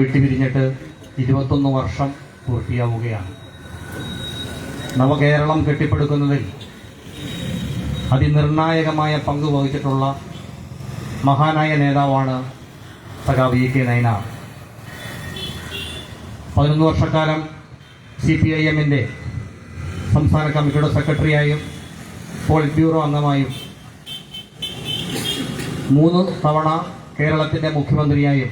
വിട്ടുപിരിഞ്ഞിട്ട് 21 വർഷം പൂർത്തിയാവുകയാണ്. നവകേരളം കെട്ടിപ്പടുക്കുന്നതിൽ അതിനിർണായകമായ പങ്ക് വഹിച്ചിട്ടുള്ള മഹാനായ നേതാവാണ് സഖാവ് ഇ കെ നയനാർ. 11 വർഷക്കാലം CPIM-ന്റെ സംസ്ഥാന കമ്മിറ്റിയുടെ സെക്രട്ടറിയായും പോളിറ്റ് ബ്യൂറോ അംഗമായും 3 തവണ കേരളത്തിൻ്റെ മുഖ്യമന്ത്രിയായും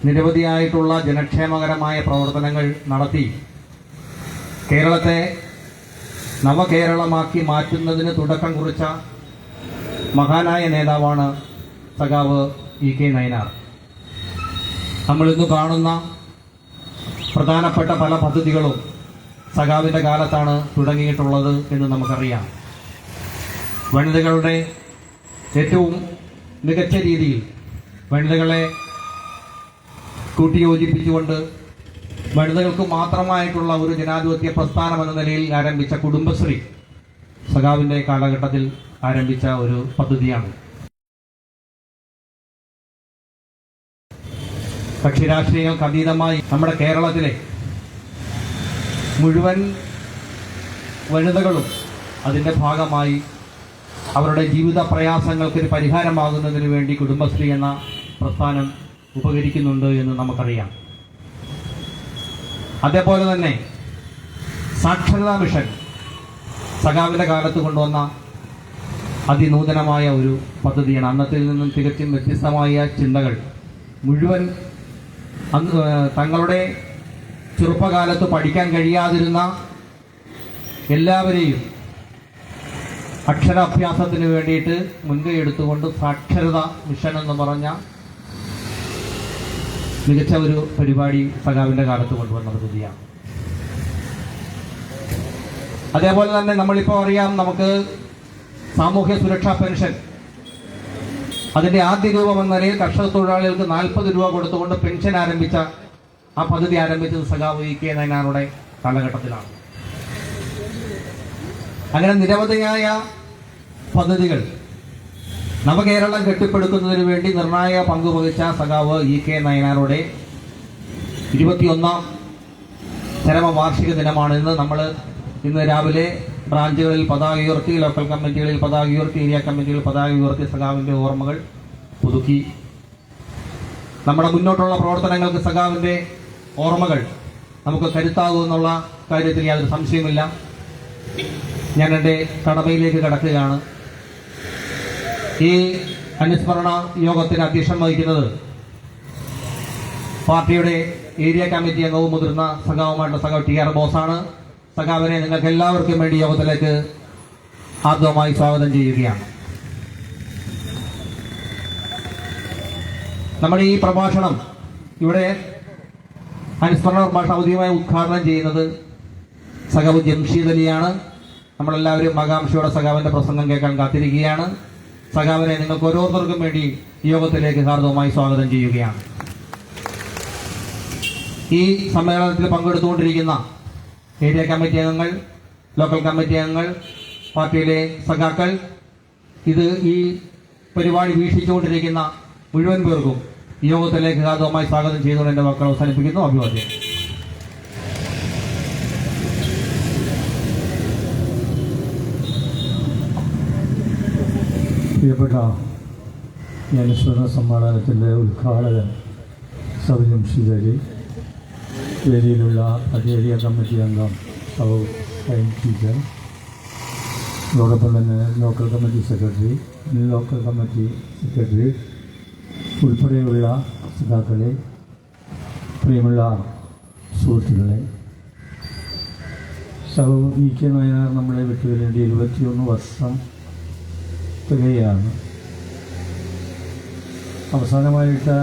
നിരവധിയായിട്ടുള്ള ജനക്ഷേമകരമായ പ്രവർത്തനങ്ങൾ നടത്തി കേരളത്തെ നവകേരളമാക്കി മാറ്റുന്നതിന് തുടക്കം കുറിച്ച മഹാനായ നേതാവാണ് സഖാവ് ഇ കെ നയനാർ. നമ്മളിന്ന് കാണുന്ന പ്രധാനപ്പെട്ട പല പദ്ധതികളും സഖാവിൻ്റെ കാലത്താണ് തുടങ്ങിയിട്ടുള്ളത് എന്ന് നമുക്കറിയാം. വനിതകളുടെ ഏറ്റവും മികച്ച രീതിയിൽ വനിതകളെ കൂട്ടിയോജിപ്പിച്ചുകൊണ്ട് വനിതകൾക്ക് മാത്രമായിട്ടുള്ള ഒരു ജനാധിപത്യ പ്രസ്ഥാനം എന്ന നിലയിൽ ആരംഭിച്ച കുടുംബശ്രീ സഖാവിൻ്റെ കാലഘട്ടത്തിൽ ആരംഭിച്ച ഒരു പദ്ധതിയാണ്. കക്ഷി രാഷ്ട്രീയങ്ങൾക്ക് അതീതമായി നമ്മുടെ കേരളത്തിലെ മുഴുവൻ വനിതകളും അതിൻ്റെ ഭാഗമായി അവരുടെ ജീവിത പ്രയാസങ്ങൾക്കൊരു പരിഹാരമാകുന്നതിന് വേണ്ടി കുടുംബശ്രീ എന്ന പ്രസ്ഥാനം ഉപകരിക്കുന്നുണ്ട് എന്ന് നമുക്കറിയാം. അതേപോലെ തന്നെ സാക്ഷരതാ മിഷൻ സഖാവിൻ്റെ കാലത്ത് കൊണ്ടുവന്ന അതിനൂതനമായ ഒരു പദ്ധതിയാണ്. അന്നത്തിൽ നിന്നും തികച്ചും വ്യത്യസ്തമായ ചിന്തകൾ മുഴുവൻ തങ്ങളുടെ ചെറുപ്പകാലത്ത് പഠിക്കാൻ കഴിയാതിരുന്ന എല്ലാവരെയും അക്ഷരാഭ്യാസത്തിന് വേണ്ടിയിട്ട് മുൻകൈ എടുത്തുകൊണ്ട് സാക്ഷരതാ മിഷൻ എന്ന് പറഞ്ഞ മികച്ച ഒരു പരിപാടി സഖാവിൻ്റെ കാലത്ത് കൊണ്ടുവന്ന പദ്ധതിയാണ്. അതേപോലെ തന്നെ നമ്മളിപ്പോൾ അറിയാം, നമുക്ക് സാമൂഹ്യ സുരക്ഷാ പെൻഷൻ അതിൻ്റെ ആദ്യ രൂപം എന്ന നിലയിൽ കർഷക തൊഴിലാളികൾക്ക് 40 രൂപ കൊടുത്തുകൊണ്ട് പെൻഷൻ ആരംഭിച്ച ആ പദ്ധതി ആരംഭിച്ചത് സഖാവ് ഇ കെ നയനാറുടെ കാലഘട്ടത്തിലാണ്. അങ്ങനെ നിരവധിയായ പദ്ധതികൾ നവകേരളം കെട്ടിപ്പടുക്കുന്നതിന് വേണ്ടി നിർണായക പങ്കുവഹിച്ച സഖാവ് ഇ കെ നയനാറുടെ 21ാം ചരമവാർഷിക ദിനമാണ് ഇന്ന് രാവിലെ ബ്രാഞ്ചുകളിൽ പതാക ഉയർത്തി, ലോക്കൽ കമ്മിറ്റികളിൽ പതാക ഉയർത്തി, ഏരിയ കമ്മിറ്റികളിൽ പതാക ഉയർത്തി സഖാവിൻ്റെ ഓർമ്മകൾ പുതുക്കി. നമ്മുടെ മുന്നോട്ടുള്ള പ്രവർത്തനങ്ങൾക്ക് സഖാവിൻ്റെ ഓർമ്മകൾ നമുക്ക് കരുത്താകുമെന്നുള്ള കാര്യത്തിൽ യാതൊരു സംശയമില്ല. ഞാൻ എൻ്റെ കടമയിലേക്ക് കടക്കുകയാണ്. ഈ അനുസ്മരണ യോഗത്തിന് അധ്യക്ഷം വഹിക്കുന്നത് പാർട്ടിയുടെ ഏരിയ കമ്മിറ്റി അംഗവും മുതിർന്ന സഖാവുമായിട്ടുള്ള സഖാവ് TR ബോസാണ്. സഖാവിനെ നിങ്ങൾക്ക് എല്ലാവർക്കും വേണ്ടി യോഗത്തിലേക്ക് ആദ്യമായി സ്വാഗതം ചെയ്യുകയാണ്. നമ്മുടെ ഈ പ്രഭാഷണം ഇവിടെ അനുസ്മരണ പ്രഭാഷണം ഔദ്യോഗികമായി ഉദ്ഘാടനം ചെയ്യുന്നത് സഖാവ് ജംഷീദ് അലിയാണ്. നമ്മളെല്ലാവരും ആകാംക്ഷയോടെ സഖാവിൻ്റെ പ്രസംഗം കേൾക്കാൻ കാത്തിരിക്കുകയാണ്. സഖാവിനെ നിങ്ങൾക്ക് ഓരോരുത്തർക്കും വേണ്ടി യോഗത്തിലേക്ക് ഹാർദവമായി സ്വാഗതം ചെയ്യുകയാണ്. ഈ സമ്മേളനത്തിൽ പങ്കെടുത്തുകൊണ്ടിരിക്കുന്ന ഏരിയ കമ്മിറ്റി അംഗങ്ങൾ, ലോക്കൽ കമ്മിറ്റി അംഗങ്ങൾ, പാർട്ടിയിലെ സഖാക്കൾ, ഈ പരിപാടി വീക്ഷിച്ചുകൊണ്ടിരിക്കുന്ന മുഴുവൻ പേർക്കും യോഗത്തിലേക്ക് ഹാർദവമായി സ്വാഗതം ചെയ്തുകൊണ്ട് എൻ്റെ വാക്കുകൾ അവസാനിപ്പിക്കുന്നു. അഭിവാദ്യം. പ്രിയപ്പെട്ട ഈ അനുസ്മരണ സമ്മേളനത്തിൻ്റെ ഉദ്ഘാടകൻ സൗ ജംഷീദ് അലി, വേദിയിലുള്ള ഏരിയ കമ്മിറ്റി അംഗം സൗ ഷൈൻ ടീച്ചർ, അതോടൊപ്പം തന്നെ ലോക്കൽ കമ്മിറ്റി സെക്രട്ടറി ഉൾപ്പെടെയുള്ള സഖാക്കളെ, പ്രിയമുള്ള സുഹൃത്തുക്കളെ, സൗ ഇ കെ നയനാർ നമ്മളെ വിട്ടുവരേണ്ട 21 വർഷം തികയാണ്. അവസാനമായിട്ട്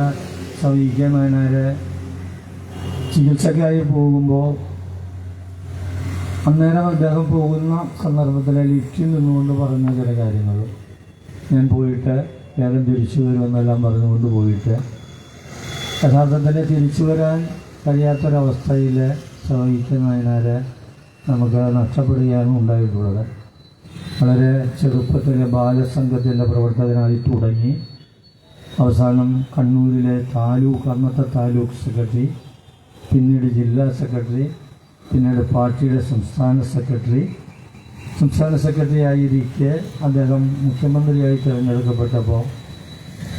സൗ ഇ കെ നയനാരെ ചികിത്സയ്ക്കായി പോകുമ്പോൾ അന്നേരം അദ്ദേഹം പോകുന്ന സന്ദർഭത്തിൽ ലിഫ്റ്റിൽ നിന്നുകൊണ്ട് പറഞ്ഞ ചില കാര്യങ്ങൾ, ഞാൻ പോയിട്ട് വേഗം തിരിച്ചു വരുമെന്നെല്ലാം പറഞ്ഞുകൊണ്ട് പോയിട്ട് യഥാർത്ഥത്തിൽ തിരിച്ചു വരാൻ കഴിയാത്തൊരവസ്ഥയിൽ സൗ ഇ കെ നയനാരെ നമുക്ക് നഷ്ടപ്പെടുകയാണ് ഉണ്ടായിട്ടുള്ളത്. വളരെ ചെറുപ്പത്തിലെ ബാലസംഘത്തിൻ്റെ പ്രവർത്തകനായി തുടങ്ങി അവസാനം കണ്ണൂരിലെ താലൂക്ക്, അന്നത്തെ താലൂക്ക് സെക്രട്ടറി, പിന്നീട് ജില്ലാ സെക്രട്ടറി, പിന്നീട് പാർട്ടിയുടെ സംസ്ഥാന സെക്രട്ടറി ആയിരിക്കെ അദ്ദേഹം മുഖ്യമന്ത്രിയായി തിരഞ്ഞെടുക്കപ്പെട്ടപ്പോൾ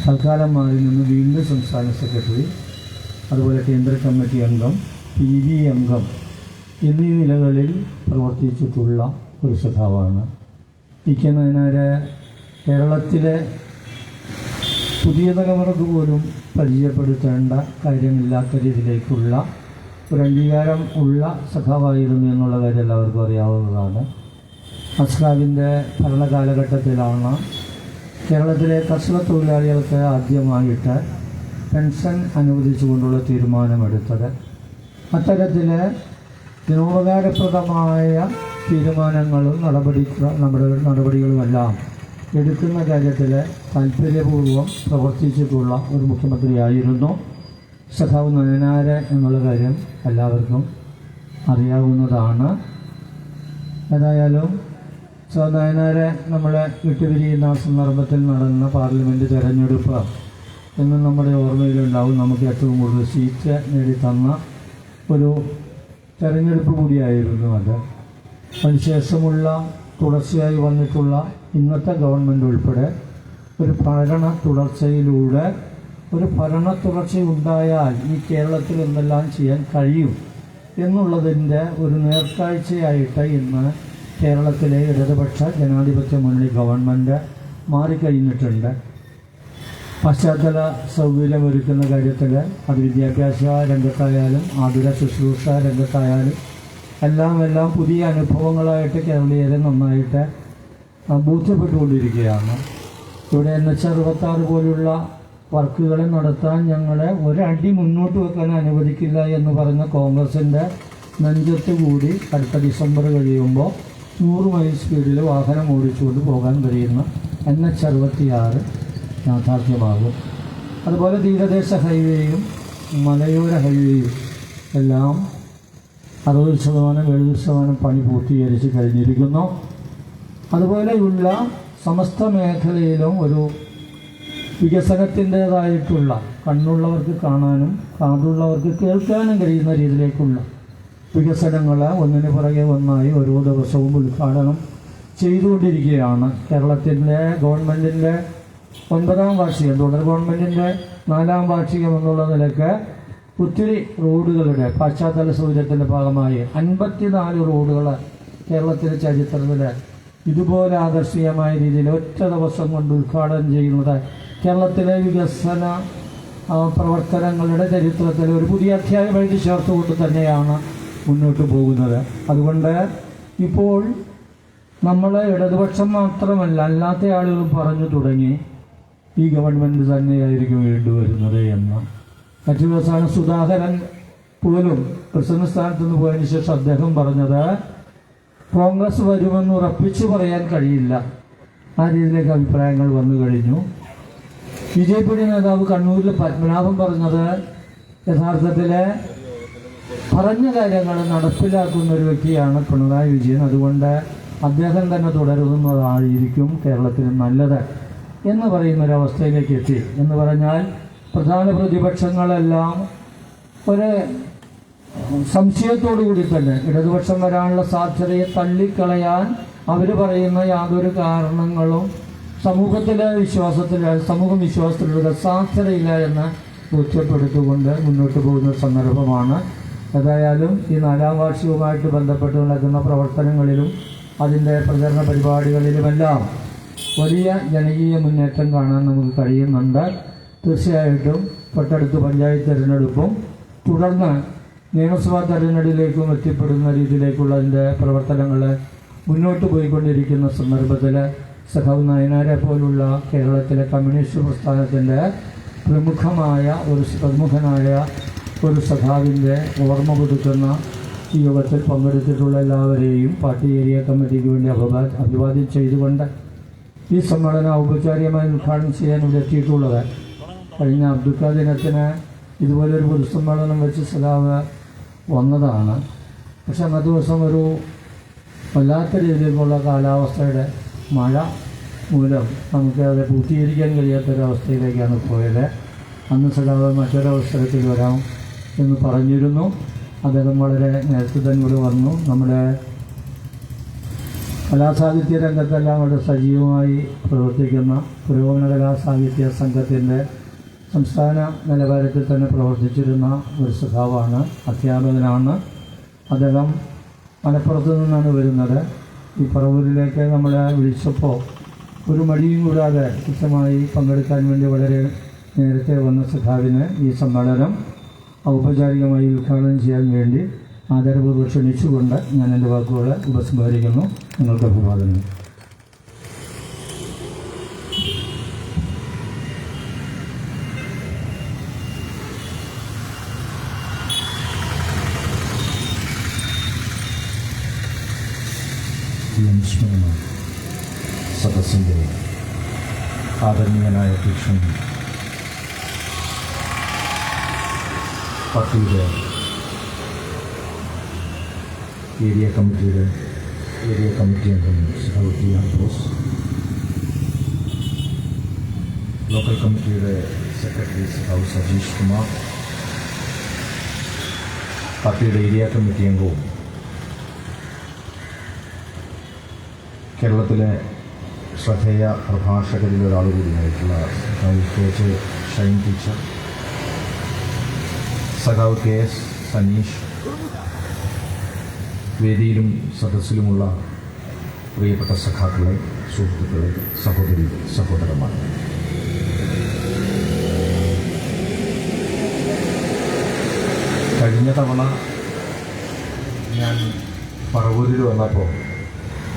തൽക്കാലം മാറി നിന്ന് വീണ്ടും സംസ്ഥാന സെക്രട്ടറി, അതുപോലെ കേന്ദ്ര കമ്മിറ്റി അംഗം, PV അംഗം എന്നീ നിലകളിൽ പ്രവർത്തിച്ചിട്ടുള്ള ഒരു സഖാവാണ്. PK നായനാര് കേരളത്തിലെ പുതിയ തലമുറക്ക് പോലും പരിചയപ്പെടുത്തേണ്ട കാര്യമില്ലാത്ത രീതിയിലേക്കുള്ള ഒരു അംഗീകാരം ഉള്ള സഖാവായിരുന്നു എന്നുള്ള കാര്യം എല്ലാവർക്കും അറിയാവുന്നതാണ്. അസ്ലാമിൻ്റെ ഭരണകാലഘട്ടത്തിലാണ് കേരളത്തിലെ കർഷക തൊഴിലാളികൾക്ക് ആദ്യമായിട്ട് പെൻഷൻ അനുവദിച്ചുകൊണ്ടുള്ള തീരുമാനമെടുത്തത്. അത്തരത്തിൽ ജനോപകാരപ്രദമായ തീരുമാനങ്ങളും നടപടികളുമെല്ലാം എടുക്കുന്ന കാര്യത്തിൽ താല്പര്യപൂർവ്വം പ്രവർത്തിച്ചിട്ടുള്ള ഒരു മുഖ്യമന്ത്രിയായിരുന്നു സഖാവ് നയനാര് എന്നുള്ള കാര്യം എല്ലാവർക്കും അറിയാവുന്നതാണ്. ഏതായാലും നയനാര് നമ്മളെ വിട്ടുപിരിയുന്ന സന്ദർഭത്തിൽ നടന്ന പാർലമെൻറ്റ് തെരഞ്ഞെടുപ്പ് എന്നും നമ്മുടെ ഓർമ്മയിലുണ്ടാവും. നമുക്ക് ഏറ്റവും കൂടുതൽ സീറ്റ് നേടിത്തന്ന ഒരു തെരഞ്ഞെടുപ്പ് കൂടിയായിരുന്നു അത്. അതിനുശേഷമുള്ള തുടർച്ചയായി വന്നിട്ടുള്ള ഇന്നത്തെ ഗവൺമെൻറ് ഉൾപ്പെടെ ഒരു ഭരണ തുടർച്ചയുണ്ടായാൽ ഈ കേരളത്തിൽ എന്തെല്ലാം ചെയ്യാൻ കഴിയും എന്നുള്ളതിൻ്റെ ഒരു നേർക്കാഴ്ചയായിട്ട് ഇന്ന് കേരളത്തിലെ ഇടതുപക്ഷ ജനാധിപത്യ മുന്നണി ഗവൺമെൻറ് മാറിക്കഴിഞ്ഞിട്ടുണ്ട്. പശ്ചാത്തല സൗകര്യമൊരുക്കുന്ന കാര്യത്തിൽ അത് വിദ്യാഭ്യാസ രംഗത്തായാലും ആതുര ശുശ്രൂഷ രംഗത്തായാലും എല്ലാം പുതിയ അനുഭവങ്ങളായിട്ട് കേരളീയരെ നന്നായിട്ട് ബോധ്യപ്പെട്ടുകൊണ്ടിരിക്കുകയാണ്. ഇവിടെ NH-66 പോലുള്ള വർക്കുകൾ നടത്താൻ ഞങ്ങളെ ഒരടി മുന്നോട്ട് വെക്കാൻ അനുവദിക്കില്ല എന്ന് പറഞ്ഞ കോൺഗ്രസിൻ്റെ നെഞ്ചത്ത് കൂടി അടുത്ത ഡിസംബർ കഴിയുമ്പോൾ 100 മൈൽ സ്പീഡിൽ വാഹനം ഓടിച്ചുകൊണ്ട് പോകാൻ കഴിയുന്ന NH-66 യാഥാർത്ഥ്യമാകും. അതുപോലെ തീരദേശ ഹൈവേയും മലയോര ഹൈവേയും എല്ലാം 60%-70% പണി പൂർത്തീകരിച്ച് കഴിഞ്ഞിരിക്കുന്നു. അതുപോലെയുള്ള സമസ്ത മേഖലയിലും ഒരു വികസനത്തിൻ്റേതായിട്ടുള്ള കണ്ണുള്ളവർക്ക് കാണാനും കാതുള്ളവർക്ക് കേൾക്കാനും കഴിയുന്ന രീതിയിലേക്കുള്ള വികസനങ്ങൾ ഒന്നിനു പുറകെ ഒന്നായി ഓരോ ദിവസവും ഉദ്ഘാടനം ചെയ്തുകൊണ്ടിരിക്കുകയാണ്. കേരളത്തിൻ്റെ ഗവൺമെൻറ്റിൻ്റെ 9ാം വാർഷികം, തുടർ ഗവൺമെൻറ്റിൻ്റെ 4ാം വാർഷികം എന്നുള്ള നിലയ്ക്ക് ഒത്തിരി റോഡുകളുടെ പശ്ചാത്തല സൗകര്യത്തിൻ്റെ ഭാഗമായി 54 റോഡുകൾ കേരളത്തിലെ ചരിത്രത്തിൽ ഇതുപോലെ ആകർഷണീയമായ രീതിയിൽ ഒറ്റ ദിവസം കൊണ്ട് ഉദ്ഘാടനം ചെയ്യുന്നത് കേരളത്തിലെ വികസന പ്രവർത്തനങ്ങളുടെ ചരിത്രത്തിൽ ഒരു പുതിയ അധ്യായം എഴുതി ചേർത്തുകൊണ്ട് തന്നെയാണ് മുന്നോട്ട് പോകുന്നത്. അതുകൊണ്ട് ഇപ്പോൾ നമ്മൾ ഇടതുപക്ഷം മാത്രമല്ല അല്ലാത്ത ആളുകൾ പറഞ്ഞു തുടങ്ങി ഈ ഗവൺമെൻറ് തന്നെയായിരിക്കും വേണ്ടിവരുന്നത് എന്ന്. മറ്റു ദിവസമാണ് സുധാകരൻ പോലും പ്രസിഡന്റ് സ്ഥാനത്ത് നിന്ന് പോയതിനു ശേഷം അദ്ദേഹം പറഞ്ഞത് കോൺഗ്രസ് വരുമെന്ന് ഉറപ്പിച്ചു പറയാൻ കഴിയില്ല. ആ രീതിയിലേക്ക് അഭിപ്രായങ്ങൾ വന്നു കഴിഞ്ഞു. BJP നേതാവ് കണ്ണൂരിൽ പത്മനാഭൻ പറഞ്ഞത് യഥാർത്ഥത്തിൽ പറഞ്ഞ കാര്യങ്ങൾ നടപ്പിലാക്കുന്ന ഒരു വ്യക്തിയാണ് പിണറായി വിജയൻ. അതുകൊണ്ട് അദ്ദേഹം തന്നെ തുടരുന്നതായിരിക്കും കേരളത്തിന് നല്ലത് എന്ന് പറയുന്നൊരവസ്ഥയിലേക്ക് എത്തി. എന്ന് പറഞ്ഞാൽ പ്രധാന പ്രതിപക്ഷങ്ങളെല്ലാം ഒരു സംശയത്തോടു കൂടി തന്നെ ഇടതുപക്ഷം വരാനുള്ള സാധ്യതയെ തള്ളിക്കളയാൻ അവർ പറയുന്ന യാതൊരു കാരണങ്ങളും സമൂഹം വിശ്വാസത്തിലുള്ള സാധ്യതയില്ല എന്ന് ബോധ്യപ്പെടുത്തിക്കൊണ്ട് മുന്നോട്ട് പോകുന്ന സന്ദർഭമാണ്. ഏതായാലും ഈ 4ാം വാർഷികവുമായിട്ട് ബന്ധപ്പെട്ട് നടക്കുന്ന പ്രവർത്തനങ്ങളിലും അതിൻ്റെ പ്രചരണ പരിപാടികളിലുമെല്ലാം വലിയ ജനകീയ മുന്നേറ്റം കാണാൻ നമുക്ക് കഴിയുന്നുണ്ട്. തീർച്ചയായിട്ടും തൊട്ടടുത്ത് പഞ്ചായത്ത് തിരഞ്ഞെടുപ്പും തുടർന്ന് നിയമസഭാ തെരഞ്ഞെടുപ്പിലേക്കും എത്തിപ്പെടുന്ന രീതിയിലേക്കുള്ള അതിൻ്റെ പ്രവർത്തനങ്ങൾ മുന്നോട്ട് പോയിക്കൊണ്ടിരിക്കുന്ന സന്ദർഭത്തിൽ സഖാവ് നയനാരെ പോലുള്ള കേരളത്തിലെ കമ്മ്യൂണിസ്റ്റ് പ്രസ്ഥാനത്തിൻ്റെ പ്രമുഖനായ ഒരു സഖാവിൻ്റെ ഓർമ്മ പുതുക്കുന്ന ഈ യോഗത്തിൽ പങ്കെടുത്തിട്ടുള്ള എല്ലാവരെയും പാർട്ടി ഏരിയ കമ്മിറ്റിക്ക് വേണ്ടി അഭിവാദ്യം ചെയ്തുകൊണ്ട് ഈ സമ്മേളനം ഔപചാരികമായി ഉദ്ഘാടനം ചെയ്യാൻ ഇവിടെ എത്തിയിട്ടുള്ളത് കഴിഞ്ഞ അബ്ദുക്ക ദിനത്തിന് ഇതുപോലൊരു പൊതുസമ്മേളനം വെച്ച് സഖാവ് വന്നതാണ്. പക്ഷെ അന്നത്തെ ദിവസം ഒരു വല്ലാത്ത രീതിയിലുള്ള കാലാവസ്ഥയുടെ മഴ മൂലം നമുക്ക് അത് പൂർത്തീകരിക്കാൻ കഴിയാത്തൊരവസ്ഥയിലേക്കാണ് പോയത്. അന്ന് സഖാവ് മറ്റൊരവസരത്തിൽ വരാം എന്ന് പറഞ്ഞിരുന്നു. അദ്ദേഹം വളരെ നേരത്തെ തന്നെ ഇവിടെ വന്നു. നമ്മുടെ കലാസാഹിത്യ രംഗത്തെല്ലാം വളരെ സജീവമായി പ്രവർത്തിക്കുന്ന പുരോഗമന കലാസാഹിത്യ സംഘത്തിൻ്റെ സംസ്ഥാന നിലവാരത്തിൽ തന്നെ പ്രവർത്തിച്ചിരുന്ന ഒരു സഖാവാണ്, അധ്യാപകനാണ്. അദ്ദേഹം മലപ്പുറത്ത് നിന്നാണ് വരുന്നത്. ഈ പറവൂരിലേക്ക് നമ്മളെ വിളിച്ചപ്പോൾ ഒരു മടിയും കൂടാതെ കൃത്യമായി പങ്കെടുക്കാൻ വേണ്ടി വളരെ നേരത്തെ വന്ന സഖാവിന് ഈ സമ്മേളനം ഔപചാരികമായി ഉദ്ഘാടനം ചെയ്യാൻ വേണ്ടി ആദരപൂർവ്വം ക്ഷണിച്ചുകൊണ്ട് ഞാൻ എൻ്റെ വാക്കുകൾ ഉപസംഹരിക്കുന്നു. നിങ്ങൾക്ക് അഭിവാദനം. സദസ്സിൻ്റെ ആദരണീയനായ അധ്യക്ഷൻ, പാർട്ടിയുടെ ഏരിയ കമ്മിറ്റി അംഗം സഹോദരി ആൻഡ്രോസ്, ലോക്കൽ കമ്മിറ്റിയുടെ സെക്രട്ടറി സഖാവ് സജീഷ് കുമാർ, പാർട്ടിയുടെ ഏരിയ കമ്മിറ്റി അംഗവും കേരളത്തിലെ ശ്രദ്ധേയ പ്രഭാഷകരിൽ ഒരാൾ കൂടിയായിട്ടുള്ള സഖാവ് കെ ഷൈൻ ടീച്ചർ, സഖാവ് കെ എസ് സനീഷ്, വേദിയിലും സദസ്സിലുമുള്ള പ്രിയപ്പെട്ട സഖാക്കളെ, സുഹൃത്തുക്കളെ, സഹോദരന്മാർ, കഴിഞ്ഞ തവണ ഞാൻ പറവൂരിൽ വന്നപ്പോൾ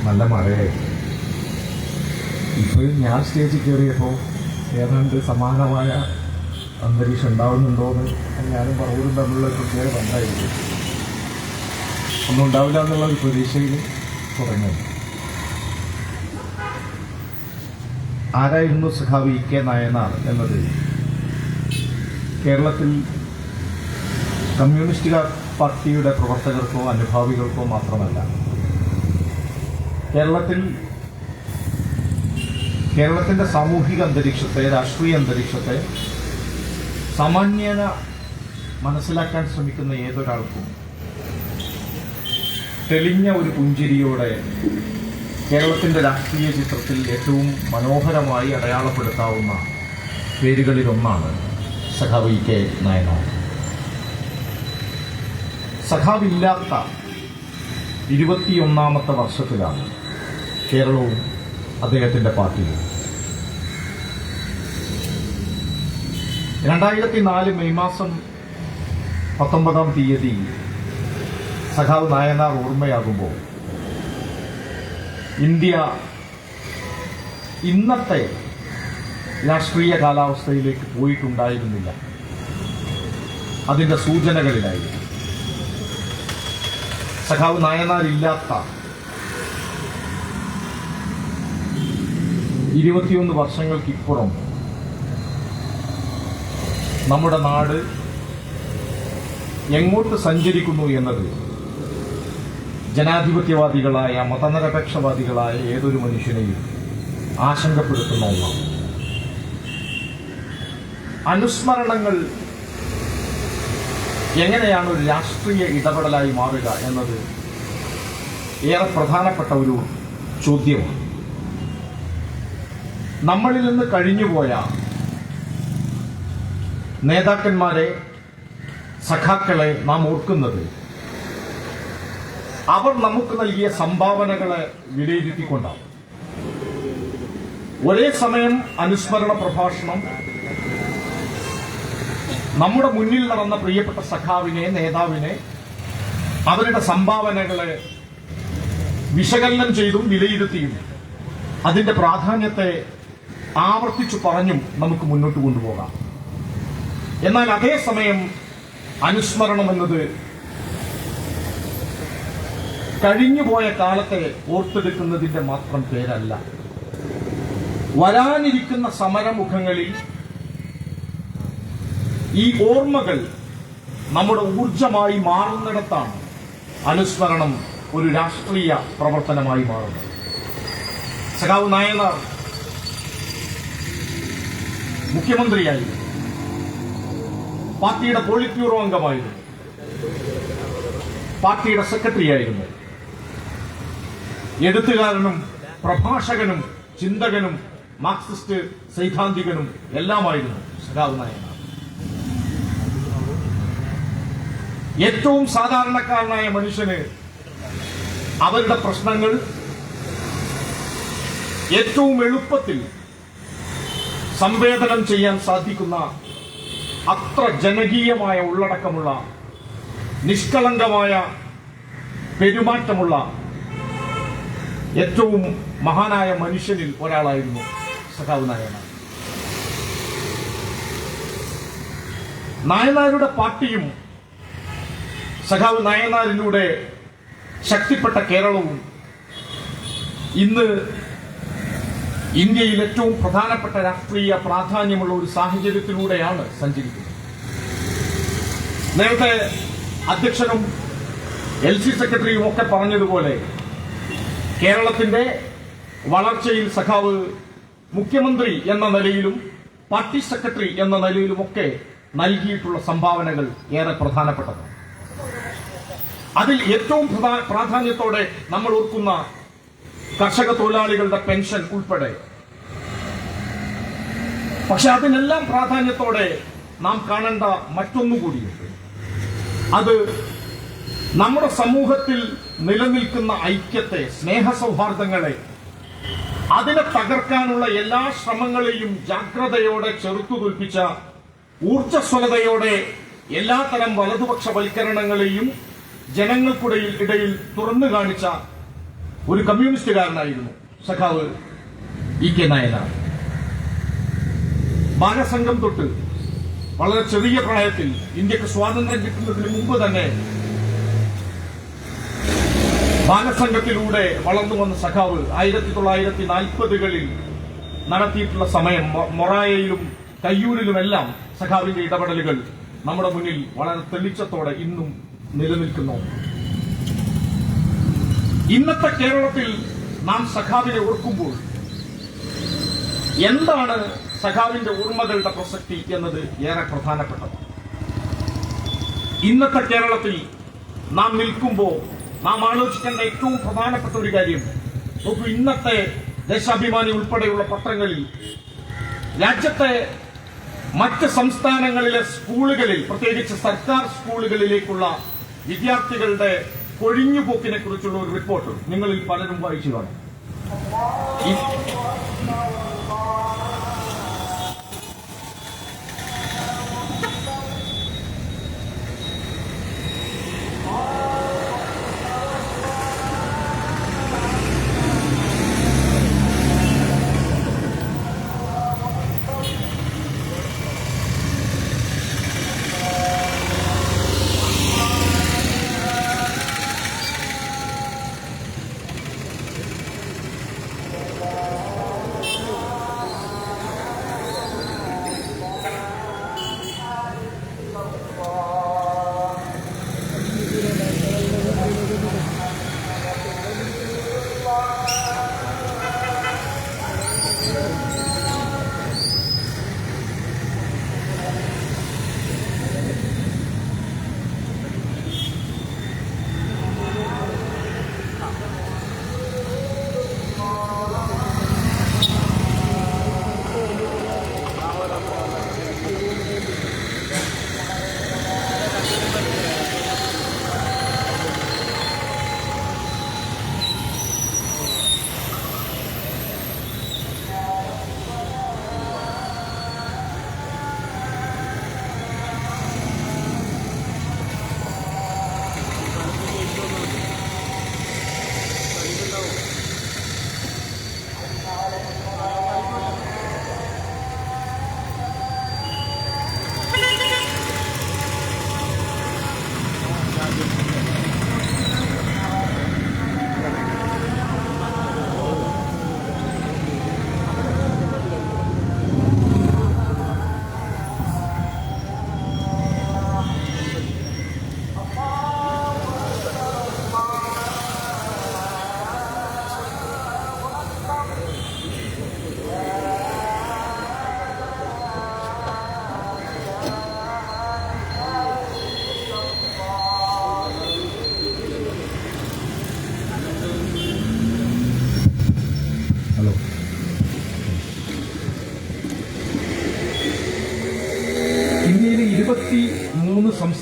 നല്ല മഴയായി. ഇപ്പോഴും ഞാൻ സ്റ്റേജിൽ കയറിയപ്പോൾ ഏതാണ്ട് സമാനമായ അന്തരീക്ഷം ഉണ്ടാവുന്നുണ്ടോ എന്ന് ഞാനും പറവൂരും തമ്മിലുള്ള പ്രത്യേക ബന്ധമായിരിക്കും. ഒന്നും ഉണ്ടാവില്ല എന്നുള്ള ഒരു പ്രതീക്ഷയിൽ തുടങ്ങി. ആരായിരുന്നു സഖാവ് ഇ കെ നായനാർ എന്നത് കേരളത്തിൽ കമ്മ്യൂണിസ്റ്റ് പാർട്ടിയുടെ പ്രവർത്തകർക്കോ അനുഭാവികൾക്കോ മാത്രമല്ല, കേരളത്തിൻ്റെ സാമൂഹിക അന്തരീക്ഷത്തെ, രാഷ്ട്രീയ അന്തരീക്ഷത്തെ സാമാന്യേന മനസ്സിലാക്കാൻ ശ്രമിക്കുന്ന ഏതൊരാൾക്കും തെളിഞ്ഞ ഒരു പുഞ്ചിരിയോടെ കേരളത്തിൻ്റെ രാഷ്ട്രീയ ചിത്രത്തിൽ ഏറ്റവും മനോഹരമായി അടയാളപ്പെടുത്താവുന്ന പേരുകളിലൊന്നാണ് സഖാവ് ഇ കെ നായനാർ. സഖാവില്ലാത്ത 21ാമത്തെ വർഷത്തിലാണ് കേരളവും അദ്ദേഹത്തിൻ്റെ പാർട്ടിയും. 2004 മെയ് മാസം 19-ാം തീയതി സഖാവ് നായനാർ ഓർമ്മയാകുമ്പോൾ ഇന്ത്യ ഇന്നത്തെ രാഷ്ട്രീയ കാലാവസ്ഥയിലേക്ക് പോയിട്ടുണ്ടായിരുന്നില്ല. അതിൻ്റെ സൂചനകളിലായിരുന്നു. സഖാവ് നായനാരില്ലാത്ത 21 വർഷങ്ങൾക്കിപ്പുറം നമ്മുടെ നാട് എങ്ങോട്ട് സഞ്ചരിക്കുന്നു എന്നത് ജനാധിപത്യവാദികളായ, മതനിരപേക്ഷവാദികളായ ഏതൊരു മനുഷ്യനെയും ആശങ്കപ്പെടുത്തുന്ന ഒന്നാണ്. അനുസ്മരണങ്ങൾ എങ്ങനെയാണ് ഒരു രാഷ്ട്രീയ ഇടപെടലായി മാറുക എന്നത് ഏറെ പ്രധാനപ്പെട്ട ഒരു ചോദ്യമാണ്. നമ്മളിൽ നിന്ന് കഴിഞ്ഞുപോയ നേതാക്കന്മാരെ, സഖാക്കളെ നാം ഓർക്കുന്നത് അവർ നമുക്ക് നൽകിയ സംഭാവനകളെ വിലയിരുത്തിക്കൊണ്ടാണ്. ഒരേ സമയം അനുസ്മരണ പ്രഭാഷണം നമ്മുടെ മുന്നിൽ നടന്ന പ്രിയപ്പെട്ട സഖാവിനെ, നേതാവിനെ, അവരുടെ സംഭാവനകളെ വിശകലനം ചെയ്തും വിലയിരുത്തിയും അതിന്റെ പ്രാധാന്യത്തെ ആവർത്തിച്ചു പറഞ്ഞും നമുക്ക് മുന്നോട്ട് കൊണ്ടുപോകാം. എന്നാൽ അതേസമയം അനുസ്മരണം എന്നത് കഴിഞ്ഞുപോയ കാലത്തെ ഓർത്തെടുക്കുന്നതിന്റെ മാത്രം പേരല്ല. വരാനിരിക്കുന്ന സമരമുഖങ്ങളിൽ ഈ ഓർമ്മകൾ നമ്മുടെ ഊർജമായി മാറുന്നിടത്താണ് അനുസ്മരണം ഒരു രാഷ്ട്രീയ പ്രവർത്തനമായി മാറുന്നത്. സഖാവ് നായനാർ മുഖ്യമന്ത്രിയായിരുന്നു, പാർട്ടിയുടെ പോളിറ്റ് ബ്യൂറോ അംഗമായിരുന്നു, പാർട്ടിയുടെ സെക്രട്ടറിയായിരുന്നു, എഴുത്തുകാരനും പ്രഭാഷകനും ചിന്തകനും മാർക്സിസ്റ്റ് സൈദ്ധാന്തികനും എല്ലാമായിരുന്നു സഖാവ് നായനാർ. ഏറ്റവും സാധാരണക്കാരനായ മനുഷ്യന് അവരുടെ പ്രശ്നങ്ങൾ ഏറ്റവും എളുപ്പത്തിൽ സംവേദനം ചെയ്യാൻ സാധിക്കുന്ന അത്ര ജനകീയമായ ഉള്ളടക്കമുള്ള നിഷ്കളങ്കമായ പെരുമാറ്റമുള്ള ഏറ്റവും മഹാനായ മനുഷ്യനിൽ ഒരാളായിരുന്നു സഖാവ് നായനാർ. നായനാരുടെ പാർട്ടിയും സഖാവ് നായനാരിലൂടെ ശക്തിപ്പെട്ട കേരളവും ഇന്ന് ഇന്ത്യയിൽ ഏറ്റവും പ്രധാനപ്പെട്ട രാഷ്ട്രീയ പ്രാധാന്യമുള്ള ഒരു സാഹചര്യത്തിലൂടെയാണ് സഞ്ചരിക്കുന്നത്. നേരത്തെ അധ്യക്ഷനും LC സെക്രട്ടറിയും ഒക്കെ പറഞ്ഞതുപോലെ കേരളത്തിന്റെ വളർച്ചയിൽ സഖാവ് മുഖ്യമന്ത്രി എന്ന നിലയിലും പാർട്ടി സെക്രട്ടറി എന്ന നിലയിലുമൊക്കെ നൽകിയിട്ടുള്ള സംഭാവനകൾ ഏറെ പ്രധാനപ്പെട്ടതാണ്. അതിൽ ഏറ്റവും പ്രാധാന്യത്തോടെ നമ്മൾ ഓർക്കുന്ന കർഷക തൊഴിലാളികളുടെ പെൻഷൻ ഉൾപ്പെടെ. പക്ഷെ അതിനെല്ലാം പ്രാധാന്യത്തോടെ നാം കാണേണ്ട മറ്റൊന്നുകൂടിയുണ്ട്. അത് നമ്മുടെ സമൂഹത്തിൽ നിലനിൽക്കുന്ന ഐക്യത്തെ, സ്നേഹസൗഹാർദ്ദങ്ങളെ, അതിനെ തകർക്കാനുള്ള എല്ലാ ശ്രമങ്ങളെയും ജാഗ്രതയോടെ ചെറുത്തുതോൽപ്പിച്ച, ഊർജ്ജസ്വലതയോടെ എല്ലാത്തരം വലതുപക്ഷവൽക്കരണങ്ങളെയും ജനങ്ങൾക്കിടയിൽ തുറന്നു കാണിച്ച ഒരു കമ്മ്യൂണിസ്റ്റുകാരനായിരുന്നു സഖാവ് EK നായനാർ. ബാലസംഘം തൊട്ട് വളരെ ചെറിയ പ്രായത്തിൽ, ഇന്ത്യക്ക് സ്വാതന്ത്ര്യം കിട്ടുന്നതിന് മുമ്പ് തന്നെ ബാലസംഘത്തിലൂടെ വളർന്നു വന്ന സഖാവ് 1940കളിൽ നടത്തിയിട്ടുള്ള സമയം, മൊറായയിലും കയ്യൂരിലുമെല്ലാം സഖാവിന്റെ ഇടപെടലുകൾ നമ്മുടെ മുന്നിൽ വളരെ തെളിച്ചത്തോടെ ഇന്നും നിലനിൽക്കുന്നു. ഇന്നത്തെ കേരളത്തിൽ നാം സഖാവിനെ ഓർക്കുമ്പോൾ എന്താണ് സഖാവിന്റെ ഓർമ്മകളുടെ പ്രസക്തി എന്നത് ഏറെ പ്രധാനപ്പെട്ടത്. ഇന്നത്തെ കേരളത്തിൽ നാം നിൽക്കുമ്പോൾ നാം ആലോചിക്കേണ്ട ഏറ്റവും പ്രധാനപ്പെട്ട ഒരു കാര്യം നോക്കൂ. ഇന്നത്തെ ദേശാഭിമാനി ഉൾപ്പെടെയുള്ള പത്രങ്ങളിൽ രാജ്യത്തെ മറ്റ് സംസ്ഥാനങ്ങളിലെ സ്കൂളുകളിൽ, പ്രത്യേകിച്ച് സർക്കാർ സ്കൂളുകളിലേക്കുള്ള വിദ്യാർത്ഥികളുടെ കൊഴിഞ്ഞുപോക്കിനെ കുറിച്ചുള്ള ഒരു റിപ്പോർട്ട് നിങ്ങളിൽ പലരും വായിച്ചു കാണും.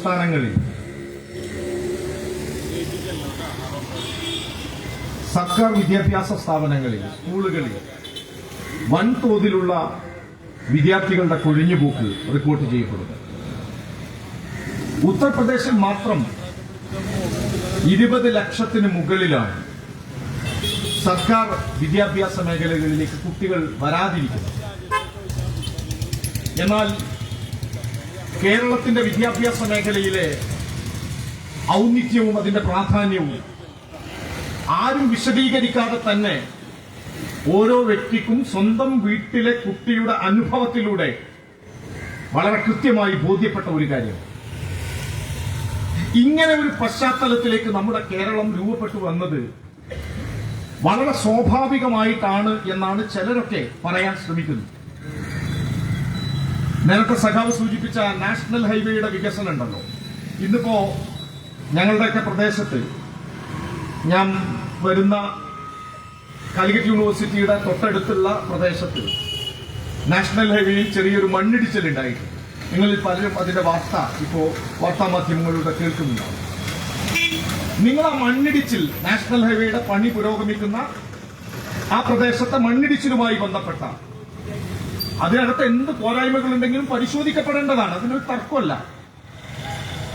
സംസ്ഥാനങ്ങളിൽ സർക്കാർ വിദ്യാഭ്യാസ സ്ഥാപനങ്ങളിൽ, സ്കൂളുകളിൽ വൻതോതിലുള്ള വിദ്യാർത്ഥികളുടെ കൊഴിഞ്ഞുപോക്ക് റിപ്പോർട്ട് ചെയ്യപ്പെടുന്നു. ഉത്തർപ്രദേശിൽ മാത്രം 20 ലക്ഷത്തിന് മുകളിലാണ് സർക്കാർ വിദ്യാഭ്യാസ മേഖലകളിലേക്ക് കുട്ടികൾ വരാതിരിക്കുന്നത്. എന്നാൽ കേരളത്തിന്റെ വിദ്യാഭ്യാസ മേഖലയിലെ ഔന്നിത്യവും അതിന്റെ പ്രാധാന്യവും ആരും വിശദീകരിക്കാതെ തന്നെ ഓരോ വ്യക്തിക്കും സ്വന്തം വീട്ടിലെ കുട്ടിയുടെ അനുഭവത്തിലൂടെ വളരെ കൃത്യമായി ബോധ്യപ്പെട്ട ഒരു കാര്യം. ഇങ്ങനെ ഒരു പശ്ചാത്തലത്തിലേക്ക് നമ്മുടെ കേരളം രൂപപ്പെട്ടു വന്നത് വളരെ സ്വാഭാവികമായിട്ടാണ് എന്നാണ് ചിലരൊക്കെ പറയാൻ ശ്രമിക്കുന്നത്. നേരത്തെ സഖാവ് സൂചിപ്പിച്ച നാഷണൽ ഹൈവേയുടെ വികസനം ഉണ്ടല്ലോ. ഇന്നിപ്പോ ഞങ്ങളുടെയൊക്കെ പ്രദേശത്ത്, ഞാൻ വരുന്ന കാലിക്കറ്റ് യൂണിവേഴ്സിറ്റിയുടെ തൊട്ടടുത്തുള്ള പ്രദേശത്ത് നാഷണൽ ഹൈവേയിൽ ചെറിയൊരു മണ്ണിടിച്ചിലുണ്ടായിരുന്നു. നിങ്ങളിൽ പലരും അതിന്റെ വാർത്ത ഇപ്പോ വാർത്താമാധ്യമങ്ങളിലൂടെ കേൾക്കുന്നുണ്ടാവും. നിങ്ങൾ ആ മണ്ണിടിച്ചിൽ, നാഷണൽ ഹൈവേയുടെ പണി പുരോഗമിക്കുന്ന ആ പ്രദേശത്തെ മണ്ണിടിച്ചിലുമായി ബന്ധപ്പെട്ട അതിനകത്ത് എന്ത് പോരായ്മകളുണ്ടെങ്കിലും പരിശോധിക്കപ്പെടേണ്ടതാണ്, അതിനൊരു തർക്കമല്ല.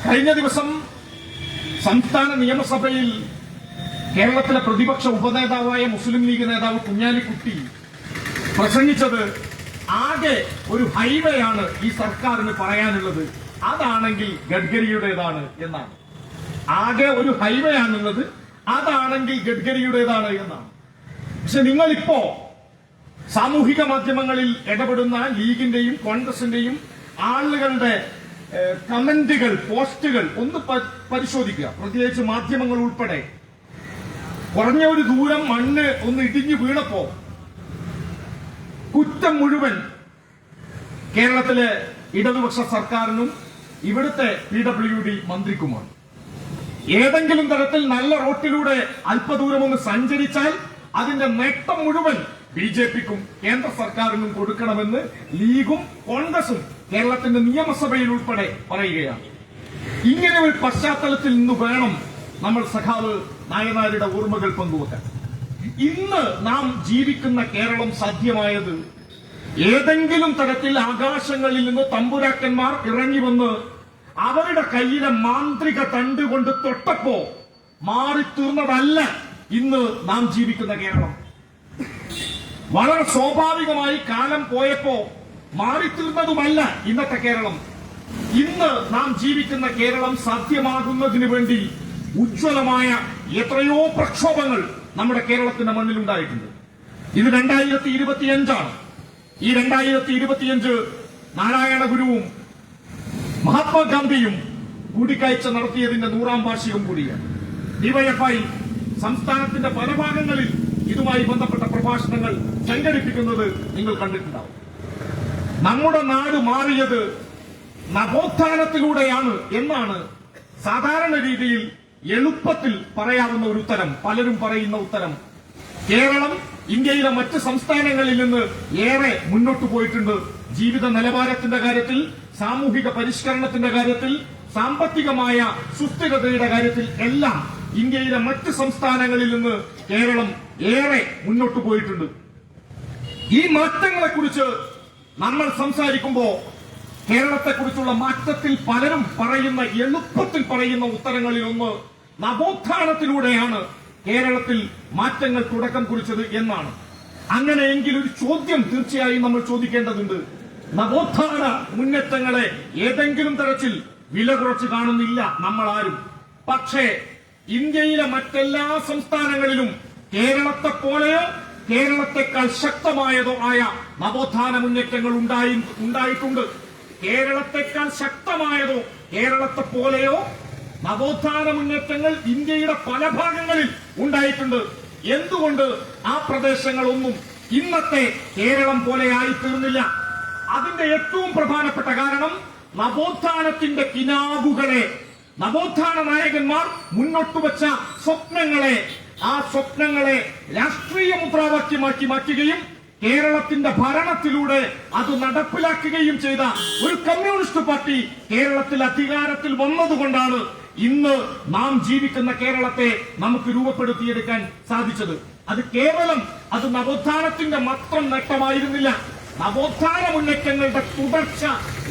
കഴിഞ്ഞ ദിവസം സംസ്ഥാന നിയമസഭയിൽ കേരളത്തിലെ പ്രതിപക്ഷ ഉപനേതാവായ മുസ്ലിം ലീഗ് നേതാവ് കുഞ്ഞാലിക്കുട്ടി പ്രസംഗിച്ചത് ആകെ ഒരു ഹൈവേ ആണ് ഈ സർക്കാരിന് പറയാനുള്ളത്, അതാണെങ്കിൽ ഗഡ്കരിയുടേതാണ് എന്നാണ്. ആകെ ഒരു ഹൈവേ ആണുള്ളത്, അതാണെങ്കിൽ ഗഡ്കരിയുടേതാണ് എന്നാണ്. പക്ഷെ നിങ്ങളിപ്പോ സാമൂഹിക മാധ്യമങ്ങളിൽ ഇടപെടുന്ന ലീഗിന്റെയും കോൺഗ്രസിന്റെയും ആളുകളുടെ കമന്റുകൾ, പോസ്റ്റുകൾ ഒന്ന് പരിശോധിക്കുക. പ്രത്യേകിച്ച് മാധ്യമങ്ങൾ ഉൾപ്പെടെ. കുറഞ്ഞ ഒരു ദൂരം മണ്ണ് ഒന്ന് ഇടിഞ്ഞു വീണപ്പോ കുറ്റം മുഴുവൻ കേരളത്തിലെ ഇടതുപക്ഷ സർക്കാരിനും ഇവിടുത്തെ PWD മന്ത്രിക്കുമാണ്. ഏതെങ്കിലും തരത്തിൽ നല്ല റോട്ടിലൂടെ അല്പദൂരം ഒന്ന് സഞ്ചരിച്ചാൽ അതിന്റെ നേട്ടം മുഴുവൻ BJPക്കും കേന്ദ്ര സർക്കാരിനും കൊടുക്കണമെന്ന് ലീഗും കോൺഗ്രസും കേരളത്തിന്റെ നിയമസഭയിൽ ഉൾപ്പെടെ പറയുകയാണ്. ഇങ്ങനെ ഒരു പശ്ചാത്തലത്തിൽ നിന്ന് വേണം നമ്മൾ സഖാവ് നായനാരുടെ ഓർമ്മകൾ പങ്കുവെക്കാൻ. ഇന്ന് നാം ജീവിക്കുന്ന കേരളം സാധ്യമായത് ഏതെങ്കിലും തരത്തിൽ ആകാശങ്ങളിൽ നിന്ന് തമ്പുരാക്കന്മാർ ഇറങ്ങി വന്ന് അവരുടെ കയ്യിലെ മാന്ത്രിക തണ്ട് കൊണ്ട് തൊട്ടപ്പോ മാറിത്തീർന്നതല്ല ഇന്ന് നാം ജീവിക്കുന്ന കേരളം. വളരെ സ്വാഭാവികമായി കാലം പോയപ്പോ മാറിത്തീർന്നതുമല്ല ഇന്നത്തെ കേരളം. ഇന്ന് നാം ജീവിക്കുന്ന കേരളം സാധ്യമാകുന്നതിന് വേണ്ടി ഉജ്ജ്വലമായ എത്രയോ പ്രക്ഷോഭങ്ങൾ നമ്മുടെ കേരളത്തിന്റെ മണ്ണിലുണ്ടായിട്ടുണ്ട്. ഇത് 2025 ഈ 2025 നാരായണ ഗുരുവും മഹാത്മാഗാന്ധിയും കൂടിക്കാഴ്ച നടത്തിയതിന്റെ 100ാം വാർഷികം കൂടിയാണ്. ഡിവൈഎഫ്ഐ സംസ്ഥാനത്തിന്റെ പല ഭാഗങ്ങളിൽ ഇതുമായി ബന്ധപ്പെട്ട പ്രഭാഷണങ്ങൾ സംഘടിപ്പിക്കുന്നത് നിങ്ങൾ കണ്ടിട്ടുണ്ടാവും. നമ്മുടെ നാട് മാറിയത് നവോത്ഥാനത്തിലൂടെയാണ് എന്നാണ് സാധാരണ രീതിയിൽ എളുപ്പത്തിൽ പറയാവുന്ന ഒരു ഉത്തരം, പലരും പറയുന്ന ഉത്തരം. കേരളം ഇന്ത്യയിലെ മറ്റ് സംസ്ഥാനങ്ങളിൽ നിന്ന് ഏറെ മുന്നോട്ട് പോയിട്ടുണ്ട്. ജീവിത നിലവാരത്തിന്റെ കാര്യത്തിൽ, സാമൂഹിക പരിഷ്കരണത്തിന്റെ കാര്യത്തിൽ, സാമ്പത്തികമായ സുസ്ഥിരതയുടെ കാര്യത്തിൽ എല്ലാം ഇന്ത്യയിലെ മറ്റ് സംസ്ഥാനങ്ങളിൽ നിന്ന് കേരളം ഏറെ മുന്നോട്ട് പോയിട്ടുണ്ട്. ഈ മാറ്റങ്ങളെക്കുറിച്ച് നമ്മൾ സംസാരിക്കുമ്പോൾ കേരളത്തെക്കുറിച്ചുള്ള മാറ്റത്തിൽ പലരും പറയുന്ന, എളുപ്പത്തിൽ പറയുന്ന ഉത്തരങ്ങളിൽ ഒന്ന് നവോത്ഥാനത്തിലൂടെയാണ് കേരളത്തിൽ മാറ്റങ്ങൾ തുടക്കം കുറിച്ചത് എന്നാണ്. അങ്ങനെയെങ്കിൽ ഒരു ചോദ്യം തീർച്ചയായും നമ്മൾ ചോദിക്കേണ്ടതുണ്ട്. നവോത്ഥാന മുന്നേറ്റങ്ങളെ ഏതെങ്കിലും തരത്തിൽ വില കുറച്ച് കാണുന്നില്ല നമ്മൾ ആരും. പക്ഷേ ഇന്ത്യയിലെ മറ്റെല്ലാ സംസ്ഥാനങ്ങളിലും കേരളത്തെ പോലെയോ കേരളത്തെക്കാൾ ശക്തമായതോ ആയ നവോത്ഥാന മുന്നേറ്റങ്ങൾ ഉണ്ടായിട്ടുണ്ട്. കേരളത്തെക്കാൾ ശക്തമായതോ കേരളത്തെ പോലെയോ നവോത്ഥാന മുന്നേറ്റങ്ങൾ ഇന്ത്യയുടെ പല ഭാഗങ്ങളിൽ ഉണ്ടായിട്ടുണ്ട്. എന്തുകൊണ്ട് ആ പ്രദേശങ്ങളൊന്നും ഇന്നത്തെ കേരളം പോലെ ആയിത്തീർന്നില്ല? അതിന്റെ ഏറ്റവും പ്രധാനപ്പെട്ട കാരണം നവോത്ഥാനത്തിന്റെ കിനാവുകളെ, നവോത്ഥാന നായകന്മാർ മുന്നോട്ട് വെച്ച സ്വപ്നങ്ങളെ, ആ സ്വപ്നങ്ങളെ രാഷ്ട്രീയ മുദ്രാവാക്യമാക്കി മാറ്റുകയും കേരളത്തിന്റെ ഭരണത്തിലൂടെ അത് നടപ്പിലാക്കുകയും ചെയ്ത ഒരു കമ്മ്യൂണിസ്റ്റ് പാർട്ടി കേരളത്തിൽ അധികാരത്തിൽ വന്നതുകൊണ്ടാണ് ഇന്ന് നാം ജീവിക്കുന്ന കേരളത്തെ നമുക്ക് രൂപപ്പെടുത്തിയെടുക്കാൻ സാധിച്ചത്. അത് കേവലം അത് നവോത്ഥാനത്തിന്റെ മാത്രം നേട്ടമായിരുന്നില്ല. നവോത്ഥാന മുന്നേറ്റങ്ങളുടെ തുടർച്ച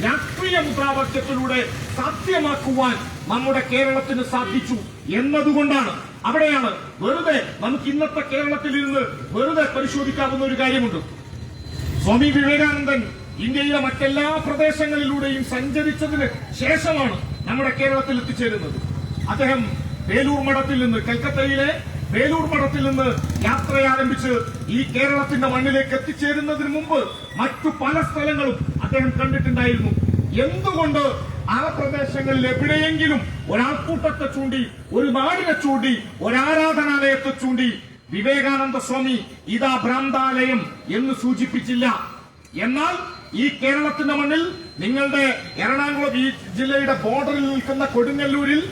രാഷ്ട്രീയ മുദ്രാവാക്യത്തിലൂടെ സാധ്യമാക്കുവാൻ നമ്മുടെ കേരളത്തിന് സാധിച്ചു എന്നതുകൊണ്ടാണ്. അവിടെയാണ് വെറുതെ നമുക്ക് ഇന്നത്തെ കേരളത്തിൽ ഇരുന്ന് വെറുതെ പരിശോധിക്കാവുന്ന ഒരു കാര്യമുണ്ട്. സ്വാമി വിവേകാനന്ദൻ ഇന്ത്യയിലെ മറ്റെല്ലാ പ്രദേശങ്ങളിലൂടെയും സഞ്ചരിച്ചതിന് ശേഷമാണ് നമ്മുടെ കേരളത്തിൽ എത്തിച്ചേരുന്നത്. അദ്ദേഹം വേലൂർ മഠത്തിൽ നിന്ന്, കൽക്കത്തയിലെ വേലൂർ മഠത്തിൽ നിന്ന് യാത്രയാരംഭിച്ച് ഈ കേരളത്തിന്റെ മണ്ണിലേക്ക് എത്തിച്ചേരുന്നതിന് മുമ്പ് മറ്റു പല സ്ഥലങ്ങളും അദ്ദേഹം കണ്ടിട്ടുണ്ടായിരുന്നു. എന്തുകൊണ്ട് ആ പ്രദേശങ്ങളിൽ എവിടെയെങ്കിലും ഒരാൾക്കൂട്ടത്തെ ചൂണ്ടി, ഒരു നാടിനെ ചൂണ്ടി, ഒരാരാധനാലയത്തെ ചൂണ്ടി വിവേകാനന്ദ സ്വാമി ഇതാ ഭ്രാന്താലയം എന്ന് സൂചിപ്പിച്ചില്ല? എന്നാൽ ഈ കേരളത്തിന്റെ മണ്ണിൽ, നിങ്ങളുടെ എറണാകുളം ഈ ജില്ലയുടെ ബോർഡറിൽ നിൽക്കുന്ന കൊടുങ്ങല്ലൂരിൽ,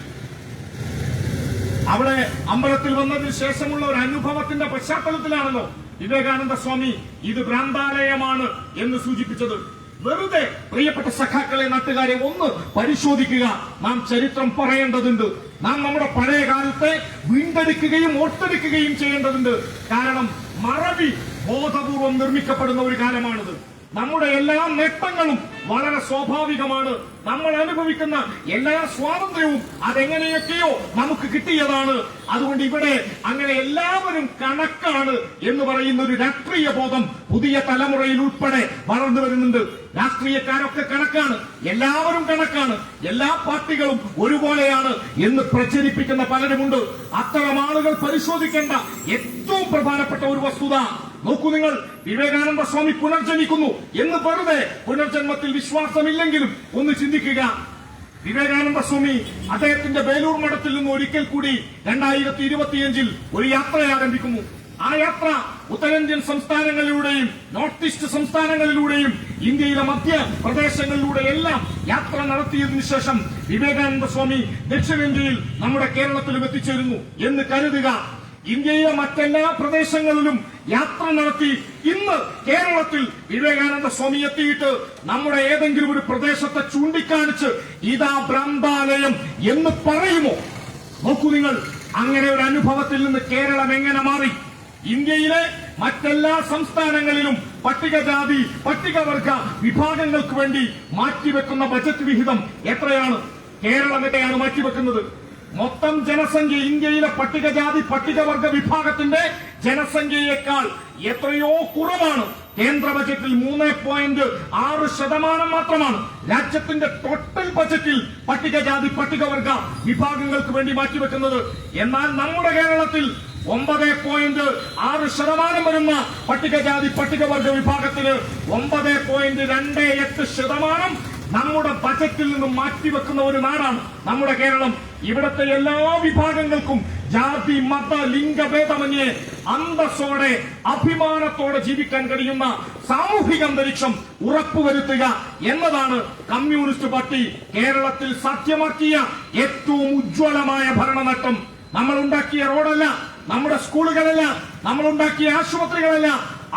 അവിടെ അമ്പലത്തിൽ വന്നതിന് ശേഷമുള്ള ഒരു അനുഭവത്തിന്റെ പശ്ചാത്തലത്തിലാണല്ലോ വിവേകാനന്ദ സ്വാമി ഇത് ഭ്രാന്താലയമാണ് എന്ന് സൂചിപ്പിച്ചത്. വെറുതെ പ്രിയപ്പെട്ട സഖാക്കളെ, നാട്ടുകാരെ, ഒന്ന് പരിശോധിക്കുക. നാം ചരിത്രം പറയേണ്ടതുണ്ട്. നാം നമ്മുടെ പഴയ കാലത്തെ വീണ്ടെടുക്കുകയും ഓർത്തെടുക്കുകയും ചെയ്യേണ്ടതുണ്ട്. കാരണം മറവി ബോധപൂർവം നിർമ്മിക്കപ്പെടുന്ന ഒരു കാലമാണിത്. നമ്മുടെ എല്ലാ നേട്ടങ്ങളും വളരെ സ്വാഭാവികമാണ്. നമ്മൾ അനുഭവിക്കുന്ന എല്ലാ സ്വാതന്ത്ര്യവും അതെങ്ങനെയൊക്കെയോ നമുക്ക് കിട്ടിയതാണ്. അതുകൊണ്ട് ഇവിടെ അങ്ങനെ എല്ലാവരും കണക്കാണ് എന്ന് പറയുന്ന ഒരു രാഷ്ട്രീയ ബോധം പുതിയ തലമുറയിൽ ഉൾപ്പെടെ വളർന്നു വരുന്നുണ്ട്. രാഷ്ട്രീയക്കാരൊക്കെ കണക്കാണ്, എല്ലാവരും കണക്കാണ്, എല്ലാ പാർട്ടികളും ഒരുപോലെയാണ് എന്ന് പ്രചരിപ്പിക്കുന്ന പലരുമുണ്ട്. അത്തരം ആളുകൾ പരിശോധിക്കേണ്ട ഏറ്റവും പ്രധാനപ്പെട്ട ഒരു വസ്തുത നോക്കൂ നിങ്ങൾ. വിവേകാനന്ദ സ്വാമി പുനർജനിക്കുന്നു എന്ന് വെറുതെ പുനർജന്മത്തിൽ വിശ്വാസമില്ലെങ്കിലും ഒന്ന് ചിന്തിക്കുക. വിവേകാനന്ദ സ്വാമി അദ്ദേഹത്തിന്റെ വേലൂർ മഠത്തിൽ നിന്ന് ഒരിക്കൽ കൂടി 2025 ഒരു യാത്ര ആരംഭിക്കുന്നു. ആ യാത്ര ഉത്തരേന്ത്യൻ സംസ്ഥാനങ്ങളിലൂടെയും നോർത്ത് ഈസ്റ്റ് സംസ്ഥാനങ്ങളിലൂടെയും ഇന്ത്യയിലെ മധ്യ പ്രദേശങ്ങളിലൂടെയെല്ലാം യാത്ര നടത്തിയതിനു ശേഷം വിവേകാനന്ദ സ്വാമി ദക്ഷിണേന്ത്യയിൽ നമ്മുടെ കേരളത്തിലും എത്തിച്ചേരുന്നു എന്ന് കരുതുക. ഇന്ത്യയിലെ മറ്റെല്ലാ പ്രദേശങ്ങളിലും യാത്ര നടത്തി ഇന്ന് കേരളത്തിൽ വിവേകാനന്ദ സ്വാമി എത്തിയിട്ട് നമ്മുടെ ഏതെങ്കിലും ഒരു പ്രദേശത്തെ ചൂണ്ടിക്കാണിച്ച് ഇതാ ഭ്രാന്താലയം എന്ന് പറയുമോ? നോക്കൂ നിങ്ങൾ, അങ്ങനെ ഒരു അനുഭവത്തിൽ നിന്ന് കേരളം എങ്ങനെ മാറി? ഇന്ത്യയിലെ മറ്റെല്ലാ സംസ്ഥാനങ്ങളിലും പട്ടികജാതി, പട്ടികവർഗ വിഭാഗങ്ങൾക്ക് വേണ്ടി മാറ്റിവെക്കുന്ന ബജറ്റ് വിഹിതം എത്രയാണ്? കേരളം എത്രയാണ് മാറ്റിവെക്കുന്നത്? മൊത്തം ജനസംഖ്യ, ഇന്ത്യയിലെ പട്ടികജാതി പട്ടികവർഗ വിഭാഗത്തിന്റെ ജനസംഖ്യയേക്കാൾ എത്രയോ കുറവാണ്. കേന്ദ്ര ബജറ്റിൽ 3.6% മാത്രമാണ് രാജ്യത്തിന്റെ ടോട്ടൽ ബജറ്റിൽ പട്ടികജാതി പട്ടികവർഗ വിഭാഗങ്ങൾക്ക് വേണ്ടി മാറ്റിവെക്കുന്നത്. എന്നാൽ നമ്മുടെ കേരളത്തിൽ 9.6% വരുന്ന പട്ടികജാതി പട്ടികവർഗ വിഭാഗത്തിന് 9.28% നമ്മുടെ ബജറ്റിൽ നിന്നും മാറ്റിവെക്കുന്ന ഒരു നാടാണ് നമ്മുടെ കേരളം. ഇവിടത്തെ എല്ലാ വിഭാഗങ്ങൾക്കും ജാതി, മത, ലിംഗഭേദമന്യേ അന്തസ്സോടെ അഭിമാനത്തോടെ ജീവിക്കാൻ കഴിയുന്ന സാമൂഹിക അന്തരീക്ഷം ഉറപ്പുവരുത്തുക എന്നതാണ് കമ്മ്യൂണിസ്റ്റ് പാർട്ടി കേരളത്തിൽ സാധ്യമാക്കിയ ഏറ്റവും ഉജ്ജ്വലമായ ഭരണനേട്ടം. നമ്മൾ ഉണ്ടാക്കിയ റോഡല്ല, നമ്മുടെ സ്കൂളുകളല്ല, നമ്മൾ ഉണ്ടാക്കിയ ആശുപത്രികളല്ല,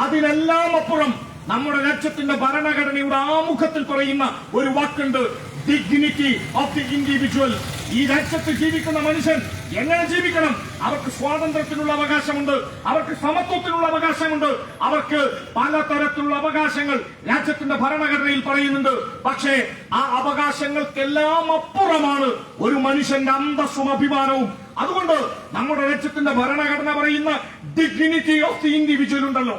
അതിനെല്ലാം അപ്പുറം നമ്മുടെ രാജ്യത്തിന്റെ ഭരണഘടനയുടെ ആമുഖത്തിൽ പറയുന്ന ഒരു വാക്കുണ്ട്, ഡിഗ്നിറ്റി ഓഫ് ദി ഇൻഡിവിജ്വൽ. ഈ രാജ്യത്ത് ജീവിക്കുന്ന മനുഷ്യൻ എങ്ങനെ ജീവിക്കണം? അവർക്ക് സ്വാതന്ത്ര്യത്തിനുള്ള അവകാശമുണ്ട്, അവർക്ക് സമത്വത്തിനുള്ള അവകാശമുണ്ട്, അവർക്ക് പലതരത്തിലുള്ള അവകാശങ്ങൾ രാജ്യത്തിന്റെ ഭരണഘടനയിൽ പറയുന്നുണ്ട്. പക്ഷേ ആ അവകാശങ്ങൾക്കെല്ലാം അപ്പുറമാണ് ഒരു മനുഷ്യന്റെ അന്തസ്സും അഭിമാനവും. അതുകൊണ്ട് നമ്മുടെ രാജ്യത്തിന്റെ ഭരണഘടന പറയുന്ന ഡിഗ്നിറ്റി ഓഫ് ദി ഇൻഡിവിജ്വൽ ഉണ്ടല്ലോ,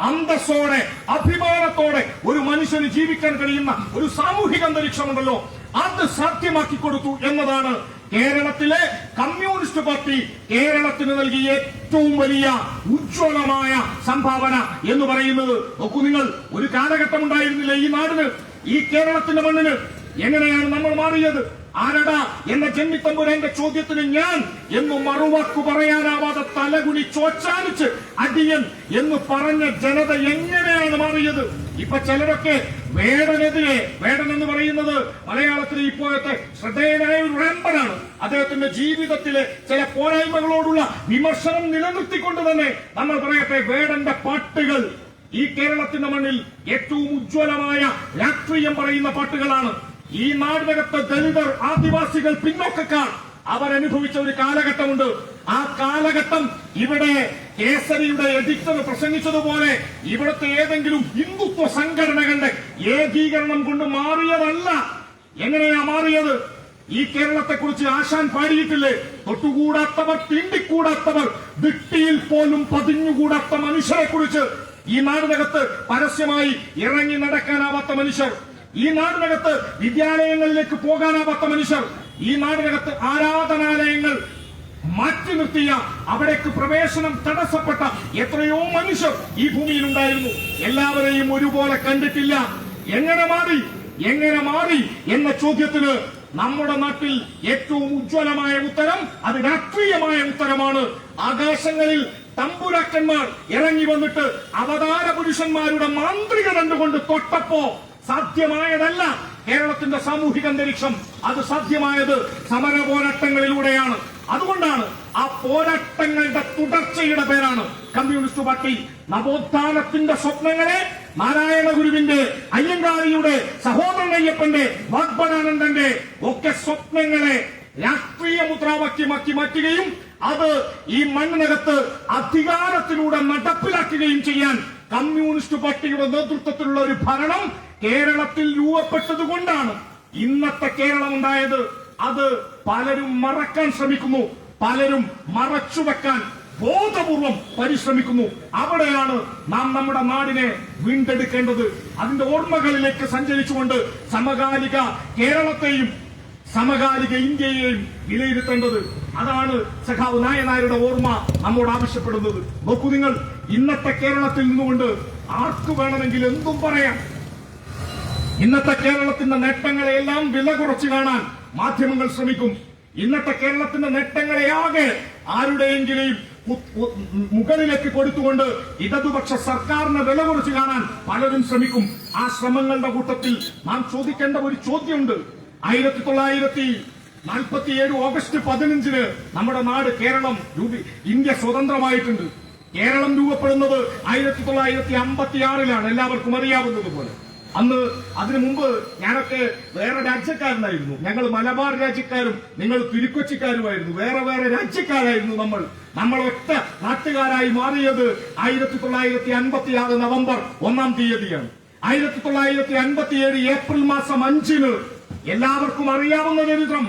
അന്തസ്സോടെ അഭിമാനത്തോടെ ഒരു മനുഷ്യന് ജീവിക്കാൻ കഴിയുന്ന ഒരു സാമൂഹിക അന്തരീക്ഷമുണ്ടല്ലോ, അത് സാധ്യമാക്കി കൊടുത്തു എന്നതാണ് കേരളത്തിലെ കമ്മ്യൂണിസ്റ്റ് പാർട്ടി കേരളത്തിന് നൽകിയ ഏറ്റവും വലിയ ഉജ്ജ്വലമായ സംഭാവന എന്ന് പറയുന്നത്. നോക്കൂ നിങ്ങൾ, ഒരു കാലഘട്ടം ഉണ്ടായിരുന്നില്ല ഈ നാടിന്, ഈ കേരളത്തിന്റെ മണ്ണിന്. എങ്ങനെയാണ് നമ്മൾ മാറിയത്? ആരടാ എന്ന ചെന്നിത്തമ്പുരാന്റെ ചോദ്യത്തിന് ഞാൻ എന്ന് മറുവാക്കു പറയാനാവാതെ തലകുനി ചോച്ചാനിച്ച് അടിയൻ എന്ന് പറഞ്ഞ ജനത എങ്ങനെയാണ് മാറിയത്? ഇപ്പൊ ചിലരൊക്കെ വേടനെതിരെ, വേടൻ എന്ന് പറയുന്നത് മലയാളത്തിലെ ഇപ്പോഴത്തെ ശ്രദ്ധേയനായ ഒരു റേമ്പറാണ്. അദ്ദേഹത്തിന്റെ ജീവിതത്തിലെ ചില പോരായ്മകളോടുള്ള വിമർശനം നിലനിർത്തിക്കൊണ്ട് തന്നെ നമ്മൾ പറയട്ടെ, വേടന്റെ പാട്ടുകൾ ഈ കേരളത്തിന്റെ മണ്ണിൽ ഏറ്റവും ഉജ്ജ്വലമായ രാഷ്ട്രീയം പറയുന്ന പാട്ടുകളാണ്. ഈ നാടിനകത്ത് ദലിതർ, ആദിവാസികൾ, പിന്നോക്കക്കാർ അവരനുഭവിച്ച ഒരു കാലഘട്ടമുണ്ട്. ആ കാലഘട്ടം ഇവിടെ കേസരിയുടെ എഡിറ്റർ പ്രസംഗിച്ചതുപോലെ ഇവിടുത്തെ ഏതെങ്കിലും ഹിന്ദുത്വ സംഘടനകളുടെ ഏകീകരണം കൊണ്ട് മാറിയതല്ല. എങ്ങനെയാ മാറിയത്? ഈ കേരളത്തെക്കുറിച്ച് ആശാൻ പാടിയിട്ടില്ലേ? തൊട്ടുകൂടാത്തവർ, തീണ്ടിക്കൂടാത്തവർ, ദിട്ടിയിൽ പോലും പതിഞ്ഞുകൂടാത്ത മനുഷ്യരെ കുറിച്ച്. ഈ നാടിനകത്ത് പരസ്യമായി ഇറങ്ങി നടക്കാനാവാത്ത മനുഷ്യർ, ഈ നാടിനകത്ത് വിദ്യാലയങ്ങളിലേക്ക് പോകാനാവാത്ത മനുഷ്യർ, ഈ നാടിനകത്ത് ആരാധനാലയങ്ങൾ മാറ്റി നിർത്തിയ, അവിടേക്ക് പ്രവേശനം തടസ്സപ്പെട്ട എത്രയോ മനുഷ്യർ ഈ ഭൂമിയിലുണ്ടായിരുന്നു. എല്ലാവരെയും ഒരുപോലെ കണ്ടിട്ടില്ല. എങ്ങനെ മാറി എന്ന ചോദ്യത്തിന് നമ്മുടെ നാട്ടിൽ ഏറ്റവും ഉജ്ജ്വലമായ ഉത്തരം അത് രാഷ്ട്രീയമായ ഉത്തരമാണ്. ആകാശങ്ങളിൽ തമ്പുരാക്കന്മാർ ഇറങ്ങി വന്നിട്ട് അവതാര പുരുഷന്മാരുടെ മാന്ത്രിക കണ്ടുകൊണ്ട് തൊട്ടപ്പോ സാധ്യമായതല്ല കേരളത്തിന്റെ സാമൂഹിക അന്തരീക്ഷം. അത് സാധ്യമായത് സമര പോരാട്ടങ്ങളിലൂടെയാണ്. അതുകൊണ്ടാണ് ആ പോരാട്ടങ്ങളുടെ തുടർച്ചയുടെ പേരാണ് കമ്മ്യൂണിസ്റ്റ് പാർട്ടി. നവോത്ഥാനത്തിന്റെ സ്വപ്നങ്ങളെ നാരായണ ഗുരുവിന്റെ, അയ്യങ്കാളിയുടെ, സഹോദരൻ അയ്യപ്പന്റെ, വാഗ്ബടാനന്ദന്റെ ഒക്കെ സ്വപ്നങ്ങളെ രാഷ്ട്രീയ മുദ്രാവാക്യമാക്കി മാറ്റുകയും അത് ഈ മണ്ണിനകത്ത് അധികാരത്തിലൂടെ നടപ്പിലാക്കുകയും ചെയ്യാൻ കമ്മ്യൂണിസ്റ്റ് പാർട്ടിയുടെ നേതൃത്വത്തിലുള്ള ഒരു ഭരണം കേരളത്തിൽ രൂപപ്പെട്ടതുകൊണ്ടാണ് ഇന്നത്തെ കേരളം ഉണ്ടായത്. അത് പലരും മറക്കാൻ ശ്രമിക്കുന്നു, പലരും മറച്ചുവെക്കാൻ ബോധപൂർവം പരിശ്രമിക്കുന്നു. അവിടെയാണ് നാം നമ്മുടെ നാടിനെ വീണ്ടെടുക്കേണ്ടത്. അതിന്റെ ഓർമ്മകളിലേക്ക് സഞ്ചരിച്ചുകൊണ്ട് സമകാലിക കേരളത്തെയും സമകാലിക ഇന്ത്യയെയും വിലയിരുത്തേണ്ടത്. അതാണ് സഖാവ് നായനാരുടെ ഓർമ്മ നമ്മോട് ആവശ്യപ്പെടുന്നത്. നോക്കൂ നിങ്ങൾ, ഇന്നത്തെ കേരളത്തിൽ നിന്നുകൊണ്ട് ആർക്ക് വേണമെങ്കിൽ എന്തും പറയാം. ഇന്നത്തെ കേരളത്തിന്റെ നേട്ടങ്ങളെയെല്ലാം വില കുറച്ച് കാണാൻ മാധ്യമങ്ങൾ ശ്രമിക്കും. ഇന്നത്തെ കേരളത്തിന്റെ നേട്ടങ്ങളെയാകെ ആരുടെയെങ്കിലും മുകളിലേക്ക് കൊടുത്തുകൊണ്ട് ഇടതുപക്ഷ സർക്കാരിനെ വില കുറച്ച് കാണാൻ പലരും ശ്രമിക്കും. ആ ശ്രമങ്ങളുടെ കൂട്ടത്തിൽ നാം ചോദിക്കേണ്ട ഒരു ചോദ്യമുണ്ട്. 1947 ഓഗസ്റ്റ് 15 നമ്മുടെ നാട് കേരളം ഇന്ത്യ സ്വതന്ത്രമായിട്ടുണ്ട്. കേരളം രൂപപ്പെടുന്നത് 1956 എല്ലാവർക്കും അറിയാവുന്നതുപോലെ. അന്ന് അതിനു മുമ്പ് ഞാനൊക്കെ വേറെ രാജ്യക്കാരനായിരുന്നു. ഞങ്ങൾ മലബാർ രാജ്യക്കാരും നിങ്ങൾ തിരുക്കൊച്ചിക്കാരുമായിരുന്നു. വേറെ വേറെ രാജ്യക്കാരായിരുന്നു നമ്മൾ ഒറ്റ നാട്ടുകാരായി മാറിയത് 1956 നവംബർ 1 തീയതിയാണ്. 1957 ഏപ്രിൽ മാസം 5 എല്ലാവർക്കും അറിയാവുന്ന ചരിത്രം.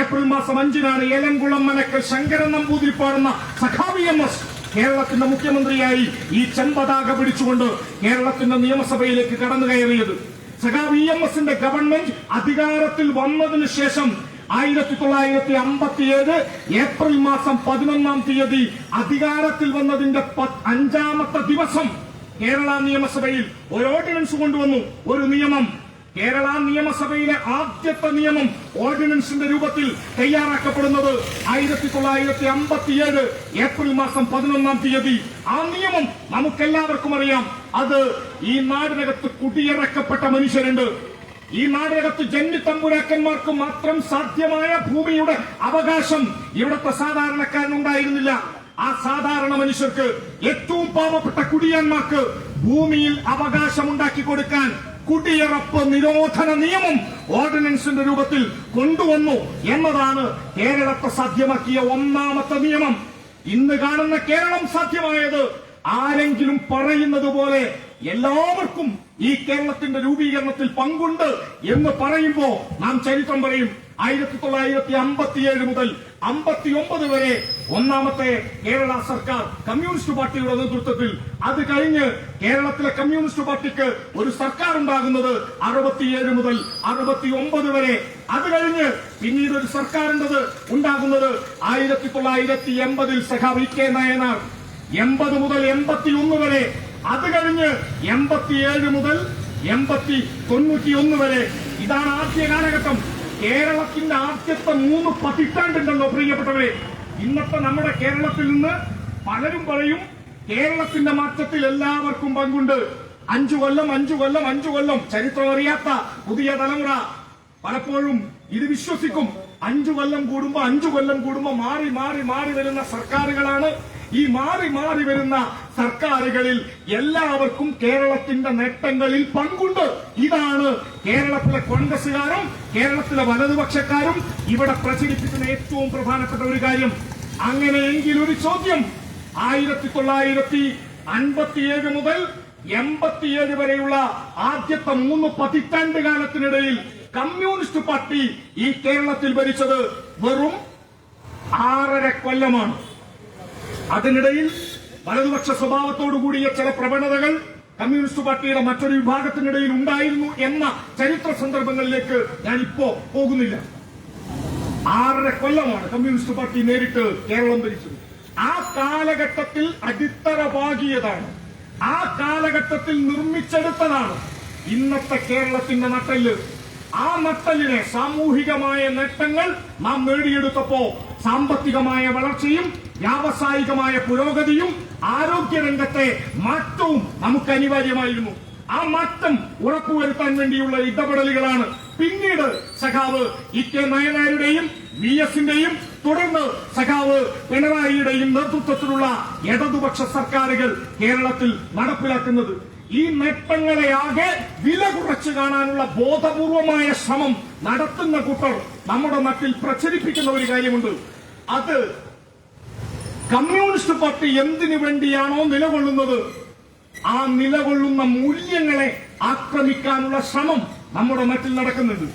ഏപ്രിൽ മാസം 5 ഏലംകുളം മനക്കൽ ശങ്കരൻ നമ്പൂതിരി പാടുന്ന സഖാവ് EMS കേരളത്തിന്റെ മുഖ്യമന്ത്രിയായി ഈ ചെമ്പതാക പിടിച്ചുകൊണ്ട് കേരളത്തിന്റെ നിയമസഭയിലേക്ക് കടന്നു കയറിയത്. സഖാവ് EMSന്റെ ഗവൺമെന്റ് അധികാരത്തിൽ വന്നതിന് ശേഷം 1957 ഏപ്രിൽ മാസം 11 തീയതി അധികാരത്തിൽ വന്നതിന്റെ 5ാമത്തെ ദിവസം കേരള നിയമസഭയിൽ ഒരു ഓർഡിനൻസ് കൊണ്ടുവന്നു. ഒരു നിയമം, കേരള നിയമസഭയിലെ ആദ്യത്തെ നിയമം ഓർഡിനൻസിന്റെ രൂപത്തിൽ തയ്യാറാക്കപ്പെടുന്നത് 1957 ഏപ്രിൽ മാസം 11 തീയതി. ആ നിയമം നമുക്കെല്ലാവർക്കും അറിയാം. അത് ഈ നാടിനകത്ത് കുടിയിറക്കപ്പെട്ട മനുഷ്യരുണ്ട്. ഈ നാടിനകത്ത് ജന്മിത്തമ്പുരാക്കന്മാർക്ക് മാത്രം സാധ്യമായ ഭൂമിയുടെ അവകാശം ഇവിടുത്തെ സാധാരണക്കാരനുണ്ടായിരുന്നില്ല. ആ സാധാരണ മനുഷ്യർക്ക്, ഏറ്റവും പാവപ്പെട്ട കുടിയന്മാർക്ക് ഭൂമിയിൽ അവകാശമുണ്ടാക്കി കൊടുക്കാൻ കുടിയിറപ്പ് നിരോധന നിയമം ഓർഡിനൻസിന്റെ രൂപത്തിൽ കൊണ്ടുവന്നു എന്നതാണ് കേരളത്തെ സാധ്യമാക്കിയ 1ാമത്തെ നിയമം. ഇന്ന് കാണുന്ന കേരളം സാധ്യമായത് ആരെങ്കിലും പറയുന്നത് പോലെ എല്ലാവർക്കും ഈ കേരളത്തിന്റെ രൂപീകരണത്തിൽ പങ്കുണ്ട് എന്ന് പറയുമ്പോ നാം ചരിത്രം പറയും. 1957 മുതൽ 59 വരെ 1ാമത്തെ കേരള സർക്കാർ കമ്മ്യൂണിസ്റ്റ് പാർട്ടിയുടെ നേതൃത്വത്തിൽ. അത് കഴിഞ്ഞ് കേരളത്തിലെ കമ്മ്യൂണിസ്റ്റ് പാർട്ടിക്ക് ഒരു സർക്കാർ ഉണ്ടാകുന്നത് 67 മുതൽ 69 വരെ. അത് കഴിഞ്ഞ് പിന്നീട് ഒരു സർക്കാർ ഉണ്ടാകുന്നത് 1980 സഖാവ് E.K. നായനാർ. 80 മുതൽ 81 വരെ. അത് കഴിഞ്ഞ് 87 മുതൽ 91 വരെ. ഇതാണ് ആദ്യ കാലഘട്ടം. കേരളത്തിന്റെ ആദ്യത്തെ 3 പതിറ്റാണ്ടുണ്ടല്ലോ പ്രിയപ്പെട്ടവരെ. ഇന്നത്തെ നമ്മുടെ കേരളത്തിൽ നിന്ന് പലരും പറയും കേരളത്തിന്റെ മാറ്റത്തിൽ എല്ലാവർക്കും പങ്കുണ്ട്. 5 കൊല്ലം ചരിത്രം അറിയാത്ത പുതിയ തലമുറ പലപ്പോഴും ഇത് വിശ്വസിക്കും. 5 കൊല്ലം കൂടുമ്പോ മാറി വരുന്ന സർക്കാരുകളാണ്. ഈ മാറി വരുന്ന സർക്കാരുകളിൽ എല്ലാവർക്കും കേരളത്തിന്റെ നേട്ടങ്ങളിൽ പങ്കുണ്ട്. ഇതാണ് കേരളത്തിലെ കോൺഗ്രസുകാരും കേരളത്തിലെ വലതുപക്ഷക്കാരും ഇവിടെ പ്രചരിപ്പിക്കുന്ന ഏറ്റവും പ്രധാനപ്പെട്ട ഒരു കാര്യം. അങ്ങനെയെങ്കിൽ ഒരു ചോദ്യം, 1957 മുതൽ 87 വരെയുള്ള ആദ്യത്തെ 3 പതിറ്റാണ്ട് കാലത്തിനിടയിൽ കമ്മ്യൂണിസ്റ്റ് പാർട്ടി ഈ കേരളത്തിൽ ഭരിച്ചത് വെറും 6.5 കൊല്ലമാണ്. അതിനിടയിൽ വലതുപക്ഷ സ്വഭാവത്തോടുകൂടിയ ചില പ്രവണതകൾ കമ്മ്യൂണിസ്റ്റ് പാർട്ടിയുടെ മറ്റൊരു വിഭാഗത്തിനിടയിൽ ഉണ്ടായിരുന്നു എന്ന ചരിത്ര സന്ദർഭങ്ങളിലേക്ക് ഞാൻ ഇപ്പോ പോകുന്നില്ല. 6.5 കൊല്ലമാണ് കമ്മ്യൂണിസ്റ്റ് പാർട്ടി നേരിട്ട് കേരളം ഭരിച്ചത്. ആ കാലഘട്ടത്തിൽ അടിത്തറ പാകിയതാണ്, ആ കാലഘട്ടത്തിൽ നിർമ്മിച്ചെടുത്തതാണ് ഇന്നത്തെ കേരളത്തിന്റെ നട്ടെല്ല്. ആ നട്ടെല്ലിനെ സാമൂഹികമായ നേട്ടങ്ങൾ നാം നേടിയെടുത്തപ്പോ സാമ്പത്തികമായ വളർച്ചയും വ്യാവസായികമായ പുരോഗതിയും ആരോഗ്യരംഗത്തെ മാറ്റവും നമുക്ക് അനിവാര്യമായിരുന്നു. ആ മാറ്റം ഉറപ്പുവരുത്താൻ വേണ്ടിയുള്ള ഇടപെടലുകളാണ് പിന്നീട് സഖാവ് ഇ.കെ. നായനാരുടെയും VS-ന്റെയും തുടർന്ന് സഖാവ് പിണറായിയുടെയും നേതൃത്വത്തിലുള്ള ഇടതുപക്ഷ സർക്കാരുകൾ കേരളത്തിൽ നടപ്പിലാക്കുന്നത്. ഈ നേട്ടങ്ങളെയാകെ വില കുറച്ച് കാണാനുള്ള ബോധപൂർവമായ ശ്രമം നടത്തുന്ന കൂട്ടർ നമ്മുടെ നാട്ടിൽ പ്രചരിപ്പിക്കുന്ന ഒരു കാര്യമുണ്ട്. അത് കമ്മ്യൂണിസ്റ്റ് പാർട്ടി എന്തിനു വേണ്ടിയാണോ നിലകൊള്ളുന്നത്, ആ നിലകൊള്ളുന്ന മൂല്യങ്ങളെ ആക്രമിക്കാനുള്ള ശ്രമം നമ്മുടെ നാട്ടിൽ നടക്കുന്നുണ്ട്.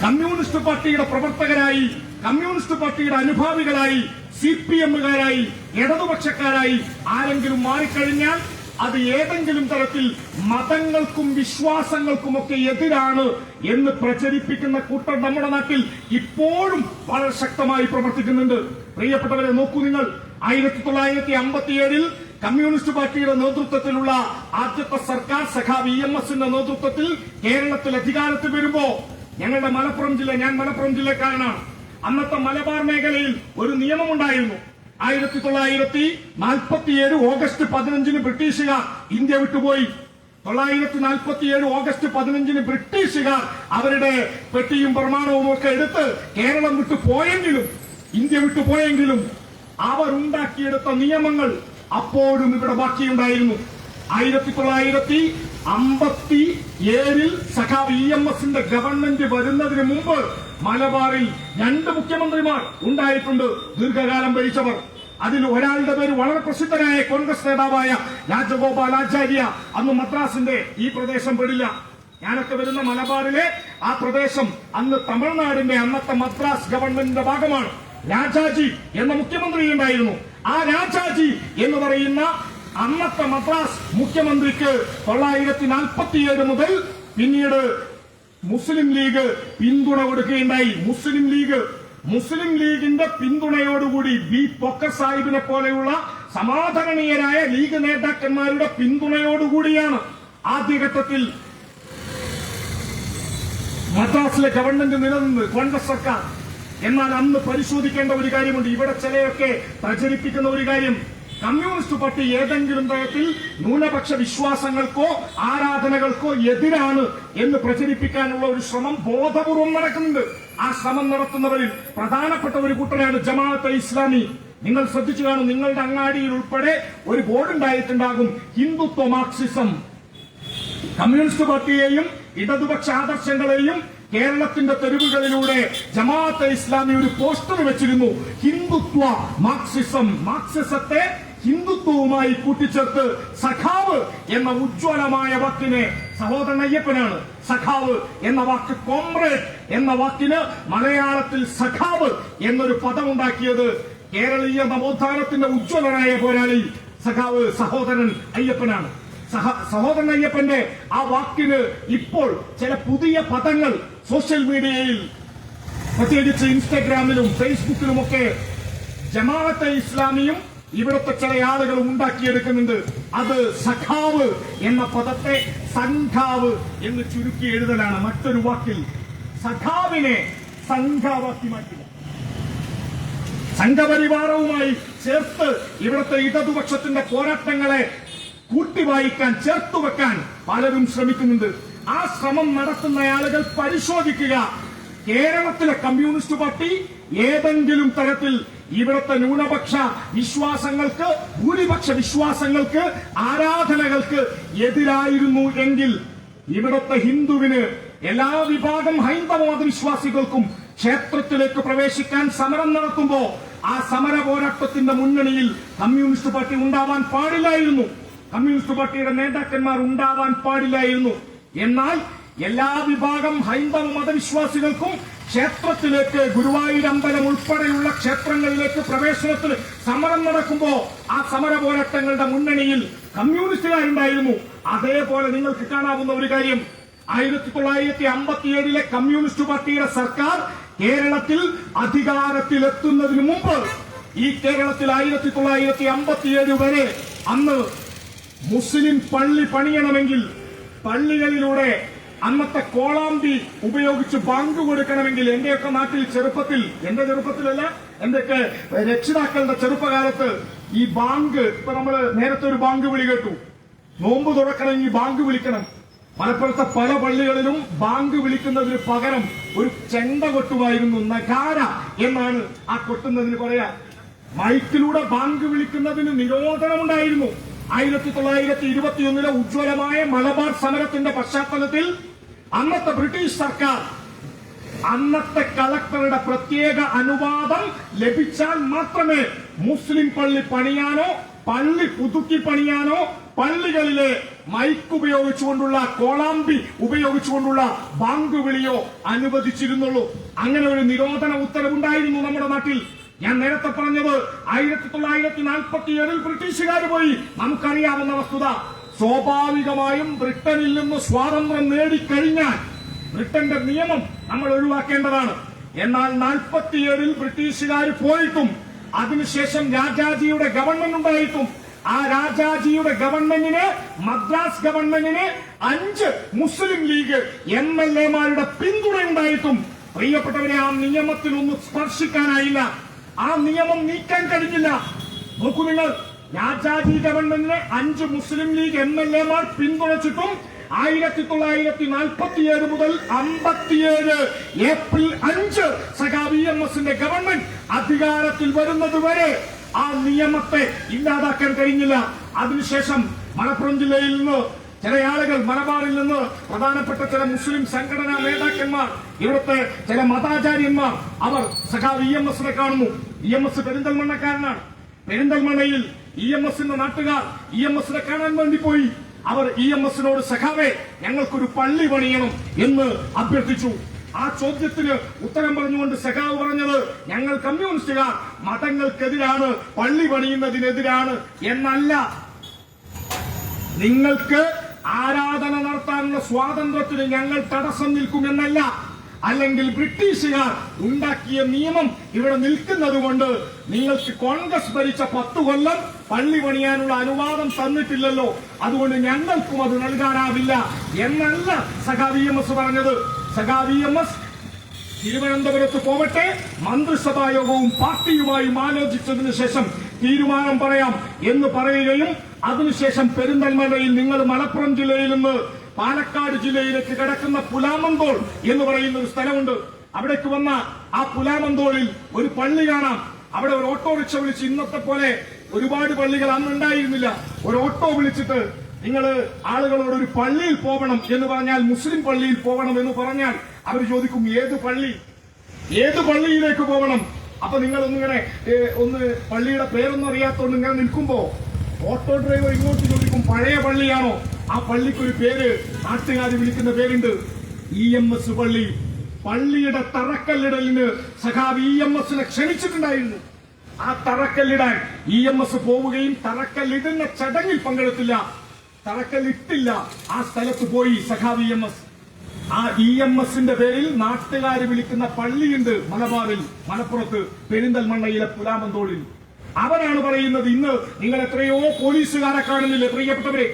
കമ്മ്യൂണിസ്റ്റ് പാർട്ടിയുടെ പ്രവർത്തകരായി, കമ്മ്യൂണിസ്റ്റ് പാർട്ടിയുടെ അനുഭാവികളായി, CPM-കാരായി, ഇടതുപക്ഷക്കാരായി ആരെങ്കിലും മാറിക്കഴിഞ്ഞാൽ അത് ഏതെങ്കിലും തരത്തിൽ മതങ്ങൾക്കും വിശ്വാസങ്ങൾക്കുമൊക്കെ എതിരാണ് എന്ന് പ്രചരിപ്പിക്കുന്ന കൂട്ടർ നമ്മുടെ നാട്ടിൽ ഇപ്പോഴും വളരെ ശക്തമായി പ്രവർത്തിക്കുന്നുണ്ട്. പ്രിയപ്പെട്ടവരെ, നോക്കൂ നിങ്ങൾ, 1957 കമ്മ്യൂണിസ്റ്റ് പാർട്ടിയുടെ നേതൃത്വത്തിലുള്ള ആദ്യത്തെ സർക്കാർ സഖാവ് EMS-ന്റെ നേതൃത്വത്തിൽ കേരളത്തിൽ അധികാരത്തിൽ വരുമ്പോ ഞങ്ങളുടെ മലപ്പുറം ജില്ല, ഞാൻ മലപ്പുറം ജില്ലക്കാരനാണ്, അന്നത്തെ മലബാർ മേഖലയിൽ ഒരു നിയമമുണ്ടായിരുന്നു. 1947 ഓഗസ്റ്റ് 15 ബ്രിട്ടീഷുകാർ ഇന്ത്യ വിട്ടുപോയി. 1947 ഓഗസ്റ്റ് 15 ബ്രിട്ടീഷുകാർ അവരുടെ പെട്ടിയും പ്രമാണവും ഒക്കെ എടുത്ത് കേരളം വിട്ടുപോയെങ്കിലും, ഇന്ത്യ വിട്ടുപോയെങ്കിലും അവർ ഉണ്ടാക്കിയെടുത്ത നിയമങ്ങൾ അപ്പോഴും ഇവിടെ ബാക്കിയുണ്ടായിരുന്നു. 1957 സഖാവ് EMS-ന്റെ ഗവൺമെന്റ് വരുന്നതിന് മുമ്പ് മലബാറിൽ 2 മുഖ്യമന്ത്രിമാർ ഉണ്ടായിട്ടുണ്ട് ദീർഘകാലം ഭരിച്ചവർ. അതിൽ ഒരാളുടെ പേര് വളരെ പ്രസിദ്ധനായ കോൺഗ്രസ് നേതാവായ രാജഗോപാലാചാര്യ. അന്ന് മദ്രാസിന്റെ ഈ പ്രദേശം പെടില്ല. ഞാനൊക്കെ വരുന്ന മലബാറിലെ ആ പ്രദേശം അന്ന് തമിഴ്നാടിന്റെ അന്നത്തെ മദ്രാസ് ഗവൺമെന്റിന്റെ ഭാഗമാണ്. രാജാജി എന്ന മുഖ്യമന്ത്രി ഉണ്ടായിരുന്നു. ആ രാജാജി എന്ന് പറയുന്ന അന്നത്തെ മദ്രാസ് മുഖ്യമന്ത്രിക്ക് 1947 മുതൽ പിന്നീട് മുസ്ലിം ലീഗ് പിന്തുണ കൊടുക്കുകയുണ്ടായി. മുസ്ലിം ലീഗിന്റെ പിന്തുണയോടുകൂടി പൊക്കർ സാഹിബിനെ പോലെയുള്ള സമാധാനീയരായ ലീഗ് നേതാക്കന്മാരുടെ പിന്തുണയോടുകൂടിയാണ് ആദ്യഘട്ടത്തിൽ മദ്രാസിലെ ഗവൺമെന്റ് നിലനിന്ന് കോൺഗ്രസ് സർക്കാർ. എന്നാൽ അന്ന് പരിശോധിക്കേണ്ട ഒരു കാര്യമുണ്ട്. ഇവിടെ ചിലയൊക്കെ പ്രചരിപ്പിക്കുന്ന ഒരു കാര്യം, കമ്മ്യൂണിസ്റ്റ് പാർട്ടി ഏതെങ്കിലും തരത്തിൽ ന്യൂനപക്ഷ വിശ്വാസങ്ങൾക്കോ ആരാധനകൾക്കോ എതിരാണ് എന്ന് പ്രചരിപ്പിക്കാനുള്ള ഒരു ശ്രമം ബോധപൂർവം നടക്കുന്നുണ്ട്. ആ ശ്രമം നടത്തുന്നവരിൽ പ്രധാനപ്പെട്ട ഒരു കൂട്ടരാണ് ജമാഅത്തെ ഇസ്ലാമി. നിങ്ങൾ ശ്രദ്ധിച്ചു കാണും, നിങ്ങളുടെ അങ്ങാടിയിൽ ഉൾപ്പെടെ ഒരു ബോർഡ് ഉണ്ടായിട്ടുണ്ടാകും, ഹിന്ദുത്വ മാർക്സിസം. കമ്മ്യൂണിസ്റ്റ് പാർട്ടിയെയും ഇടതുപക്ഷ ആദർശങ്ങളെയും കേരളത്തിന്റെ തെരുവുകളിലൂടെ ജമാഅത്തെ ഇസ്ലാമി ഒരു പോസ്റ്റർ വെച്ചിരുന്നു, ഹിന്ദുത്വ മാർക്സിസം. മാർക്സിസത്തെ ഹിന്ദുത്വവുമായി കൂട്ടിച്ചേർത്ത് സഖാവ് എന്ന ഉജ്ജ്വലമായ വാക്കിനെ, സഹോദരൻ അയ്യപ്പനാണ് സഖാവ് എന്ന വാക്ക്, കോമ്രേഡ് എന്ന വാക്കിന് മലയാളത്തിൽ സഖാവ് എന്നൊരു പദമുണ്ടാക്കിയത് കേരളീയ നവോത്ഥാനത്തിന്റെ ഉജ്ജ്വലനായ പോരാളി സഖാവ് സഹോദരൻ അയ്യപ്പനാണ്. സഹോദരൻ അയ്യപ്പന്റെ ആ വാക്കിന് ഇപ്പോൾ ചില പുതിയ പദങ്ങൾ സോഷ്യൽ മീഡിയയിൽ, പ്രത്യേകിച്ച് ഇൻസ്റ്റഗ്രാമിലും ഫേസ്ബുക്കിലുമൊക്കെ ജമാഅത്തെ ഇസ്ലാമിയും ഇവിടുത്തെ ചില ആളുകളും ഉണ്ടാക്കിയെടുക്കുന്നുണ്ട്. അത് സഖാവ് എന്ന പദത്തെ സംഘാവ് എന്ന് ചുരുക്കി എഴുതലാണ്. മറ്റൊരു വാക്കിൽ സഖാവിനെ സംഘാവാക്കി മാറ്റുക. സംഘപരിവാരവുമായി ചേർത്ത് ഇവിടുത്തെ ഇടതുപക്ഷത്തിന്റെ പോരാട്ടങ്ങളെ കൂട്ടിവായിക്കാൻ, ചേർത്തുവെക്കാൻ പലരും ശ്രമിക്കുന്നുണ്ട്. ആ ശ്രമം നടത്തുന്ന ആളുകൾ പരിശോധിക്കുക. കേരളത്തിലെ കമ്മ്യൂണിസ്റ്റ് പാർട്ടി ഏതെങ്കിലും തരത്തിൽ ഇവിടുത്തെ ന്യൂനപക്ഷ വിശ്വാസങ്ങൾക്ക്, ഭൂരിപക്ഷ വിശ്വാസങ്ങൾക്ക്, ആരാധനകൾക്ക് എതിരായിരുന്നു എങ്കിൽ ഇവിടുത്തെ ഹിന്ദുവിന്, എല്ലാ വിഭാഗം ഹൈന്ദവ മതവിശ്വാസികൾക്കും ക്ഷേത്രത്തിലേക്ക് പ്രവേശിക്കാൻ സമരം നടത്തുമ്പോ ആ സമര പോരാട്ടത്തിന്റെ മുന്നണിയിൽ കമ്മ്യൂണിസ്റ്റ് പാർട്ടി ഉണ്ടാവാൻ പാടില്ലായിരുന്നു. കമ്മ്യൂണിസ്റ്റ് പാർട്ടിയുടെ നേതാക്കന്മാർ ഉണ്ടാവാൻ പാടില്ലായിരുന്നു. എന്നാൽ എല്ലാ വിഭാഗം ഹൈന്ദവ മതവിശ്വാസികൾക്കും ക്ഷേത്രത്തിലേക്ക്, ഗുരുവായൂർ അമ്പലം ഉൾപ്പെടെയുള്ള ക്ഷേത്രങ്ങളിലേക്ക് പ്രവേശനത്തിന് സമരം നടക്കുമ്പോ ആ സമര പോരാട്ടങ്ങളുടെ മുന്നണിയിൽ കമ്മ്യൂണിസ്റ്റുകാരുണ്ടായിരുന്നു. അതേപോലെ നിങ്ങൾക്ക് കാണാവുന്ന ഒരു കാര്യം, 1957 കമ്മ്യൂണിസ്റ്റ് പാർട്ടിയുടെ സർക്കാർ കേരളത്തിൽ അധികാരത്തിലെത്തുന്നതിന് മുമ്പ്, ഈ കേരളത്തിൽ 1957 വരെ അന്ന് മുസ്ലിം പള്ളി പണിയണമെങ്കിൽ പള്ളികളിലൂടെ അന്നത്തെ കോളാമ്പി ഉപയോഗിച്ച് ബാങ്ക് കൊടുക്കണമെങ്കിൽ, എന്റെയൊക്കെ നാട്ടിൽ ചെറുപ്പത്തിൽ, എന്റെ ചെറുപ്പത്തിലല്ല, എന്റെയൊക്കെ രക്ഷിതാക്കളുടെ ചെറുപ്പകാലത്ത് ഈ ബാങ്ക്, ഇപ്പൊ നമ്മള് നേരത്തെ ഒരു ബാങ്ക് വിളി കേട്ടു, നോമ്പ് തുറക്കണമെങ്കിൽ ബാങ്ക് വിളിക്കണം. മലപ്പുറത്തെ പല പള്ളികളിലും ബാങ്ക് വിളിക്കുന്നതിന് പകരം ഒരു ചെണ്ട കൊട്ടുമായിരുന്നു, നഗാര എന്നാണ് ആ കൊട്ടുന്നതിന് പറയാ. മൈക്കിലൂടെ ബാങ്ക് വിളിക്കുന്നതിന് നിരോധനമുണ്ടായിരുന്നു. 1921 ഉജ്ജ്വലമായ മലബാർ സമരത്തിന്റെ പശ്ചാത്തലത്തിൽ അന്നത്തെ ബ്രിട്ടീഷ് സർക്കാർ അന്നത്തെ കളക്ടറുടെ പ്രത്യേക അനുവാദം ലഭിച്ചാൽ മാത്രമേ മുസ്ലിം പള്ളി പണിയാനോ, പള്ളി പുതുക്കി പണിയാനോ, പള്ളികളിലെ മൈക്ക് ഉപയോഗിച്ചുകൊണ്ടുള്ള, കോളാമ്പി ഉപയോഗിച്ചുകൊണ്ടുള്ള ബാങ്ക് വിളിയോ അനുവദിച്ചിരുന്നുള്ളൂ. അങ്ങനെ ഒരു നിരോധന ഉത്തരവുണ്ടായിരുന്നു നമ്മുടെ നാട്ടിൽ. ഞാൻ നേരത്തെ പറഞ്ഞത് 1947 ബ്രിട്ടീഷുകാർ പോയി. നമുക്കറിയാവുന്ന വസ്തുത, സ്വാഭാവികമായും ബ്രിട്ടനിൽ നിന്ന് സ്വാതന്ത്ര്യം നേടിക്കഴിഞ്ഞാൽ ബ്രിട്ടന്റെ നിയമം നമ്മൾ ഒഴിവാക്കേണ്ടതാണ്. എന്നാൽ 47 ബ്രിട്ടീഷുകാർ പോയിട്ടും അതിനുശേഷം രാജാജിയുടെ ഗവൺമെന്റ് ഉണ്ടായിട്ടും ആ രാജാജിയുടെ ഗവൺമെന്റിന്, മദ്രാസ് ഗവൺമെന്റിന് 5 മുസ്ലിം ലീഗ് MLA-മാരുടെ പിന്തുണയുണ്ടായിട്ടും പ്രിയപ്പെട്ടവരെ ആ നിയമത്തിനൊന്നും സ്പർശിക്കാനായില്ല. ആ നിയമം നീക്കാൻ കഴിഞ്ഞില്ല. നോക്കൂ നിങ്ങൾ, രാജാജി ഗവൺമെന്റിനെ 5 മുസ്ലിം ലീഗ് MLA-മാർ പിന്തുണച്ചിട്ടും 1947 മുതൽ 57 ഏപ്രിൽ 5 സഖാവ് EMS-ന്റെ ഗവൺമെന്റ് അധികാരത്തിൽ വരുന്നത് വരെ ആ നിയമത്തെ ഇല്ലാതാക്കാൻ കഴിഞ്ഞില്ല. അതിനുശേഷം മലപ്പുറം ജില്ലയിൽ നിന്ന് ചില ആളുകൾ, മലബാറിൽ നിന്ന് പ്രധാനപ്പെട്ട ചില മുസ്ലിം സംഘടനാ നേതാക്കന്മാർ, ഇവിടുത്തെ ചില മതാചാര്യന്മാർ, അവർ സഖാവ് EMS-നെ കാണുന്നു. EMS പെരിന്തൽമണ്ണക്കാരനാണ്. പെരിന്തൽമണ്ണയിൽ EMS-ന്റെ നാട്ടുകാർ EMS-നെ കാണാൻ വേണ്ടി പോയി. അവർ EMS-നോട് സഖാവേ, ഞങ്ങൾക്കൊരു പള്ളി പണിയണം എന്ന് അഭ്യർത്ഥിച്ചു. ആ ചോദ്യത്തിന് ഉത്തരം പറഞ്ഞുകൊണ്ട് സഖാവ് പറഞ്ഞത്, ഞങ്ങൾ കമ്മ്യൂണിസ്റ്റുകാർ മതങ്ങൾക്കെതിരാണ്, പള്ളി പണിയുന്നതിനെതിരാണ് എന്നല്ല, നിങ്ങൾക്ക് ആരാധന നടത്താനുള്ള സ്വാതന്ത്ര്യത്തിന് ഞങ്ങൾ തടസ്സം നിൽക്കുമെന്നല്ല, അല്ലെങ്കിൽ ബ്രിട്ടീഷുകാർ ഉണ്ടാക്കിയ നിയമം ഇവിടെ നിൽക്കുന്നത് കൊണ്ട് നിങ്ങൾക്ക് കോൺഗ്രസ് ഭരിച്ച 10 കൊല്ലം പള്ളി പണിയാനുള്ള അനുവാദം തന്നിട്ടില്ലല്ലോ, അതുകൊണ്ട് ഞങ്ങൾക്കും അത് നൽകാനാവില്ല എന്നല്ല സഖാവ് EMS പറഞ്ഞത്. സഖാവ് EMS തിരുവനന്തപുരത്ത് പോവട്ടെ, മന്ത്രിസഭാ യോഗവും പാർട്ടിയുമായും ആലോചിച്ചതിനു ശേഷം തീരുമാനം പറയാം എന്ന് പറയുകയും അതിനുശേഷം പെരിന്തൽമണ്ണയിൽ, നിങ്ങൾ മലപ്പുറം ജില്ലയിൽ നിന്ന് പാലക്കാട് ജില്ലയിലേക്ക് കിടക്കുന്ന പുലാമന്തോൾ എന്ന് പറയുന്ന ഒരു സ്ഥലമുണ്ട്, അവിടേക്ക് വന്ന ആ പുലാമന്തോളിൽ ഒരു പള്ളി കാണാം. അവിടെ ഒരു ഓട്ടോറിക്ഷ വിളിച്ച്, ഇന്നത്തെ പോലെ ഒരുപാട് പള്ളികൾ അന്ന് ഉണ്ടായിരുന്നില്ല, ഒരു ഓട്ടോ വിളിച്ചിട്ട് നിങ്ങൾ ആളുകളോട് ഒരു പള്ളിയിൽ പോകണം എന്ന് പറഞ്ഞാൽ, മുസ്ലിം പള്ളിയിൽ പോകണം എന്ന് പറഞ്ഞാൽ അവർ ചോദിക്കും ഏത് പള്ളി, ഏത് പള്ളിയിലേക്ക് പോകണം. അപ്പൊ നിങ്ങൾ ഒന്ന് പള്ളിയുടെ പേരൊന്നും അറിയാത്തോണ്ട് ഇങ്ങനെ നിൽക്കുമ്പോ ഓട്ടോ ഡ്രൈവർ ഇങ്ങോട്ട് ചോദിക്കും പഴയ പള്ളിയാണോ? ആ പള്ളിക്കൊരു പേര് നാട്ടുകാർ വിളിക്കുന്ന പേരുണ്ട്, EMS പള്ളി. പള്ളിയുടെ തറക്കല്ലിടലിന് സഖാവ് EMS-നെ ക്ഷണിച്ചിട്ടുണ്ടായിരുന്നു. ആ തറക്കല്ലിടാൻ EMS പോവുകയും തറക്കല്ലിടുന്ന ചടങ്ങിൽ പങ്കെടുത്തില്ല, തറക്കല്ലിട്ടില്ല. ആ സ്ഥലത്ത് പോയി സഖാവ് EMS. ആ EMS-ന്റെ പേരിൽ നാട്ടുകാർ വിളിക്കുന്ന പള്ളിയുണ്ട് മലബാറിൽ, മലപ്പുറത്ത് പെരിന്തൽമണ്ണയിലെ പുലാമന്തോളിൽ. അവരാണ് പറയുന്നത്, ഇന്ന് നിങ്ങൾ എത്രയോ പോലീസുകാരെ കാണുന്നില്ലേ പ്രിയപ്പെട്ടവരെ?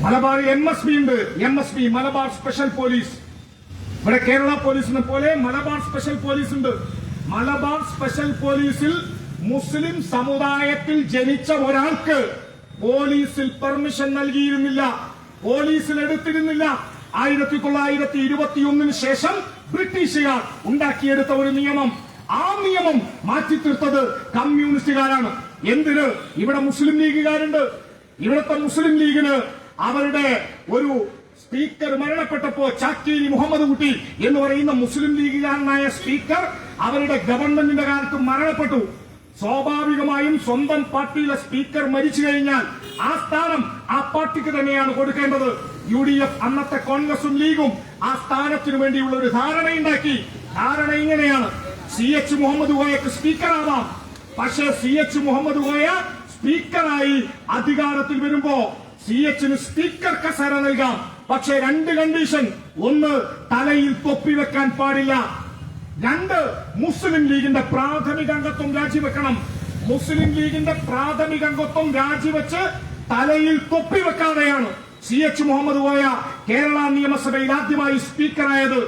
മലബാറിൽ MSP ഉണ്ട്, MSP മലബാർ സ്പെഷ്യൽ പോലീസ്. ഇവിടെ കേരള പോലീസിനെ പോലെ മലബാർ സ്പെഷ്യൽ പോലീസ് ഉണ്ട്. മലബാർ സ്പെഷ്യൽ പോലീസിൽ മുസ്ലിം സമുദായത്തിൽ ജനിച്ച ഒരാൾക്ക് പോലീസിൽ പെർമിഷൻ നൽകിയിരുന്നില്ല, പോലീസിൽ എടുത്തിരുന്നില്ല. 1921 ശേഷം ബ്രിട്ടീഷുകാർ ഉണ്ടാക്കിയെടുത്ത ഒരു നിയമം. ആ നിയമം മാറ്റിത്തീർത്തത് കമ്മ്യൂണിസ്റ്റുകാരാണ്. എന്തിന്? ഇവിടെ മുസ്ലിം ലീഗുകാരുണ്ട്. ഇവിടുത്തെ മുസ്ലിം ലീഗിന് അവരുടെ ഒരു സ്പീക്കർ മരണപ്പെട്ടപ്പോ ചാക്കേരി മുഹമ്മദ് കുട്ടി എന്ന് പറയുന്ന മുസ്ലിം ലീഗുകാരനായ സ്പീക്കർ അവരുടെ ഗവൺമെന്റിന്റെ കാലത്ത് മരണപ്പെട്ടു. സ്വാഭാവികമായും സ്വന്തം പാർട്ടിയിലെ സ്പീക്കർ മരിച്ചു കഴിഞ്ഞാൽ ആ സ്ഥാനം ആ പാർട്ടിക്ക് തന്നെയാണ് കൊടുക്കേണ്ടത്. UDF അന്നത്തെ കോൺഗ്രസും ലീഗും ആ സ്ഥാനത്തിനു വേണ്ടിയുള്ള ഒരു ധാരണയുണ്ടാക്കി. ധാരണ ഇങ്ങനെയാണ്: CH മുഹമ്മദ് കോയക്ക് സ്പീക്കറാവാം. പക്ഷേ CH മുഹമ്മദ് കോയ സ്പീക്കറായി അധികാരത്തിൽ വരുമ്പോ CHന് സ്പീക്കർ കസേര നൽകാം. പക്ഷേ 2 കണ്ടീഷൻ: 1, തലയിൽ തൊപ്പി വെക്കാൻ പാടില്ല. 2, മുസ്ലിം ലീഗിന്റെ പ്രാഥമിക അംഗത്വം രാജിവെക്കണം. മുസ്ലിം ലീഗിന്റെ പ്രാഥമിക അംഗത്വം രാജിവെച്ച് തലയിൽ തൊപ്പി വെക്കാതെയാണ് CH മുഹമ്മദ് കോയ കേരള നിയമസഭയിൽ ആദ്യമായി സ്പീക്കറായത്.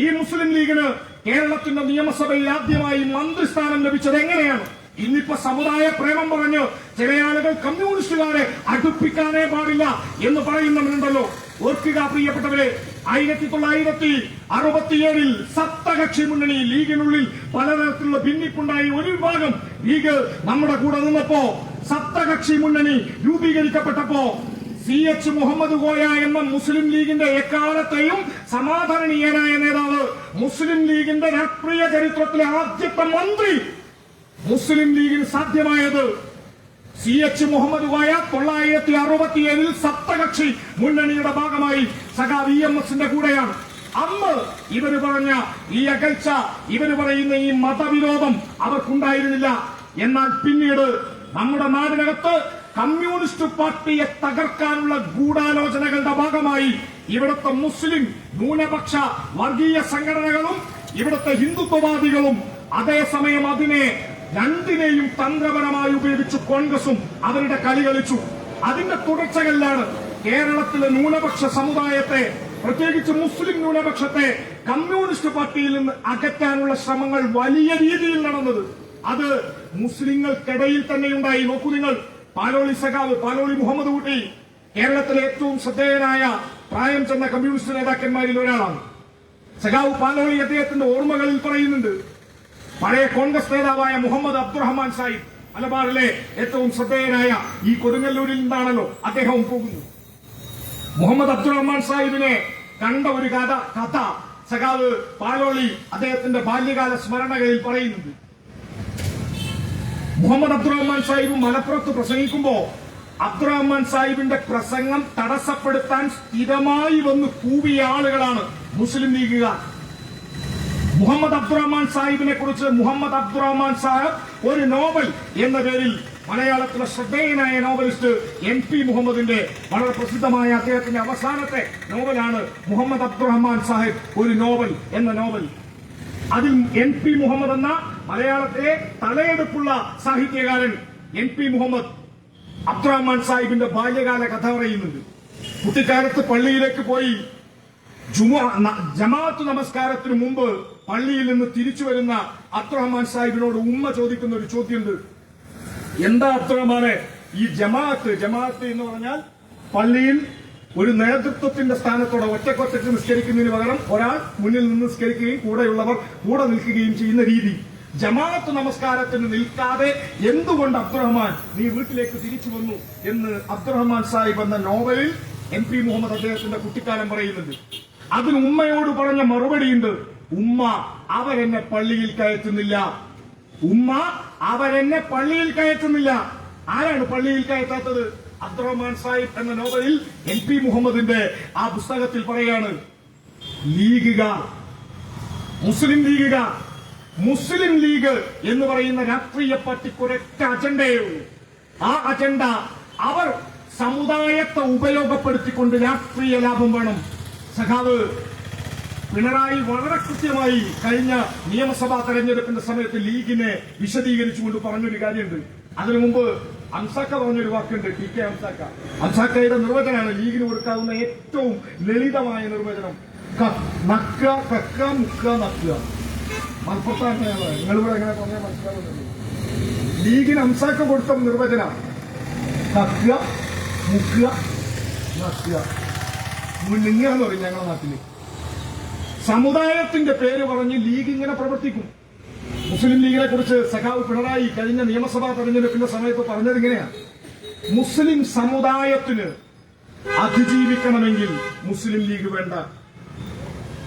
ഈ മുസ്ലിം ലീഗിന് കേരളത്തിന്റെ നിയമസഭയിൽ ആദ്യമായി മന്ത്രിസ്ഥാനം ലഭിച്ചത് എങ്ങനെയാണ്? ഇന്നിപ്പോ സമുദായ പ്രേമം പറഞ്ഞ് ചില ആളുകൾ കമ്മ്യൂണിസ്റ്റുകാരെ അടുപ്പിക്കാനേ പാടില്ല എന്ന് പറയുന്നുണ്ടല്ലോ. ഓർക്കുക പ്രിയപ്പെട്ടവരെ, 1967 സപ്തകക്ഷി മുന്നണി ലീഗിനുള്ളിൽ പലതരത്തിലുള്ള ഭിന്നിപ്പുണ്ടായി. ഒരു വിഭാഗം ലീഗ് നമ്മുടെ കൂടെ നിന്നപ്പോ സപ്തകക്ഷി മുന്നണി രൂപീകരിക്കപ്പെട്ടപ്പോ CH മുഹമ്മദ് കോയ എന്ന മുസ്ലിം ലീഗിന്റെ എക്കാലത്തെയും സമാധാനീയനായ നേതാവ്, മുസ്ലിം ലീഗിന്റെ രാഷ്ട്രീയ ചരിത്രത്തിലെ ആദ്യത്തെ മന്ത്രി, മുസ്ലിം ലീഗിന് സാധ്യമായത് CH മുഹമ്മദ് കോയ 1967 സപ്തകക്ഷി മുന്നണിയുടെ ഭാഗമായി സഖാവ് EMSന്റെ കൂടെയാണ്. അന്ന് ഇവര് പറഞ്ഞ ഈ അകൽച്ച, ഇവര് പറയുന്ന ഈ മതവിരോധം അവർക്കുണ്ടായിരുന്നില്ല. എന്നാൽ പിന്നീട് നമ്മുടെ നാടിനകത്ത് കമ്മ്യൂണിസ്റ്റ് പാർട്ടിയെ തകർക്കാനുള്ള ഗൂഢാലോചനകളുടെ ഭാഗമായി ഇവിടുത്തെ മുസ്ലിം ന്യൂനപക്ഷ വർഗീയ സംഘടനകളും ഇവിടുത്തെ ഹിന്ദുത്വവാദികളും അതേസമയം അതിനെ രണ്ടിനെയും തന്ത്രപരമായി ഉപയോഗിച്ച് കോൺഗ്രസും അവരുടെ കളി കളിച്ചു. അതിന്റെ തുടർച്ചകളിലാണ് കേരളത്തിലെ ന്യൂനപക്ഷ സമുദായത്തെ, പ്രത്യേകിച്ച് മുസ്ലിം ന്യൂനപക്ഷത്തെ കമ്മ്യൂണിസ്റ്റ് പാർട്ടിയിൽ നിന്ന് അകറ്റാനുള്ള ശ്രമങ്ങൾ വലിയ രീതിയിൽ നടന്നത്. അത് മുസ്ലിങ്ങൾക്കിടയിൽ തന്നെയുണ്ടായി. നോക്കൂ നിങ്ങൾ, പാലോളി സഖാവ് പാലോളി മുഹമ്മദ് കുട്ടി കേരളത്തിലെ ഏറ്റവും ശ്രദ്ധേയനായ പ്രായം ചെന്ന കമ്മ്യൂണിസ്റ്റ് നേതാക്കന്മാരിൽ ഒരാളാണ്. സഖാവ് പാലോളി അദ്ദേഹത്തിന്റെ ഓർമ്മകളിൽ പറയുന്നുണ്ട്, പഴയ കോൺഗ്രസ് നേതാവായ മുഹമ്മദ് അബ്ദുറഹ്മാൻ സാഹിബ്, മലബാറിലെ ഏറ്റവും ശ്രദ്ധേയനായ ഈ കൊടുങ്ങല്ലൂരിൽ നിന്നാണല്ലോ അദ്ദേഹം പോകുന്നു. മുഹമ്മദ് അബ്ദുറഹ്മാൻ സാഹിബിനെ കണ്ട ഒരു കഥ സഖാവ് പാലോളി അദ്ദേഹത്തിന്റെ ബാല്യകാല സ്മരണകളിൽ പറയുന്നുണ്ട്. മുഹമ്മദ് അബ്ദുറഹ്മാൻ സാഹിബ് മലപ്പുറത്ത് പ്രസംഗിക്കുമ്പോ അബ്ദുറഹ്മാൻ സാഹിബിന്റെ പ്രസംഗം തടസ്സപ്പെടുത്താൻ സ്ഥിരമായി വന്ന് കൂവിയ ആളുകളാണ് മുസ്ലിം ലീഗുകാർ. മുഹമ്മദ് അബ്ദുറഹ്മാൻ സാഹിബിനെ കുറിച്ച് മുഹമ്മദ് അബ്ദുറഹ്മാൻ സാഹിബ് ഒരു നോവൽ എന്ന പേരിൽ മലയാളത്തിലെ ശ്രദ്ധേയനായ നോവലിസ്റ്റ് MP മുഹമ്മദിന്റെ വളരെ പ്രസിദ്ധമായ അദ്ദേഹത്തിന്റെ അവസാനത്തെ നോവലാണ് മുഹമ്മദ് അബ്ദുറഹ്മാൻ സാഹിബ് ഒരു നോവൽ എന്ന നോവൽ. അതിൽ MP മുഹമ്മദ് എന്ന മലയാളത്തിലെ തലയെടുപ്പുള്ള സാഹിത്യകാരൻ MP മുഹമ്മദ് അബ്ദുറഹ്മാൻ സാഹിബിന്റെ ബാല്യകാല കഥ പറയുന്നുണ്ട്. കുട്ടിക്കാലത്ത് പള്ളിയിലേക്ക് പോയി ജമാഅത്ത് നമസ്കാരത്തിന് മുമ്പ് പള്ളിയിൽ നിന്ന് തിരിച്ചു വരുന്ന അബ്ദുറഹ്മാൻ സാഹിബിനോട് ഉമ്മ ചോദിക്കുന്ന ഒരു ചോദ്യമുണ്ട്. എന്താ അബ്ദുറഹ്മാനെ ഈ ജമാഅത്ത് എന്ന് പറഞ്ഞാൽ പള്ളിയിൽ ഒരു നേതൃത്വത്തിന്റെ സ്ഥാനത്തോടെ ഒറ്റക്കൊറ്റക്ക് നിസ്കരിക്കുന്നതിന് പകരം ഒരാൾ മുന്നിൽ നിന്ന് നിസ്കരിക്കുകയും കൂടെയുള്ളവർ കൂടെ നിൽക്കുകയും ചെയ്യുന്ന രീതി. ജമാഅത്ത് നമസ്കാരത്തിന് നിൽക്കാതെ എന്തുകൊണ്ട് അബ്ദുറഹ്മാൻ നീ വീട്ടിലേക്ക് തിരിച്ചു വന്നു എന്ന് അബ്ദുറഹ്മാൻ സാഹിബ് എന്ന നോവലിൽ MP മുഹമ്മദ് അദ്ദേഹത്തിന്റെ കുട്ടിക്കാലം പറയുന്നുണ്ട്. അതിന് ഉമ്മയോട് പറഞ്ഞ മറുപടിയുണ്ട്, ഉമ്മ അവരെന്നെ പള്ളിയിൽ കയറ്റുന്നില്ല. ഉമ്മ അവരെന്നെ പള്ളിയിൽ കയറ്റുന്നില്ല. ആരാണ് പള്ളിയിൽ കയറ്റാത്തത്? അബ്ദുറഹ്മാൻ സാഹിബ് എന്ന നോവലിൽ MP മുഹമ്മദിന്റെ ആ പുസ്തകത്തിൽ പറയാണ്, ലീഗുകാർ, മുസ്ലിം ലീഗുകാർ, മുസ്ലിം ലീഗ് എന്ന് പറയുന്ന രാഷ്ട്രീയ പാർട്ടിക്ക് ഒരൊറ്റ അജണ്ടയേ ഉള്ളൂ. ആ അജണ്ട അവർ സമുദായത്തെ ഉപയോഗപ്പെടുത്തിക്കൊണ്ട് രാഷ്ട്രീയ ലാഭം വേണം. സഖാവ് പിണറായി വളരെ കൃത്യമായി കഴിഞ്ഞ നിയമസഭാ തെരഞ്ഞെടുപ്പിന്റെ സമയത്ത് ലീഗിനെ വിശദീകരിച്ചുകൊണ്ട് പറഞ്ഞൊരു കാര്യമുണ്ട്. അതിനു മുമ്പ് അംസാക്ക പറഞ്ഞൊരു വാക്കുണ്ട്, TK അംസാക്കയുടെ നിർവചനമാണ് ലീഗിന് കൊടുക്കാവുന്ന ഏറ്റവും ലളിതമായ നിർവചനം. നക്കുക, കക്കുക, മുക്കുക, നക്കുക. മലപ്പുറത്താണ് നിങ്ങളിവിടെ എങ്ങനെ പറഞ്ഞാൽ മനസ്സിലാവുന്നത്. ലീഗിന് അംസാക്ക കൊടുത്ത നിർവചനം കക്കുക, മുക്കുക, നക്കുക. നിങ്ങന്ന് പറയും ഞങ്ങളുടെ നാട്ടില്. സമുദായത്തിന്റെ പേര് പറഞ്ഞ് ലീഗ് ഇങ്ങനെ പ്രവർത്തിക്കും. മുസ്ലിം ലീഗിനെ കുറിച്ച് സഖാവ് പിണറായി കഴിഞ്ഞ നിയമസഭാ തെരഞ്ഞെടുപ്പിന്റെ സമയത്ത് പറഞ്ഞത് ഇങ്ങനെയാണ്: മുസ്ലിം സമുദായത്തിന് അതിജീവിക്കണമെങ്കിൽ മുസ്ലിം ലീഗ് വേണ്ട.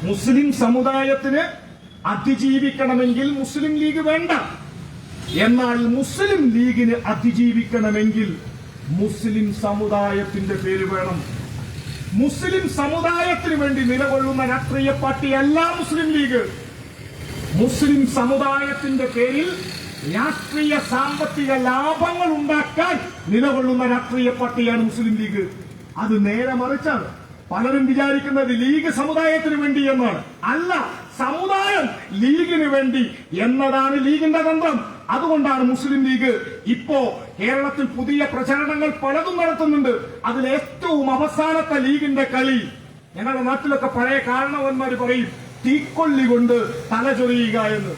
മുസ്ലിം സമുദായത്തിന് അതിജീവിക്കണമെങ്കിൽ മുസ്ലിം ലീഗ് വേണ്ട. എന്നാൽ മുസ്ലിം ലീഗിന് അതിജീവിക്കണമെങ്കിൽ മുസ്ലിം സമുദായത്തിന്റെ പേര് വേണം. മുസ്ലിം സമുദായത്തിന് വേണ്ടി നിലകൊള്ളുന്ന രാഷ്ട്രീയ പാർട്ടിയല്ല മുസ്ലിം ലീഗ്. മുസ്ലിം സമുദായത്തിന്റെ പേരിൽ രാഷ്ട്രീയ സാമ്പത്തിക ലാഭങ്ങൾ ഉണ്ടാക്കാൻ നിലകൊള്ളുന്ന രാഷ്ട്രീയ പാർട്ടിയാണ് മുസ്ലിം ലീഗ്. അത് നേരെ മറിച്ചാണ്. പലരും വിചാരിക്കുന്നത് ലീഗ് സമുദായത്തിന് വേണ്ടി എന്നാണ്. അല്ല, സമുദായം ലീഗിന് വേണ്ടി എന്നതാണ് ലീഗിന്റെ തന്ത്രം. അതുകൊണ്ടാണ് മുസ്ലിം ലീഗ് ഇപ്പോ കേരളത്തിൽ പുതിയ പ്രചാരണങ്ങൾ പലതും നടത്തുന്നുണ്ട്. അതിൽ ഏറ്റവും അവസാനത്തെ ലീഗിന്റെ കളി, ഞങ്ങളുടെ നാട്ടിലൊക്കെ പഴയ കാരണവന്മാർ പറയും തീക്കൊള്ളി കൊണ്ട് തലചൊറിയുക എന്ന്.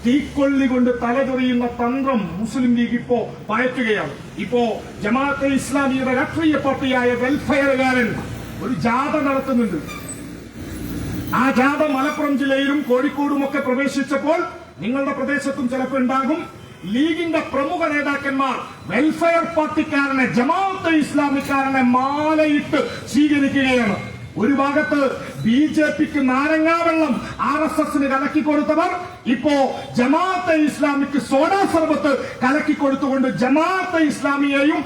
തീക്കൊള്ളി കൊണ്ട് തലചൊറിയുന്ന തന്ത്രം മുസ്ലിം ലീഗ് ഇപ്പോ പയറ്റുകയാണ്. ഇപ്പോ ജമാഅത്തെ ഇസ്ലാമിയുടെ രാഷ്ട്രീയ പാർട്ടിയായ വെൽഫെയറുകാരൻ ഒരു ജാഥ നടത്തുന്നുണ്ട്. ആ ജാഥ മലപ്പുറം ജില്ലയിലും കോഴിക്കോടും ഒക്കെ പ്രവേശിച്ചപ്പോൾ നിങ്ങളുടെ പ്രദേശത്തും ചിലപ്പോൾ ഉണ്ടാകും. ലീഗിന്റെ പ്രമുഖ നേതാക്കന്മാർ വെൽഫെയർ പാർട്ടിക്കാരനെ, ജമാഅത്തെ ഇസ്ലാമിക്കാരനെ മാലയിട്ട് സ്വീകരിക്കുകയാണ്. ഒരു ഭാഗത്ത് BJPക്ക് നാരങ്ങാവെള്ളം RSSന് കലക്കിക്കൊടുത്തവർ ഇപ്പോ ജമാഅത്തെ ഇസ്ലാമിക്ക് സോഡാ സർബത്ത് കലക്കിക്കൊടുത്തുകൊണ്ട് ജമാഅത്തെ ഇസ്ലാമിയെയും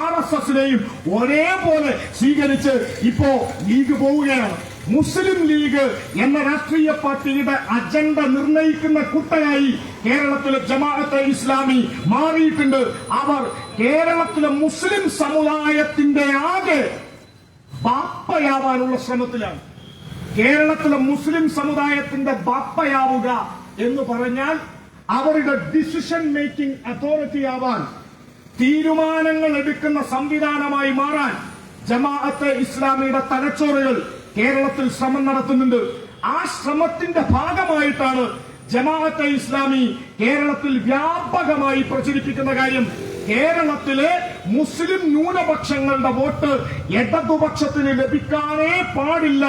RSSനെയും ഒരേപോലെ സ്വീകരിച്ച് ഇപ്പോ ലീഗ് പോവുകയാണ്. മുസ്ലിം ലീഗ് എന്ന രാഷ്ട്രീയ പാർട്ടിയുടെ അജണ്ട നിർണയിക്കുന്ന കുട്ടയായി കേരളത്തിലെ ജമാഅത്തെ ഇസ്ലാമി മാറിയിട്ടുണ്ട്. അവർ കേരളത്തിലെ മുസ്ലിം സമുദായത്തിന്റെ ആകെ ബാപ്പയാവാനുള്ള ശ്രമത്തിലാണ്. കേരളത്തിലെ മുസ്ലിം സമുദായത്തിന്റെ ബാപ്പയാവുക എന്ന് പറഞ്ഞാൽ അവരുടെ ഡിസിഷൻ മേക്കിംഗ് അതോറിറ്റി ആവാൻ, തീരുമാനങ്ങൾ എടുക്കുന്ന സംവിധാനമായി മാറാൻ ജമാഅത്തെ ഇസ്ലാമിയുടെ തലച്ചോറുകൾ കേരളത്തിൽ ശ്രമം നടത്തുന്നുണ്ട്. ആ ശ്രമത്തിന്റെ ഭാഗമായിട്ടാണ് ജമാഅത്തെ ഇസ്ലാമി കേരളത്തിൽ വ്യാപകമായി പ്രചരിപ്പിക്കുന്ന കാര്യം. കേരളത്തിലെ മുസ്ലിം ന്യൂനപക്ഷങ്ങളുടെ വോട്ട് ഇടതുപക്ഷത്തിന് ലഭിക്കാനേ പാടില്ല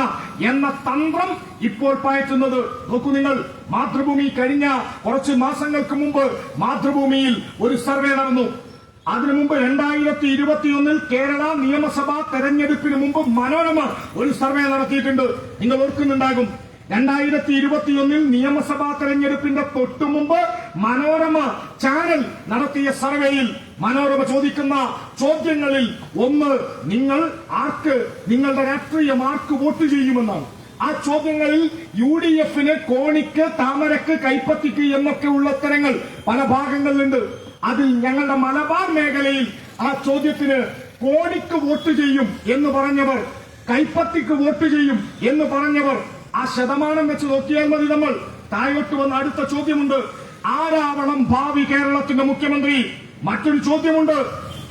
എന്ന തന്ത്രം ഇപ്പോൾ പയറ്റുന്നത് നോക്കൂ നിങ്ങൾ. മാതൃഭൂമി കഴിഞ്ഞ കുറച്ച് മാസങ്ങൾക്ക് മുമ്പ് മാതൃഭൂമിയിൽ ഒരു സർവേ നടന്നു. അതിനു മുമ്പ് 2021 കേരള നിയമസഭാ തെരഞ്ഞെടുപ്പിന് മുമ്പ് മനോരമ ഒരു സർവേ നടത്തിയിട്ടുണ്ട്. നിങ്ങൾ ഓർക്കുന്നുണ്ടാകും. 2021 നിയമസഭാ തെരഞ്ഞെടുപ്പിന്റെ തൊട്ടു മുമ്പ് മനോരമ ചാനൽ നടത്തിയ സർവേയിൽ മനോരമ ചോദിക്കുന്ന ചോദ്യങ്ങളിൽ ഒന്ന്, നിങ്ങൾ ആർക്ക്, നിങ്ങളുടെ രാഷ്ട്രീയം ആർക്ക് വോട്ട് ചെയ്യുമെന്നാണ്. ആ ചോദ്യങ്ങളിൽ UDFന്, കോണിക്ക്, താമരക്ക്, കൈപ്പത്തിക്ക് എന്നൊക്കെയുള്ള ഉത്തരങ്ങൾ പല ഭാഗങ്ങളിലുണ്ട്. അതിൽ ഞങ്ങളുടെ മലബാർ മേഖലയിൽ ആ ചോദ്യത്തിന് കോണിക്ക് വോട്ട് ചെയ്യും എന്ന് പറഞ്ഞവർ, കൈപ്പത്തിക്ക് വോട്ട് ചെയ്യും എന്ന് പറഞ്ഞവർ, ആ ശതമാനം വെച്ച് നോക്കിയാൽ മതി. നമ്മൾ താഴോട്ട് വന്ന അടുത്ത ചോദ്യമുണ്ട്, ആരാവണം ഭാവി കേരളത്തിന്റെ മുഖ്യമന്ത്രി? മറ്റൊരു ചോദ്യമുണ്ട്,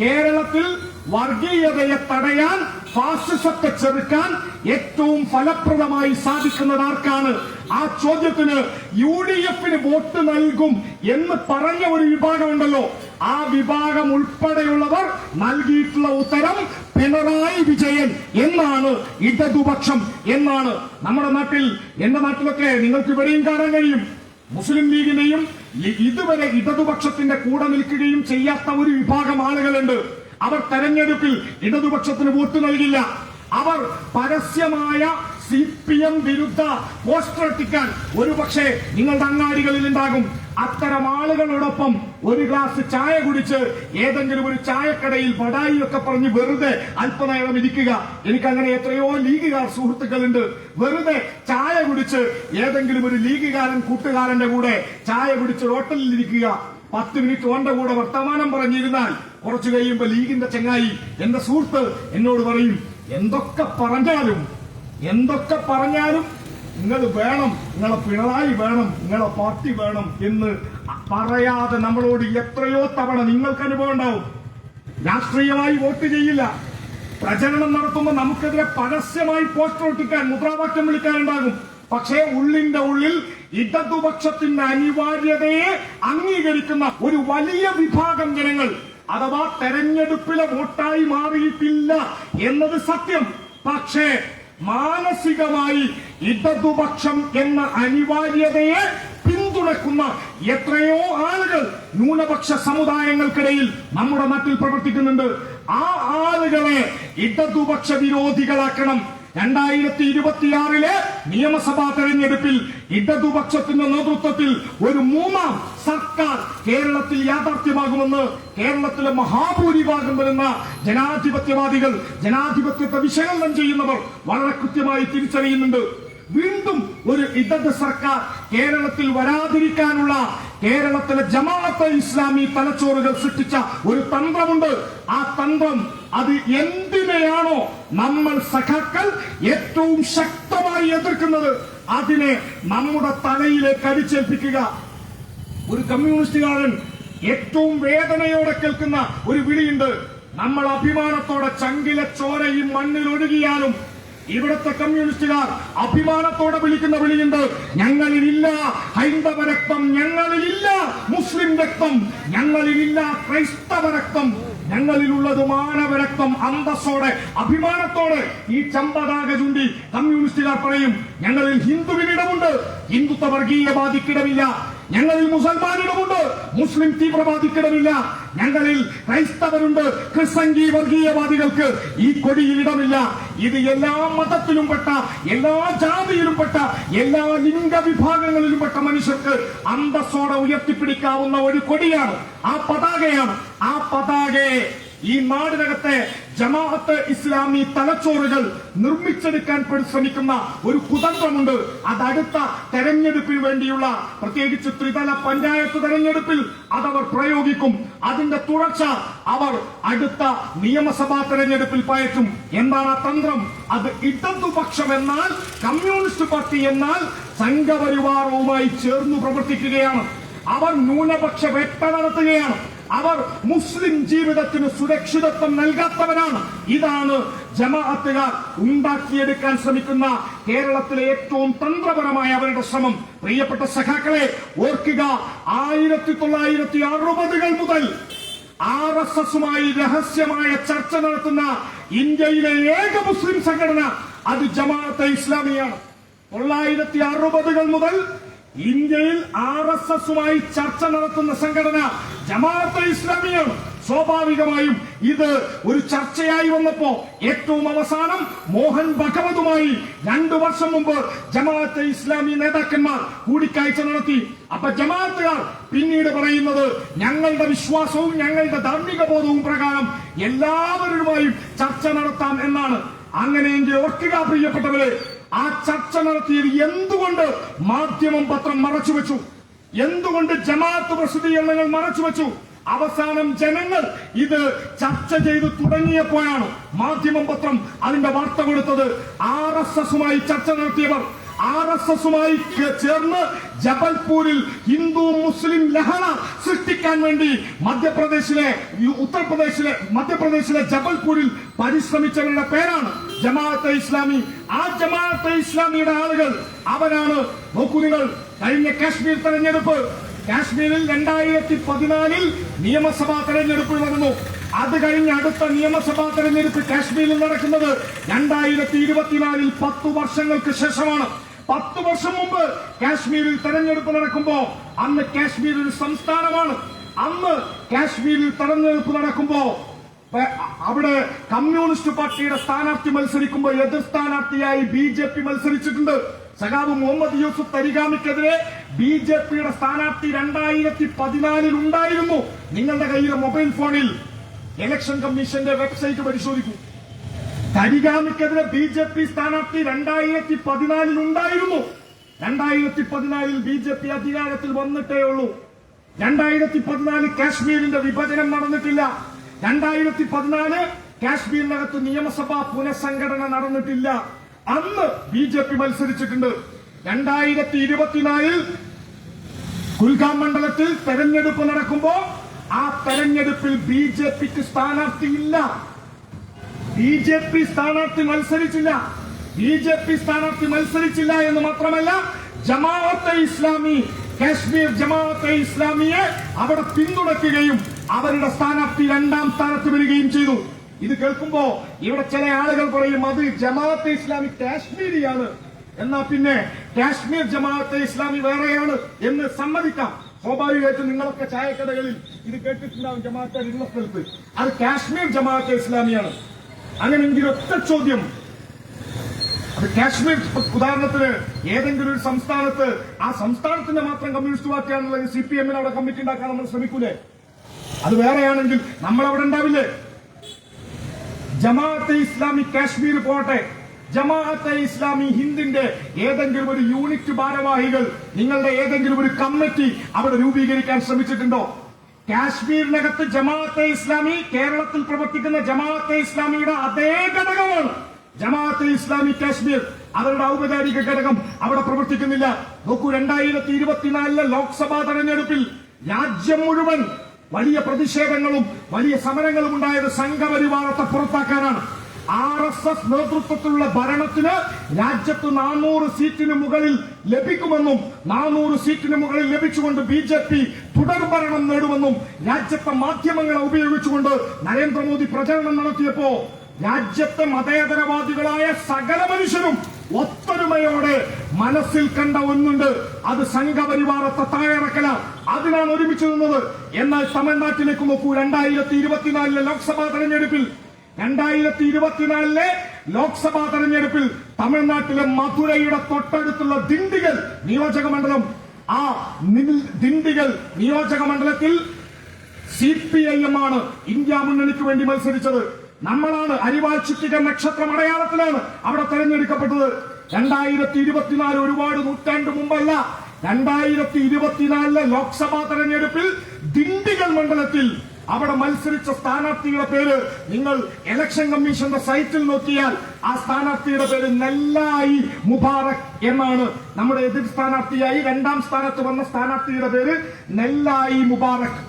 കേരളത്തിൽ വർഗീയതയെ തടയാൻ, ഫാസിസത്തെ ചെറുക്കാൻ ഏറ്റവും ഫലപ്രദമായി സാധിക്കുന്നത് ആർക്കാണ്? ആ ചോദ്യത്തിന് UDFന് വോട്ട് നൽകും എന്ന് പറഞ്ഞ ഒരു വിഭാഗമുണ്ടല്ലോ, ആ വിഭാഗം ഉൾപ്പെടെയുള്ളവർ നൽകിയിട്ടുള്ള ഉത്തരം പിണറായി വിജയൻ എന്നാണ്, ഇടതുപക്ഷം എന്നാണ്. നമ്മുടെ നാട്ടിൽ, എന്റെ നാട്ടിലൊക്കെ നിങ്ങൾക്ക് ഇവിടെയും കാണാൻ കഴിയും, മുസ്ലിം ലീഗിനെയും ഇതുവരെ ഇടതുപക്ഷത്തിന്റെ കൂടെ നിൽക്കുകയും ചെയ്യാത്ത ഒരു വിഭാഗം ആളുകളുണ്ട്. അവർ തെരഞ്ഞെടുപ്പിൽ ഇടതുപക്ഷത്തിന് വോട്ട് നൽകില്ല. അവർ പരസ്യമായ CPM വിരുദ്ധ പോസ്റ്റർ ഒട്ടിക്കാൻ ഒരുപക്ഷെ നിങ്ങളുടെ അങ്ങാടികളിൽ ഉണ്ടാകും. അത്തരം ആളുകളോടൊപ്പം ഒരു ഗ്ലാസ് ചായ കുടിച്ച് ഏതെങ്കിലും ഒരു ചായക്കടയിൽ ബടായി ഒക്കെ പറഞ്ഞ് വെറുതെ അല്പനേരം ഇരിക്കുക. എനിക്കങ്ങനെ എത്രയോ ലീഗുകാർ സുഹൃത്തുക്കളുണ്ട്. വെറുതെ ചായ കുടിച്ച് ഏതെങ്കിലും ഒരു ലീഗുകാരൻ കൂട്ടുകാരന്റെ കൂടെ ചായ കുടിച്ച് ഹോട്ടലിൽ ഇരിക്കുക. 10 മിനിറ്റ് ഓന്റെ കൂടെ വർത്തമാനം പറഞ്ഞിരുന്നാൽ കുറച്ചു കഴിയുമ്പോ ലീഗിന്റെ ചങ്ങായി, എന്റെ സുഹൃത്ത് എന്നോട് പറയും, എന്തൊക്കെ പറഞ്ഞാലും നിങ്ങൾ വേണം, നിങ്ങളെ പിണറായി വേണം, നിങ്ങളെ പാർട്ടി വേണം എന്ന് പറയാതെ നമ്മളോട് എത്രയോ തവണ നിങ്ങൾക്ക് അനുഭവം ഉണ്ടാവും. രാഷ്ട്രീയമായി വോട്ട് ചെയ്യില്ല, പ്രചരണം നടത്തുമ്പോൾ നമുക്കെതിരെ പരസ്യമായി പോസ്റ്റർ ഒട്ടിക്കാൻ, മുദ്രാവാക്യം വിളിക്കാനുണ്ടാകും. പക്ഷേ ഉള്ളിന്റെ ഉള്ളിൽ ഇടതുപക്ഷത്തിന്റെ അനിവാര്യതയെ അംഗീകരിക്കുന്ന ഒരു വലിയ വിഭാഗം ജനങ്ങൾ, അഥവാ തെരഞ്ഞെടുപ്പിലെ വോട്ടായി മാറിയിട്ടില്ല എന്നത് സത്യം. പക്ഷേ മാനസികമായി ഇടതുപക്ഷം എന്ന അനിവാര്യതയെ പിന്തുണക്കുന്ന എത്രയോ ആളുകൾ ന്യൂനപക്ഷ സമുദായങ്ങൾക്കിടയിൽ നമ്മുടെ നാട്ടിൽ പ്രവർത്തിക്കുന്നുണ്ട്. ആ ആളുകളെ ഇടതുപക്ഷ വിരോധികളാക്കണം. 2026 നിയമസഭാ തെരഞ്ഞെടുപ്പിൽ ഇടതുപക്ഷത്തിന്റെ നേതൃത്വത്തിൽ ഒരു മൂന്നാം സർക്കാർ കേരളത്തിൽ യാഥാർത്ഥ്യമാകുമെന്ന് കേരളത്തിലെ മഹാഭൂരിഭാഗം വരുന്ന ജനാധിപത്യവാദികൾ, ജനാധിപത്യത്തെ വിശകലനം ചെയ്യുന്നവർ വളരെ കൃത്യമായി തിരിച്ചറിയുന്നുണ്ട്. വീണ്ടും ഒരു ഇടത് സർക്കാർ കേരളത്തിൽ വരാതിരിക്കാനുള്ള കേരളത്തിലെ ജമാഅത്തെ ഇസ്ലാമി തലച്ചോറുകൾ സൃഷ്ടിച്ച ഒരു തന്ത്രമുണ്ട്. ആ തന്ത്രം അത് എന്തിനെയാണോ നമ്മൾ സഖാക്കൾ ഏറ്റവും ശക്തമായി എതിർക്കുന്നത് അതിനെ നമ്മുടെ തലയിലേക്ക് അടിച്ചേൽപ്പിക്കുക. ഒരു കമ്മ്യൂണിസ്റ്റുകാരൻ ഏറ്റവും വേദനയോടെ കേൾക്കുന്ന ഒരു വിളിയുണ്ട്. നമ്മൾ അഭിമാനത്തോടെ ചങ്കിലെ ചോരയും മണ്ണിൽ ഒഴുകിയാലും ഇവിടുത്തെ കമ്മ്യൂണിസ്റ്റുകാർ അഭിമാനത്തോടെ വിളിക്കുന്ന വിളിയുണ്ട്, ഞങ്ങളിലില്ല ഹൈന്ദവ രക്തം, ഞങ്ങളിലില്ല മുസ്ലിം രക്തം, ഞങ്ങളിലില്ല ക്രൈസ്തവ രക്തം, ഞങ്ങളിലുള്ളത് മാനവരക്തം. അന്തസ്സോടെ അഭിമാനത്തോടെ ഈ ചമ്പതാക ചൂണ്ടി കമ്മ്യൂണിസ്റ്റുകാർ പറയും, ഞങ്ങളിൽ ഹിന്ദുവിനിടമുണ്ട്, ഹിന്ദുത്വ വർഗീയവാദിക്കിടമില്ല, ഞങ്ങളിൽ മുസൽമാനിടമുണ്ട്, മുസ്ലിം തീവ്രവാദിക്കിടമില്ല, ഞങ്ങളിൽ ക്രൈസ്തവരുണ്ട്, ക്രിസ്സംഗി വർഗീയവാദികൾക്ക് ഈ കൊടിയിൽ ഇടമില്ല. ഇത് എല്ലാ മതത്തിലും പെട്ട, എല്ലാ ജാതിയിലും പെട്ട, എല്ലാ ലിംഗവിഭാഗങ്ങളിലും പെട്ട മനുഷ്യർക്ക് അന്തസ്സോടെ ഉയർത്തിപ്പിടിക്കാവുന്ന ഒരു കൊടിയാണ്, ആ പതാകയാണ്. ആ പതാകയെ ഈ നാടിനകത്തെ ജമാഅത്ത് ഇസ്ലാമി തലച്ചോറുകൾ നിർമ്മിച്ചെടുക്കാൻ ശ്രമിക്കുന്ന ഒരു കുതന്ത്രമുണ്ട്. അത് അടുത്ത തെരഞ്ഞെടുപ്പിന് വേണ്ടിയുള്ള, പ്രത്യേകിച്ച് ത്രിതല പഞ്ചായത്ത് തെരഞ്ഞെടുപ്പിൽ അതവർ പ്രയോഗിക്കും. അതിന്റെ തുടർച്ച അവർ അടുത്ത നിയമസഭാ തെരഞ്ഞെടുപ്പിൽ പയറ്റും. എന്താണ് ആ തന്ത്രം? അത് ഇടതുപക്ഷം എന്നാൽ, കമ്മ്യൂണിസ്റ്റ് പാർട്ടി എന്നാൽ സംഘപരിവാരവുമായി ചേർന്നു പ്രവർത്തിക്കുകയാണ്. അവർ ന്യൂനപക്ഷ വേട്ട നടത്തുകയാണ്. അവർ മുസ്ലിം ജീവിതത്തിന് സുരക്ഷിതത്വം നൽകാത്തവരാണ്. ഇതാണ് ജമാഅത്തുകാർ ഉണ്ടാക്കിയെടുക്കാൻ ശ്രമിക്കുന്ന കേരളത്തിലെ ഏറ്റവും തന്ത്രപരമായ അവരുടെ ശ്രമം. പ്രിയപ്പെട്ട സഖാക്കളെ ഓർക്കുക, 1960 മുതൽ RSSുമായി രഹസ്യമായ ചർച്ച നടത്തുന്ന ഇന്ത്യയിലെ ഏക മുസ്ലിം സംഘടന അത് ജമാഅത്തെ ഇസ്ലാമിയാണ്. 1960 മുതൽ ഇന്ത്യയിൽ RSSുമായി ചർച്ച നടത്തുന്ന സംഘടന ജമാഅത്തെ ഇസ്ലാമിയാണ്. സ്വാഭാവികമായും ഇത് ഒരു ചർച്ചയായി വന്നപ്പോ ഏറ്റവും അവസാനം മോഹൻ ഭഗവതുമായി 2 വർഷം മുമ്പ് ജമാഅത്തെ ഇസ്ലാമി നേതാക്കന്മാർ കൂടിക്കാഴ്ച നടത്തി. അപ്പൊ ജമാഅത്തുകാർ പിന്നീട് പറയുന്നത്, ഞങ്ങളുടെ വിശ്വാസവും ഞങ്ങളുടെ ധാർമ്മിക ബോധവും പ്രകാരം എല്ലാവരുമായും ചർച്ച നടത്താം എന്നാണ്. അങ്ങനെയെങ്കിൽ ഓർക്കുക പ്രിയപ്പെട്ടവരെ, ആ ചർച്ച നടത്തിയത് എന്തുകൊണ്ട് മാധ്യമം പത്രം മറച്ചുവെച്ചു? എന്തുകൊണ്ട് ജമാഅത്ത് പ്രസിദ്ധീകരണങ്ങൾ മറച്ചുവെച്ചു? അവസാനം ജനങ്ങൾ ഇത് ചർച്ച ചെയ്ത് തുടങ്ങിയപ്പോഴാണ് മാധ്യമം പത്രം അതിന്റെ വാർത്ത കൊടുത്തത്. RSSുമായി ചർച്ച നടത്തിയവർ RSSുമായി ചേർന്ന് ജബൽപൂരിൽ ഹിന്ദു മുസ്ലിം ലഹള സൃഷ്ടിക്കാൻ വേണ്ടി മധ്യപ്രദേശിലെ ജബൽപൂരിൽ പരിശ്രമിച്ചവരുടെ പേരാണ് ജമാഅത്തെ ഇസ്ലാമി. ആ ജമാഅത്തെ ഇസ്ലാമിയുടെ ആളുകൾ അവരാണ്. നോക്കൂ നിങ്ങൾ, കഴിഞ്ഞ കാശ്മീർ തെരഞ്ഞെടുപ്പ്, കാശ്മീരിൽ 2014 നിയമസഭാ തെരഞ്ഞെടുപ്പ് നടന്നു. അത് കഴിഞ്ഞ് അടുത്ത നിയമസഭാ തെരഞ്ഞെടുപ്പ് കാശ്മീരിൽ നടക്കുന്നത് 2024 10 വർഷങ്ങൾക്ക് ശേഷമാണ്. 10 വർഷം മുമ്പ് കാശ്മീരിൽ തെരഞ്ഞെടുപ്പ് നടക്കുമ്പോ അന്ന് കാശ്മീർ ഒരു സംസ്ഥാനമാണ്. അന്ന് കാശ്മീരിൽ തെരഞ്ഞെടുപ്പ് നടക്കുമ്പോ അവിടെ കമ്മ്യൂണിസ്റ്റ് പാർട്ടിയുടെ സ്ഥാനാർത്ഥി മത്സരിക്കുമ്പോൾ എതിർ സ്ഥാനാർത്ഥിയായി BJP മത്സരിച്ചിട്ടുണ്ട്. സഖാവ് മുഹമ്മദ് യൂസുഫ് തരിഗാമിക്കെതിരെ BJPയുടെ സ്ഥാനാർത്ഥി 2014 ഉണ്ടായിരുന്നു. നിങ്ങളുടെ കയ്യിലെ മൊബൈൽ ഫോണിൽ ഇലക്ഷൻ കമ്മീഷന്റെ വെബ്സൈറ്റ് പരിശോധിക്കൂ. തരിഗാമിക്കെതിരെ BJP സ്ഥാനാർത്ഥി 2014 ഉണ്ടായിരുന്നു. 2014 BJP അധികാരത്തിൽ വന്നിട്ടേ ഉള്ളൂ. 2014 കാശ്മീരിന്റെ വിഭജനം നടന്നിട്ടില്ല. 2014 കാശ്മീരിനകത്ത് നിയമസഭാ പുനഃസംഘടന നടന്നിട്ടില്ല. അന്ന് BJP മത്സരിച്ചിട്ടുണ്ട്. 2024 കുൽഗാം മണ്ഡലത്തിൽ തെരഞ്ഞെടുപ്പ് നടക്കുമ്പോ ആ തെരഞ്ഞെടുപ്പിൽ BJPക്ക് സ്ഥാനാർത്ഥിയില്ല. BJP സ്ഥാനാർത്ഥി മത്സരിച്ചില്ല. BJP സ്ഥാനാർത്ഥി മത്സരിച്ചില്ല എന്ന് മാത്രമല്ല, ജമാഅത്തെ ഇസ്ലാമി, കാശ്മീർ ജമാഅത്തെ ഇസ്ലാമിയെ അവിടെ പിന്തുണയ്ക്കുകയും അവരുടെ സ്ഥാനാർത്ഥി 2ാം സ്ഥാനത്ത് വരികയും ചെയ്തു. ഇത് കേൾക്കുമ്പോ ഇവിടെ ചില ആളുകൾ പറയും അത് ജമാഅത്തെ ഇസ്ലാമി കാശ്മീരിയാണ്, എന്നാ പിന്നെ കാശ്മീർ ജമാഅത്തെ ഇസ്ലാമി വേറെയാണ് എന്ന് സമ്മതിക്കാം. സ്വാഭാവികമായിട്ടും നിങ്ങളൊക്കെ ചായക്കടകളിൽ ഇത് കേട്ടിട്ടുണ്ടാവും, ജമാഅത്തെ ഉള്ള സ്ഥലത്ത് അത് കാശ്മീർ ജമാഅത്തെ ഇസ്ലാമിയാണ്. അങ്ങനെയെങ്കിൽ ഒറ്റ ചോദ്യം, അത് കാശ്മീർ ഉദാഹരണത്തിന് ഏതെങ്കിലും ഒരു സംസ്ഥാനത്ത് ആ സംസ്ഥാനത്തിന്റെ മാത്രം കമ്മ്യൂണിസ്റ്റ് പാർട്ടിയാണുള്ളത്, CPM അവിടെ കമ്മിറ്റി ഉണ്ടാക്കാൻ നമ്മൾ ശ്രമിക്കൂലേ? അത് വേറെയാണെങ്കിൽ നമ്മൾ അവിടെ ഉണ്ടാവില്ലേ? ജമാഅത്തെ ഇസ്ലാമി കാശ്മീർ പോട്ടെ, ജമാഅത്തെ ഇസ്ലാമി ഹിന്ദിന്റെ ഏതെങ്കിലും ഒരു യൂണിറ്റ് ഭാരവാഹികൾ നിങ്ങളുടെ ഏതെങ്കിലും ഒരു കമ്മിറ്റി അവിടെ രൂപീകരിക്കാൻ ശ്രമിച്ചിട്ടുണ്ടോ? കാശ്മീരിനകത്ത് ജമാഅത്തെ ഇസ്ലാമി കേരളത്തിൽ പ്രവർത്തിക്കുന്ന ജമാഅത്തെ ഇസ്ലാമിയുടെ അതേ ഘടകമാണ് ജമാഅത്തെ ഇസ്ലാമി കാശ്മീർ. അവരുടെ ഔപചാരിക ഘടകം അവിടെ പ്രവർത്തിക്കുന്നില്ല. നോക്കൂ, 2024 ലോക്സഭാ തെരഞ്ഞെടുപ്പിൽ രാജ്യം മുഴുവൻ വലിയ പ്രതിഷേധങ്ങളും വലിയ സമരങ്ങളും ഉണ്ടായത് സംഘപരിവാരത്തെ പുറത്താക്കാനാണ്. RSS നേതൃത്വത്തിലുള്ള ഭരണത്തിന് രാജ്യത്ത് 400 സീറ്റിന് മുകളിൽ ലഭിക്കുമെന്നും 400 സീറ്റിന് മുകളിൽ ലഭിച്ചുകൊണ്ട് BJP തുടർഭരണം നേടുമെന്നും രാജ്യത്തെ മാധ്യമങ്ങളെ ഉപയോഗിച്ചുകൊണ്ട് നരേന്ദ്രമോദി പ്രചരണം നടത്തിയപ്പോ രാജ്യത്തെ മതേതരവാദികളായ സകല മനുഷ്യരും ഒത്തൊരുമയോടെ മനസ്സിൽ കണ്ട ഒന്നുണ്ട്, അത് സംഘപരിവാരത്തെ താഴെറക്കല. അതിനാണ് ഒരുമിച്ച് നിന്നത്. എന്നാൽ തമിഴ്നാട്ടിലേക്ക് നോക്കൂ, 2024 ലോക്സഭാ തെരഞ്ഞെടുപ്പിൽ 2024 ലോക്സഭാ തെരഞ്ഞെടുപ്പിൽ തമിഴ്നാട്ടിലെ മധുരയുടെ തൊട്ടടുത്തുള്ള ദിണ്ടിഗൽ നിയോജക മണ്ഡലം, ആ ദിണ്ടിഗൽ നിയോജക മണ്ഡലത്തിൽ CPIM ആണ് ഇന്ത്യ മുന്നണിക്ക് വേണ്ടി മത്സരിച്ചത്. നമ്മളാണ് അരിവാൾ ചുറ്റിക നക്ഷത്രം അടയാളത്തിലാണ് അവിടെ തെരഞ്ഞെടുക്കപ്പെട്ടത്. 2024 ഒരുപാട് നൂറ്റാണ്ട് മുമ്പല്ല, 2024 ലോക്സഭാ തെരഞ്ഞെടുപ്പിൽ ദിണ്ടിഗൽ മണ്ഡലത്തിൽ അവിടെ മത്സരിച്ച സ്ഥാനാർത്ഥിയുടെ പേര് നിങ്ങൾ ഇലക്ഷൻ കമ്മീഷന്റെ സൈറ്റിൽ നോക്കിയാൽ ആ സ്ഥാനാർത്ഥിയുടെ പേര് നെല്ലായി മുബാറക് എന്നാണ്. നമ്മുടെ എതിർ സ്ഥാനാർത്ഥിയായി 2ാം സ്ഥാനത്ത് വന്ന സ്ഥാനാർത്ഥിയുടെ പേര് നെല്ലായി മുബാറക്.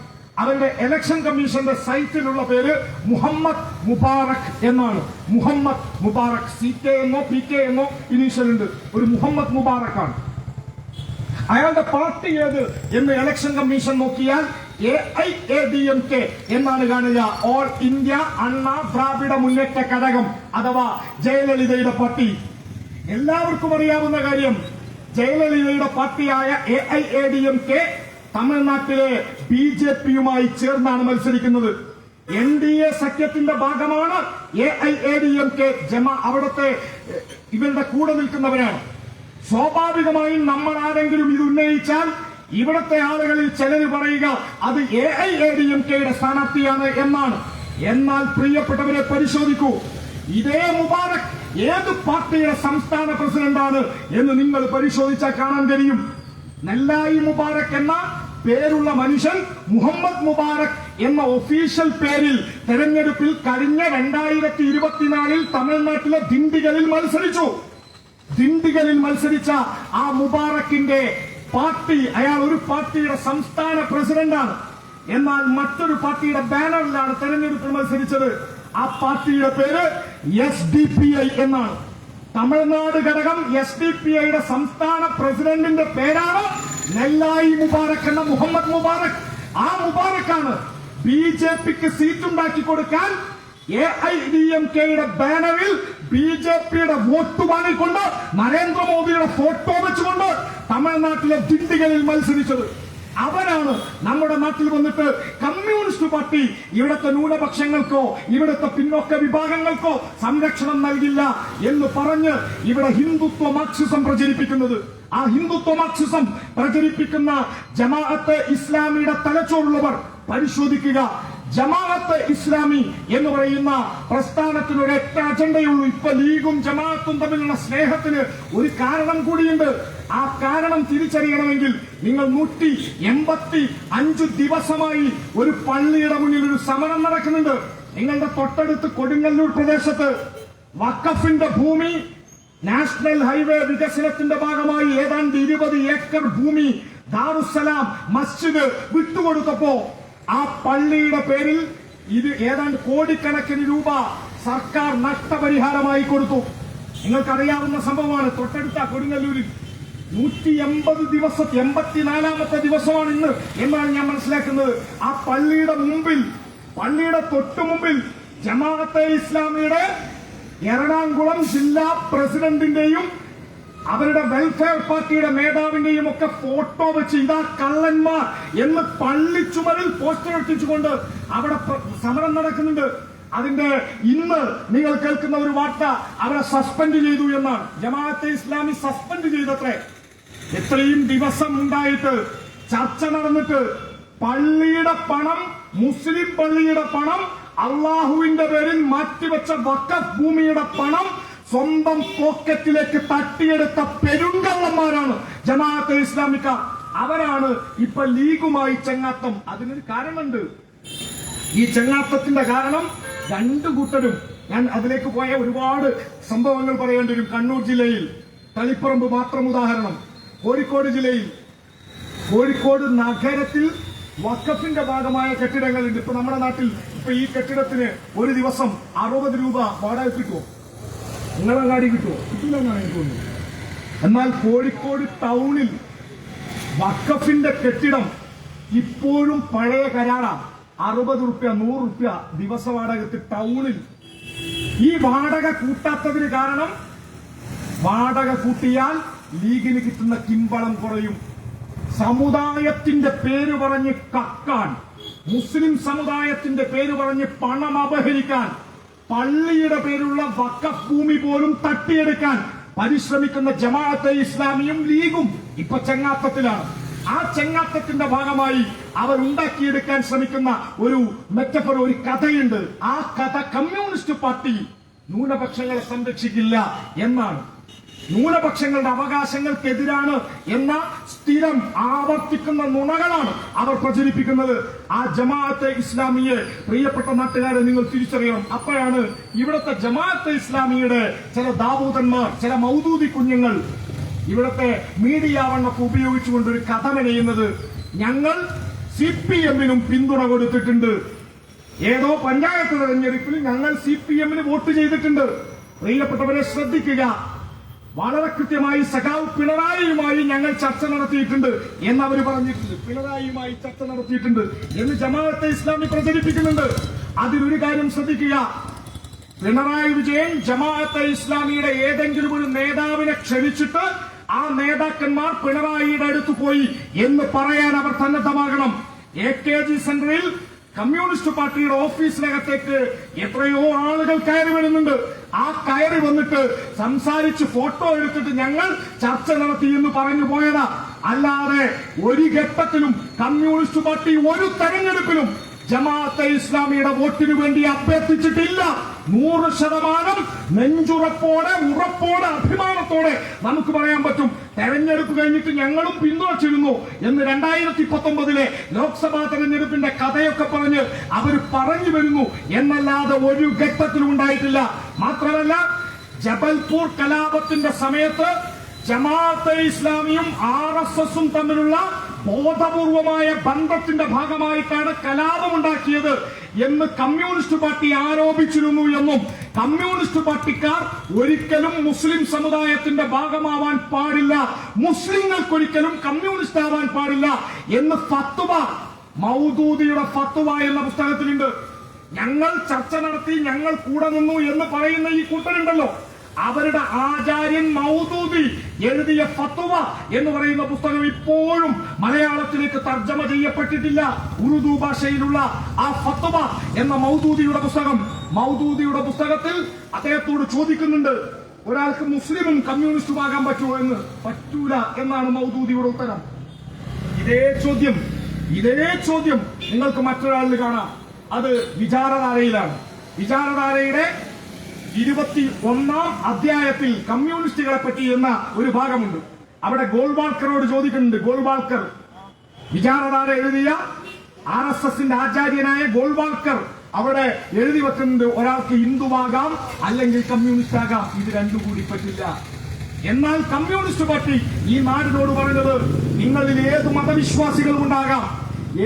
അവരുടെ ഇലക്ഷൻ കമ്മീഷന്റെ സൈറ്റിലുള്ള പേര് മുഹമ്മദ് മുബാറക് എന്നാണ്. മുഹമ്മദ് മുബാറക്, CK എന്നോ PK എന്നോ ഇനീഷ്യൽ ഉണ്ട്, ഒരു മുഹമ്മദ് മുബാറക് ആണ്. അയാളുടെ പാർട്ടി ഏത് എന്ന് ഇലക്ഷൻ കമ്മീഷൻ നോക്കിയാൽ AIADMK എന്നാണ് കാണുക. ഓൾ ഇന്ത്യ അണ്ണാ ദ്രാവിഡ മുന്നേറ്റ കഴകം അഥവാ ജയലളിതയുടെ പാർട്ടി. എല്ലാവർക്കും അറിയാവുന്ന കാര്യം, ജയലളിതയുടെ പാർട്ടിയായ AIADMK തമിഴ്നാട്ടിലെ BJPയുമായി ചേർന്നാണ് മത്സരിക്കുന്നത്. NDA സഖ്യത്തിന്റെ ഭാഗമാണ് AIADMK. അവിടുത്തെ ഇവരുടെ കൂടെ നിൽക്കുന്നവരാണ്. സ്വാഭാവികമായും നമ്മൾ ആരെങ്കിലും ഇത് ഉന്നയിച്ചാൽ ഇവിടുത്തെ ആളുകളിൽ ചിലര് പറയുക അത് AIADMKയുടെ സ്ഥാനാർത്ഥിയാണ് എന്നാണ്. എന്നാൽ പ്രിയപ്പെട്ടവരെ പരിശോധിക്കൂ, ഇതേ മുബാറക് ഏത് പാർട്ടിയുടെ സംസ്ഥാന പ്രസിഡന്റാണ് എന്ന് നിങ്ങൾ പരിശോധിച്ചാൽ കാണാൻ കഴിയും. നെല്ലായി മുബാറക് എന്ന പേരുള്ള മനുഷ്യൻ മുഹമ്മദ് മുബാറക് എന്ന ഒഫീഷ്യൽ പേരിൽ തെരഞ്ഞെടുപ്പിൽ കഴിഞ്ഞ 2024 തമിഴ്നാട്ടിലെ ദിണ്ടിഗലിൽ മത്സരിച്ചു. ദിണ്ടിഗലിൽ മത്സരിച്ച ആ മുബാറക്കിന്റെ പാർട്ടി, അയാൾ ഒരു പാർട്ടിയുടെ സംസ്ഥാന പ്രസിഡന്റാണ്. എന്നാൽ മറ്റൊരു പാർട്ടിയുടെ ബാനറിലാണ് തെരഞ്ഞെടുപ്പിൽ മത്സരിച്ചത്. ആ പാർട്ടിയുടെ പേര് SDPI എന്നാണ്. തമിഴ്നാട് ഘടകം SDPIയുടെ സംസ്ഥാന പ്രസിഡന്റിന്റെ പേരാണ് നെല്ലായി മുബാറക് എന്ന മുഹമ്മദ് മുബാറക്. ആ മുബാറക്കാണ് BJPക്ക് സീറ്റുണ്ടാക്കി കൊടുക്കാൻ AIADMKയുടെ ബാനറിൽ BJPയുടെ വോട്ട് വാങ്ങിക്കൊണ്ട് നരേന്ദ്രമോദിയുടെ ഫോട്ടോ വെച്ചുകൊണ്ട് തമിഴ്നാട്ടിലെ ദിണ്ടിഗലിൽ മത്സരിച്ചത്. അവരാണ് നമ്മുടെ നാട്ടിൽ വന്നിട്ട് കമ്മ്യൂണിസ്റ്റ് പാർട്ടി ഇവിടുത്തെ ന്യൂനപക്ഷങ്ങൾക്കോ ഇവിടുത്തെ പിന്നോക്ക വിഭാഗങ്ങൾക്കോ സംരക്ഷണം നൽകില്ല എന്ന് പറഞ്ഞ് ഇവിടെ ഹിന്ദുത്വ മാർക്സിസം പ്രചരിപ്പിക്കുന്നത്. ആ ഹിന്ദുത്വ മാർക്സിസം പ്രചരിപ്പിക്കുന്ന ജമാഅത്തെ ഇസ്ലാമിയുടെ തലച്ചോറുള്ളവർ പരിശോധിക്കുക. ജമാഅത്തെ ഇസ്ലാമി എന്ന് പറയുന്ന പ്രസ്ഥാനത്തിന് ഒരൊറ്റ അജണ്ടയുള്ളൂ. ഇപ്പൊ ലീഗും ജമാഅത്തും തമ്മിലുള്ള സ്നേഹത്തിന് ഒരു കാരണം കൂടിയുണ്ട്. ആ കാരണം തിരിച്ചറിയണമെങ്കിൽ നിങ്ങൾ 185 ദിവസമായി ഒരു പള്ളിയുടെ മുന്നിൽ ഒരു സമരം നടക്കുന്നുണ്ട്. നിങ്ങളുടെ തൊട്ടടുത്ത് കൊടുങ്ങല്ലൂർ പ്രദേശത്ത് വഖഫിന്റെ ഭൂമി നാഷണൽ ഹൈവേ വികസനത്തിന്റെ ഭാഗമായി ഏതാണ്ട് 20 ഏക്കർ ഭൂമി ദാറുസ്സലാം മസ്ജിദ് വിട്ടുകൊടുത്തപ്പോ ആ പള്ളിയുടെ പേരിൽ ഇത് ഏതാണ്ട് കോടിക്കണക്കിന് രൂപ സർക്കാർ നഷ്ടപരിഹാരമായി കൊടുത്തു. നിങ്ങൾക്കറിയാവുന്ന സംഭവമാണ്. തൊട്ടടുത്ത കൊടുങ്ങല്ലൂരിൽ 180 ദിവസമാണ് ഇന്ന് എന്നാണ് ഞാൻ മനസ്സിലാക്കുന്നത്. ആ പള്ളിയുടെ തൊട്ടു മുമ്പിൽ ജമാഅത്തെ ഇസ്ലാമിയുടെ എറണാകുളം ജില്ലാ പ്രസിഡന്റിന്റെയും അവരുടെ വെൽഫെയർ പാർട്ടിയുടെ മേധാവിന്റെയും ഒക്കെ ഫോട്ടോ വെച്ച് ഇതാ കള്ളന്മാർ എന്ന് പള്ളിച്ചുമരിൽ പോസ്റ്റർ ഒട്ടിച്ചുകൊണ്ട് അവിടെ സമരം നടക്കുന്നുണ്ട്. അതിന്റെ ഇന്ന് നിങ്ങൾ കേൾക്കുന്ന ഒരു വാർത്ത അവരെ സസ്പെൻഡ് ചെയ്തു എന്നാണ്. ജമാഅത്തെ ഇസ്ലാമി സസ്പെൻഡ് ചെയ്തത്രേ. ഇത്രയും ദിവസം ഉണ്ടായിട്ട് ചർച്ച നടന്നിട്ട് പള്ളിയുടെ പണം, മുസ്ലിം പള്ളിയുടെ പണം, അള്ളാഹുവിന്റെ പേരിൽ മാറ്റിവെച്ച വഖഫ് ഭൂമിയുടെ പണം സ്വന്തം പോക്കറ്റിലേക്ക് തട്ടിയെടുത്ത പെരുങ്കള്ളന്മാരാണ് ജമാഅത്തെ ഇസ്ലാമിക്കാർ. അവരാണ് ഇപ്പൊ ലീഗുമായി ചെങ്ങാത്തം. അതിനൊരു കാരണമുണ്ട്. ഈ ചെങ്ങാത്തത്തിന്റെ കാരണം രണ്ടു കൂട്ടരും, ഞാൻ അതിലേക്ക് പോയ ഒരുപാട് സംഭവങ്ങൾ പറയേണ്ടി വരും. കണ്ണൂർ ജില്ലയിൽ തളിപ്പറമ്പ് മാത്രം ഉദാഹരണം. കോഴിക്കോട് ജില്ലയിൽ കോഴിക്കോട് നഗരത്തിൽ വഖഫിന്റെ ഭാഗമായ കെട്ടിടങ്ങളുണ്ട്. ഇപ്പൊ നമ്മുടെ നാട്ടിൽ ഇപ്പൊ ഈ കെട്ടിടത്തിന് ഒരു ദിവസം 60 രൂപ വാടക കിട്ടുമോ? നിങ്ങളങ്ങാടി കിട്ടുമോ? കിട്ടില്ലെന്നാണ് എനിക്ക് തോന്നുന്നത്. എന്നാൽ കോഴിക്കോട് ടൗണിൽ വഖഫിന്റെ കെട്ടിടം ഇപ്പോഴും പഴയ കരാറാണ്. 60 റുപ്യ 100 റുപ്യ ദിവസ വാടകത്തിൽ ടൗണിൽ. ഈ വാടക കൂട്ടാത്തതിന് കാരണം, വാടക കൂട്ടിയാൽ ലീഗിന് കിട്ടുന്ന കിമ്പളം കുറയും. സമുദായത്തിന്റെ പേര് പറഞ്ഞ് കക്കാൻ, മുസ്ലിം സമുദായത്തിന്റെ പേര് പറഞ്ഞ് പണം അപഹരിക്കാൻ, പള്ളിയുടെ പേരുള്ള വഖഫ് ഭൂമി പോലും തട്ടിയെടുക്കാൻ പരിശ്രമിക്കുന്ന ജമാഅത്തെ ഇസ്ലാമിയും ലീഗും ഇപ്പൊ ചെങ്ങാത്തത്തിലാണ്. ആ ചെങ്ങാത്തത്തിന്റെ ഭാഗമായി അവർ ഉണ്ടാക്കിയെടുക്കാൻ ശ്രമിക്കുന്ന ഒരു മെറ്റഫർ, ഒരു കഥയുണ്ട്. ആ കഥ കമ്മ്യൂണിസ്റ്റ് പാർട്ടി ന്യൂനപക്ഷങ്ങളെ സംരക്ഷിക്കില്ല എന്നാണ്. ന്യൂനപക്ഷങ്ങളുടെ അവകാശങ്ങൾക്കെതിരാണ് എന്ന സ്ഥിരം ആവർത്തിക്കുന്ന നുണകളാണ് അവർ പ്രചരിപ്പിക്കുന്നത്. ആ ജമാഅത്തെ ഇസ്ലാമിയെ പ്രിയപ്പെട്ട നാട്ടുകാരെ നിങ്ങൾ തിരിച്ചറിയണം. അപ്പോഴാണ് ഇവിടുത്തെ ജമാഅത്തെ ഇസ്ലാമിയുടെ ചില ദാവൂദന്മാർ, ചില മൗദൂദി കുഞ്ഞുങ്ങൾ ഇവിടുത്തെ മീഡിയ വണ്ണൊക്കെ ഉപയോഗിച്ചുകൊണ്ട് ഒരു കഥ മെനയുന്നത്. ഞങ്ങൾ CPM-നും പിന്തുണ കൊടുത്തിട്ടുണ്ട്. ഏതോ പഞ്ചായത്ത് തെരഞ്ഞെടുപ്പിൽ ഞങ്ങൾ CPM-ന് വോട്ട് ചെയ്തിട്ടുണ്ട്. പ്രിയപ്പെട്ടവരെ ശ്രദ്ധിക്കുക, വളരെ കൃത്യമായി സഖാവ് പിണറായിയുമായി ഞങ്ങൾ ചർച്ച നടത്തിയിട്ടുണ്ട് എന്നവർ പറഞ്ഞിട്ടുണ്ട്. പിണറായിയുമായി ചർച്ച നടത്തിയിട്ടുണ്ട് എന്ന് ജമാഅത്തെ ഇസ്ലാമി പ്രചരിപ്പിക്കുന്നുണ്ട്. അതിലൊരു കാര്യം ശ്രദ്ധിക്കുക, പിണറായി വിജയൻ ജമാഅത്തെ ഇസ്ലാമിയുടെ ഏതെങ്കിലും ഒരു നേതാവിനെ ക്ഷണിച്ചിട്ട് ആ നേതാക്കന്മാർ പിണറായിയുടെ അടുത്ത് പോയി എന്ന് പറയാൻ അവർ സന്നദ്ധമാകണം. AKG സെന്ററിൽ കമ്മ്യൂണിസ്റ്റ് പാർട്ടിയുടെ ഓഫീസിനകത്തേക്ക് എത്രയോ ആളുകൾ കയറി വരുന്നുണ്ട്. ആ കയറി വന്നിട്ട് സംസാരിച്ച് ഫോട്ടോ എടുത്തിട്ട് ഞങ്ങൾ ചർച്ച നടത്തി എന്ന് പറഞ്ഞു പോയതാ. അല്ലാതെ ഒരു ഘട്ടത്തിലും കമ്മ്യൂണിസ്റ്റ് പാർട്ടി ഒരു തെരഞ്ഞെടുപ്പിലും ജമാഅത്തെ ഇസ്ലാമിയുടെ വോട്ടിന് വേണ്ടി അഭ്യർത്ഥിച്ചിട്ടില്ല. 100% നെഞ്ചുറപ്പോടെ, ഉറപ്പോടെ, അഭിമാനത്തോടെ നമുക്ക് പറയാൻ പറ്റും. തെരഞ്ഞെടുപ്പ് കഴിഞ്ഞിട്ട് ഞങ്ങളും പിന്തുണച്ചിരുന്നു എന്ന് 2019 ലോക്സഭാ തെരഞ്ഞെടുപ്പിന്റെ കഥയൊക്കെ പറഞ്ഞ് അവർ പറഞ്ഞു വരുന്നു എന്നല്ലാതെ ഒരു ഘട്ടത്തിലും ഉണ്ടായിട്ടില്ല. മാത്രമല്ല, ജബൽപൂർ കലാപത്തിന്റെ സമയത്ത് ജമാഅത്തെ ഇസ്ലാമിയും RSSും തമ്മിലുള്ള ബോധപൂർവമായ ബന്ധത്തിന്റെ ഭാഗമായിട്ടാണ് കലാപമുണ്ടാക്കിയത് എന്ന് കമ്മ്യൂണിസ്റ്റ് പാർട്ടി ആരോപിച്ചിരുന്നു എന്നും കമ്മ്യൂണിസ്റ്റ് പാർട്ടിക്കാർ ഒരിക്കലും മുസ്ലിം സമുദായത്തിന്റെ ഭാഗമാവാൻ പാടില്ല, മുസ്ലിങ്ങൾക്കൊരിക്കലും കമ്മ്യൂണിസ്റ്റ് ആവാൻ പാടില്ല എന്ന് ഫത്വ, മൗദൂദിയുടെ ഫത്വ എന്ന പുസ്തകത്തിലുണ്ട്. ഞങ്ങൾ ചർച്ച നടത്തി, ഞങ്ങൾ കൂടെ നിന്നു എന്ന് പറയുന്ന ഈ കൂട്ടരുണ്ടല്ലോ, അവരുടെ ആചാര്യൻ മൗദൂദി എഴുതിയ ഫത്വ എന്ന് പറയുന്ന പുസ്തകം ഇപ്പോഴും മലയാളത്തിലേക്ക് തർജ്ജമ ചെയ്യപ്പെട്ടിട്ടില്ല. ഉറുദു ഭാഷയിലുള്ള ആ ഫത്വ എന്ന മൗദൂദിയുടെ പുസ്തകം, മൗദൂദിയുടെ പുസ്തകത്തിൽ അദ്ദേഹത്തോട് ചോദിക്കുന്നുണ്ട്, ഒരാൾക്ക് മുസ്ലിമും കമ്മ്യൂണിസ്റ്റുമാകാൻ പറ്റുമോ എന്ന്. പറ്റൂല എന്നാണ് മൗദൂദിയുടെ ഉത്തരം. ഇതേ ചോദ്യം നിങ്ങൾക്ക് മറ്റൊരാളിൽ കാണാം. അത് വിചാരധാരയിലാണ്. വിചാരധാരയുടെ 21-ാം അധ്യായത്തിൽ കമ്മ്യൂണിസ്റ്റുകളെ പറ്റി എന്ന ഒരു ഭാഗമുണ്ട്. അവിടെ ഗോൾവാൾക്കറോട് ചോദിക്കുന്നുണ്ട്. ഗോൾവാൾക്കർ, വിചാരധാര എഴുതിയ RSSന്റെ ആചാര്യനായ ഗോൾവാൾക്കർ അവിടെ എഴുതി വെക്കുന്നുണ്ട്, ഒരാൾക്ക് ഹിന്ദുവാകാം അല്ലെങ്കിൽ കമ്മ്യൂണിസ്റ്റ് ആകാം, ഇത് രണ്ടും കൂടി പറ്റില്ല. എന്നാൽ കമ്മ്യൂണിസ്റ്റ് പാർട്ടി ഈ നാടിനോട് പറഞ്ഞത്, നിങ്ങളിൽ ഏത് മതവിശ്വാസികളും ഉണ്ടാകാം,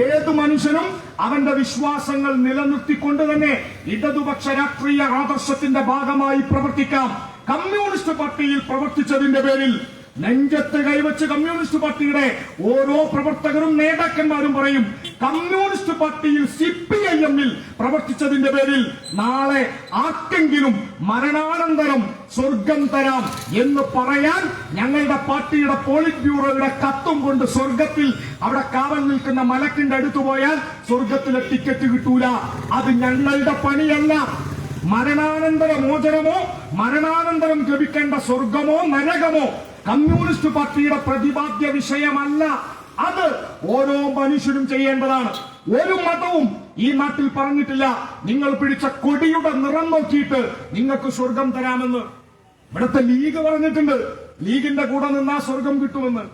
ഏതു മനുഷ്യനും അവന്റെ വിശ്വാസങ്ങൾ നിലനിർത്തിക്കൊണ്ട് തന്നെ ഇടതുപക്ഷ രാഷ്ട്രീയ ആദർശത്തിന്റെ ഭാഗമായി പ്രവർത്തിക്കാം. കമ്മ്യൂണിസ്റ്റ് പാർട്ടിയിൽ പ്രവർത്തിച്ചതിന്റെ പേരിൽ നെഞ്ചത്ത് കൈവച്ച് കമ്മ്യൂണിസ്റ്റ് പാർട്ടിയുടെ ഓരോ പ്രവർത്തകരും നേതാക്കന്മാരും പറയും, കമ്മ്യൂണിസ്റ്റ് പാർട്ടിയിൽ CPIM-ൽ പ്രവർത്തിച്ചതിന്റെ പേരിൽ നാളെ ആർക്കെങ്കിലും മരണാനന്തരം സ്വർഗം തരാം എന്ന് പറയാൻ ഞങ്ങളുടെ പാർട്ടിയുടെ പോളിറ്റ് ബ്യൂറോയുടെ കത്തും കൊണ്ട് സ്വർഗത്തിൽ അവിടെ കാവൽ നിൽക്കുന്ന മലക്കിന്റെ അടുത്ത് പോയാൽ സ്വർഗത്തിലെ ടിക്കറ്റ് കിട്ടൂല. അത് ഞങ്ങളുടെ പണിയല്ല. മരണാനന്തര മോചനമോ മരണാനന്തരം ലഭിക്കേണ്ട സ്വർഗമോ നരകമോ കമ്മ്യൂണിസ്റ്റ് പാർട്ടിയുടെ പ്രതിപാദ്യ വിഷയമല്ല. അത് ഓരോ മനുഷ്യനും ചെയ്യേണ്ടതാണ്. ഒരു മതവും ഈ നാട്ടിൽ പറഞ്ഞിട്ടില്ല നിങ്ങൾ പിടിച്ച കൊടിയുടെ നിറം നോക്കിയിട്ട് നിങ്ങൾക്ക് സ്വർഗം തരാമെന്ന്. ഇവിടുത്തെ ലീഗ് പറഞ്ഞിട്ടുണ്ട് ലീഗിന്റെ കൂടെ നിന്നാ സ്വർഗം കിട്ടുമെന്ന്.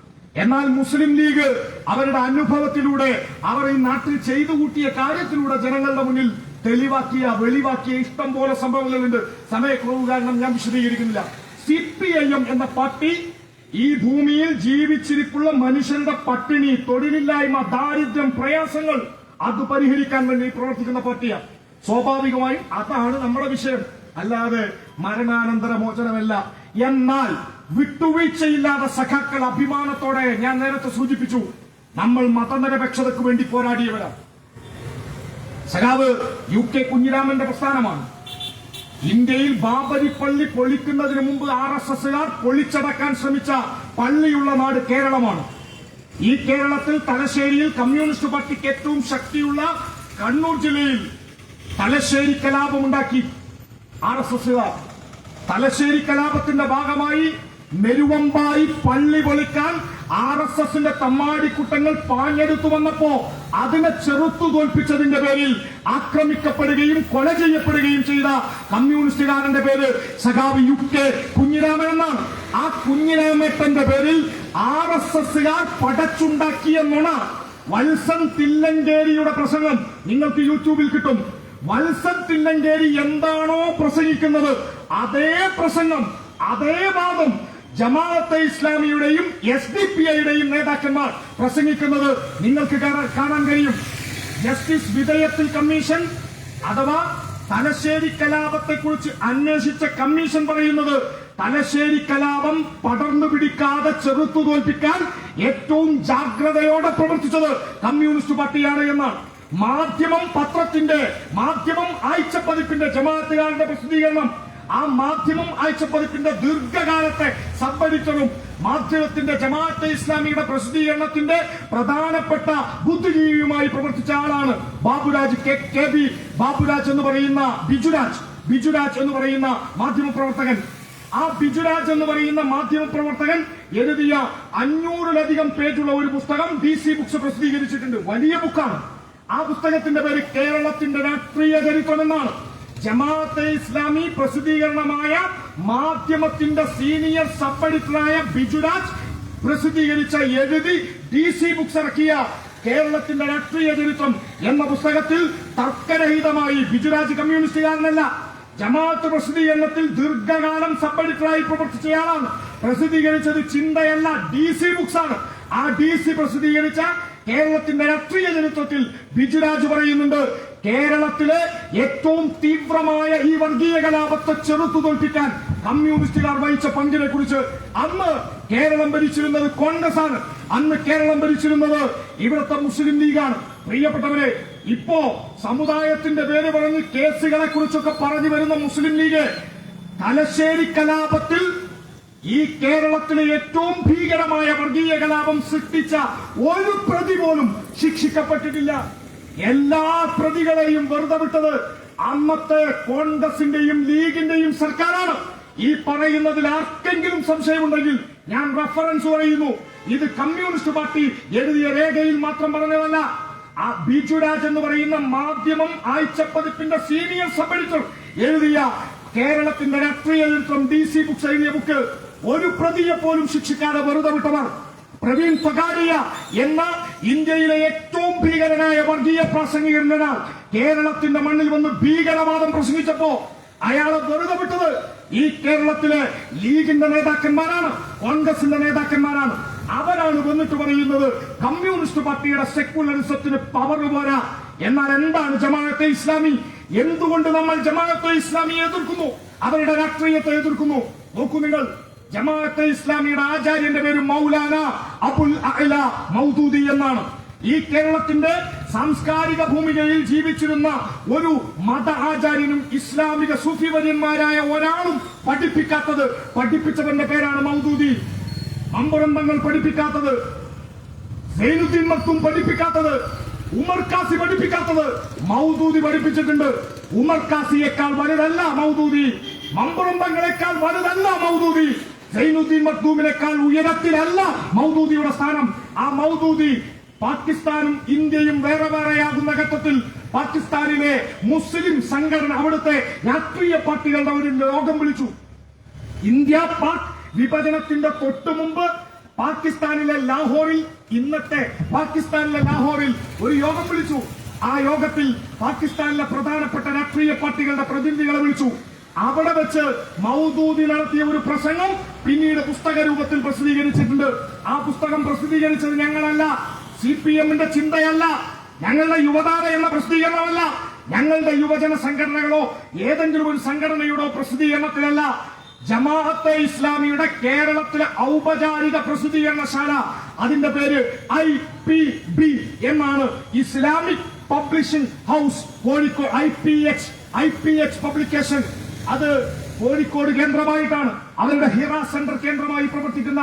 എന്നാൽ മുസ്ലിം ലീഗ് അവരുടെ അനുഭവത്തിലൂടെ അവർ ഈ നാട്ടിൽ ചെയ്തു കൂട്ടിയ കാര്യത്തിലൂടെ ജനങ്ങളുടെ മുന്നിൽ വെളിവാക്കിയ ഇഷ്ടം പോലെ സംഭവങ്ങളുണ്ട്. സമയക്കുറവ് കാരണം ഞാൻ വിശദീകരിക്കുന്നില്ല. CPIM എന്ന പാർട്ടി ഈ ഭൂമിയിൽ ജീവിച്ചിരിപ്പുള്ള മനുഷ്യന്റെ പട്ടിണി, തൊഴിലില്ലായ്മ, ദാരിദ്ര്യം, പ്രയാസങ്ങൾ അത് പരിഹരിക്കാൻ വേണ്ടി പ്രവർത്തിക്കുന്ന പാർട്ടിയാണ്. സ്വാഭാവികമായും അതാണ് നമ്മുടെ വിഷയം, അല്ലാതെ മരണാനന്തര മോചനമല്ല. എന്നാൽ വിട്ടുവീഴ്ചയില്ലാതെ സഖാക്കൾ അഭിമാനത്തോടെ, ഞാൻ നേരത്തെ സൂചിപ്പിച്ചു, നമ്മൾ മതനിരപേക്ഷതയ്ക്ക് വേണ്ടി പോരാടിയവരാണ്. സഖാവ് UK കുഞ്ഞിരാമന്റെ പ്രസ്ഥാനമാണ്. ഇന്ത്യയിൽ ബാബരി പള്ളി പൊളിക്കുന്നതിന് മുമ്പ് RSSകാർ പൊളിച്ചടക്കാൻ ശ്രമിച്ച പള്ളിയുള്ള നാട് കേരളമാണ്. ഈ കേരളത്തിൽ തലശ്ശേരിയിൽ കമ്മ്യൂണിസ്റ്റ് പാർട്ടിക്ക് ഏറ്റവും ശക്തിയുള്ള കണ്ണൂർ ജില്ലയിൽ തലശ്ശേരി കലാപമുണ്ടാക്കി RSSകാർ. തലശ്ശേരി കലാപത്തിന്റെ ഭാഗമായി മെരുവമ്പായി പള്ളി പൊളിക്കാൻ RSSന്റെ തമ്മാടിക്കുട്ടങ്ങൾ പാഞ്ഞെടുത്തു വന്നപ്പോ അതിനെ ചെറുത്തു തോൽപ്പിച്ചതിന്റെ പേരിൽ ആക്രമിക്കപ്പെടുകയും കൊല ചെയ്യപ്പെടുകയും ചെയ്ത കമ്മ്യൂണിസ്റ്റുകാരന്റെ പേര് സഖാവ് UK കുഞ്ഞിരാമൻ എന്നാണ്. ആ കുഞ്ഞിരാമേട്ടന്റെ പേരിൽ RSSകാർ പടച്ചുണ്ടാക്കിയ നുണ വത്സൻ തില്ലങ്കേരിയുടെ പ്രസംഗം നിങ്ങൾക്ക് യൂട്യൂബിൽ കിട്ടും. വത്സൻ തില്ലങ്കേരി എന്താണോ പ്രസംഗിക്കുന്നത് അതേ പ്രസംഗം, അതേ വാദം ജമാഅത്തെ ഇസ്ലാമിയുടെയും SDPIയുടെയും നേതാക്കന്മാർ പ്രസംഗിക്കുന്നത് നിങ്ങൾക്ക് കാണാൻ കഴിയും. ജസ്റ്റിസ് വിധേയത്തിൽ കമ്മീഷൻ അഥവാ തലശ്ശേരി കലാപത്തെക്കുറിച്ച് അന്വേഷിച്ച കമ്മീഷൻ പറയുന്നത് തലശ്ശേരി കലാപം പടർന്നു പിടിക്കാതെ ചെറുത്തു തോൽപ്പിക്കാൻ ഏറ്റവും ജാഗ്രതയോടെ പ്രവർത്തിച്ചത് കമ്മ്യൂണിസ്റ്റ് പാർട്ടിയാണ് എന്നാണ്. മാധ്യമം ആഴ്ചപ്പതിപ്പിന്റെ ജമാഅത്തുകാരുടെ പ്രസിദ്ധീകരണം, ആ മാധ്യമം ആഴ്ചപ്പതിപ്പിന്റെ ദീർഘകാലത്തെ സബ് എഡിറ്ററും മാധ്യമത്തിന്റെ ജമാഅത്തെ ഇസ്ലാമിയുടെ പ്രസിദ്ധീകരണത്തിന്റെ പ്രധാനപ്പെട്ട ബുദ്ധിജീവിയുമായി പ്രവർത്തിച്ച ആളാണ് ബാബുരാജ് KB ബാബുരാജ് എന്ന് പറയുന്ന ബിജുരാജ് എന്ന് പറയുന്ന മാധ്യമപ്രവർത്തകൻ. ആ ബിജുരാജ് എന്ന് പറയുന്ന മാധ്യമപ്രവർത്തകൻ എഴുതിയ 500-ലധികം പേജുള്ള ഒരു പുസ്തകം DC ബുക്സ് പ്രസിദ്ധീകരിച്ചിട്ടുണ്ട്. വലിയ ബുക്കാണ്. ആ പുസ്തകത്തിന്റെ പേര് കേരളത്തിന്റെ രാഷ്ട്രീയ ചരിത്രം എന്നാണ്. ജമാഅത്തെ ഇസ്ലാമി പ്രസിദ്ധീകരണമായ മാധ്യമത്തിന്റെ സീനിയർ സബ് എഡിറ്ററായ ബിജുരാജ് എഴുതി DC ബുക്സ് ഇറക്കിയ കേരളത്തിന്റെ രാഷ്ട്രീയ ചരിത്രം എന്ന പുസ്തകത്തിൽ തർക്കരഹിതമായി, ബിജുരാജ് കമ്മ്യൂണിസ്റ്റുകാരനല്ല, ജമാഅത്ത് പ്രസിദ്ധീകരണത്തിൽ ദീർഘകാലം സബ് എഡിറ്ററായി പ്രവർത്തിച്ചയാളാണ്. പ്രസിദ്ധീകരിച്ചത് ചിന്തയല്ല, DC ബുക്സ് ആണ്. ആ DC പ്രസിദ്ധീകരിച്ച കേരളത്തിന്റെ രാഷ്ട്രീയ ചരിത്രത്തിൽ ബിജുരാജ് പറയുന്നുണ്ട്, കേരളത്തിലെ ഏറ്റവും തീവ്രമായ ഈ വർഗീയ കലാപത്തെ ചെറുത്തു തോൽപ്പിക്കാൻ കമ്മ്യൂണിസ്റ്റുകാർ വഹിച്ച പങ്കിനെ കുറിച്ച്. അന്ന് കേരളം ഭരിച്ചിരുന്നത് കോൺഗ്രസ് ആണ്. അന്ന് കേരളം ഭരിച്ചിരുന്നത് ഇവിടുത്തെ മുസ്ലിം ലീഗാണ്. പ്രിയപ്പെട്ടവരെ, ഇപ്പോ സമുദായത്തിന്റെ പേര് പറഞ്ഞ് കേസുകളെ കുറിച്ചൊക്കെ പറഞ്ഞു വരുന്ന മുസ്ലിം ലീഗ് തലശ്ശേരി കലാപത്തിൽ ഈ കേരളത്തിലെ ഏറ്റവും ഭീകരമായ വർഗീയ കലാപം സൃഷ്ടിച്ച ഒരു പ്രതി പോലും ശിക്ഷിക്കപ്പെട്ടിട്ടില്ല. എല്ലാ പ്രതികളെയും വെറുതെ വിട്ടത് അന്നത്തെ കോൺഗ്രസിന്റെയും ലീഗിന്റെയും സർക്കാരാണ്. ഈ പറയുന്നതിൽ ആർക്കെങ്കിലും സംശയമുണ്ടെങ്കിൽ ഞാൻ റഫറൻസ് പറയുന്നു. ഇത് കമ്മ്യൂണിസ്റ്റ് പാർട്ടി എഴുതിയ രേഖയിൽ മാത്രം പറഞ്ഞതല്ല. ആ ബിജുരാജ് എന്ന് പറയുന്ന മാധ്യമം ആഴ്ചപ്പതിപ്പിന്റെ സീനിയർ സബ് എഡിറ്റർ എഴുതിയ കേരളത്തിന്റെ രാഷ്ട്രീയ ചരിത്രം DC ബുക്സ് എഴുതിയ ബുക്ക് ഒരു പ്രതിയെ പോലും ശിക്ഷിക്കാതെ വെറുതെ വിട്ടതാണ്. പ്രവീൺ ഫഗാഡിയ എന്ന ഇന്ത്യയിലെ ഏറ്റവും ഭീകരനായ വർഗീയ പ്രാസംഗികനാണ് കേരളത്തിന്റെ മണ്ണിൽ വന്ന് ഭീകരവാദം പ്രസംഗിച്ചപ്പോ അയാളെ വെറുതെ വിട്ടത് ഈ കേരളത്തിലെ ലീഗിന്റെ നേതാക്കന്മാരാണ്, കോൺഗ്രസിന്റെ നേതാക്കന്മാരാണ്. അവരാണ് വന്നിട്ട് പറയുന്നത് കമ്മ്യൂണിസ്റ്റ് പാർട്ടിയുടെ സെക്യുലറിസത്തിന് പവർ പോരാ. എന്നാൽ എന്താണ് ജമാഅത്തെ ഇസ്ലാമി? എന്തുകൊണ്ട് നമ്മൾ ജമാഅത്തെ ഇസ്ലാമിയെ എതിർക്കുന്നു, അവരുടെ രാഷ്ട്രീയത്തെ എതിർക്കുന്നു? നോക്കൂ നിങ്ങൾ, ജമാഅത്തെ ഇസ്ലാമിയുടെ ആചാര്യന്റെ പേര് മൗലാന അബുൽ അഅ്ല മൗദൂദി എന്നാണ്. ഈ കേരളത്തിന്റെ സാംസ്കാരിക ഭൂമികയിൽ ജീവിച്ചിരുന്ന ഒരു മത ആചാര്യനും ഇസ്ലാമിക സൂഫി വര്യന്മാരായ ഒരാളും പഠിപ്പിച്ചവന്റെ പേരാണ് മൗദൂദി. മമ്പുറം തങ്ങൾ പഠിപ്പിക്കാത്തത്, സൈനുദ്ദീൻ മക്തും പഠിപ്പിക്കാത്തത്, ഉമർ കാസി പഠിപ്പിക്കാത്തത് മൗദൂദി പഠിപ്പിച്ചിട്ടുണ്ട്. ഉമർ കാസിയേക്കാൾ വലുതല്ല മൗദൂദി, മമ്പുറം തങ്ങളെക്കാൾ വലുതല്ല മൗദൂദി, സൈനുദ്ദീൻ മക്തൂമിനേക്കാൾ ഉയരത്തിലല്ല മൗദൂദിയുടെ സ്ഥാനം. ആ മൗദൂദി പാകിസ്ഥാനും ഇന്ത്യയും വേറെ വേറെയാകുന്ന ഘട്ടത്തിൽ പാകിസ്ഥാനിലെ മുസ്ലിം സംഘടന, അവിടുത്തെ രാഷ്ട്രീയ പാർട്ടികളുടെ ഒരു യോഗം വിളിച്ചു. ഇന്ത്യ പാക് വിഭജനത്തിന്റെ തൊട്ടു മുമ്പ് പാകിസ്ഥാനിലെ ലാഹോറിൽ, ഇന്നത്തെ പാകിസ്ഥാനിലെ ലാഹോറിൽ ഒരു യോഗം വിളിച്ചു. ആ യോഗത്തിൽ പാകിസ്ഥാനിലെ പ്രധാനപ്പെട്ട രാഷ്ട്രീയ പാർട്ടികളുടെ പ്രതിനിധികളെ വിളിച്ചു. അവിടെ വെച്ച് മൗദൂദി നടത്തിയ ഒരു പ്രസംഗം പിന്നീട് പുസ്തക രൂപത്തിൽ പ്രസിദ്ധീകരിച്ചിട്ടുണ്ട്. ആ പുസ്തകം പ്രസിദ്ധീകരിച്ചത് ഞങ്ങളല്ല, CPM-ന്റെ ചിന്തയല്ല, ഞങ്ങളുടെ യുവതാര എന്ന പ്രസിദ്ധീകരണമല്ല, ഞങ്ങളുടെ യുവജന സംഘടനകളോ ഏതെങ്കിലും ഒരു സംഘടനയുടെ പ്രസിദ്ധീകരണത്തിലല്ല. ജമാഅത്തെ ഇസ്ലാമിയുടെ കേരളത്തിലെ ഔപചാരിക പ്രസിദ്ധീകരണശാല, അതിന്റെ പേര് IPB എന്നാണ്. Islamic publishing house Kozhikode, IPH publication. അത് കോഴിക്കോട് കേന്ദ്രമായിട്ടാണ്, അവരുടെ ഹിറ സെന്റർ കേന്ദ്രമായി പ്രവർത്തിക്കുന്ന.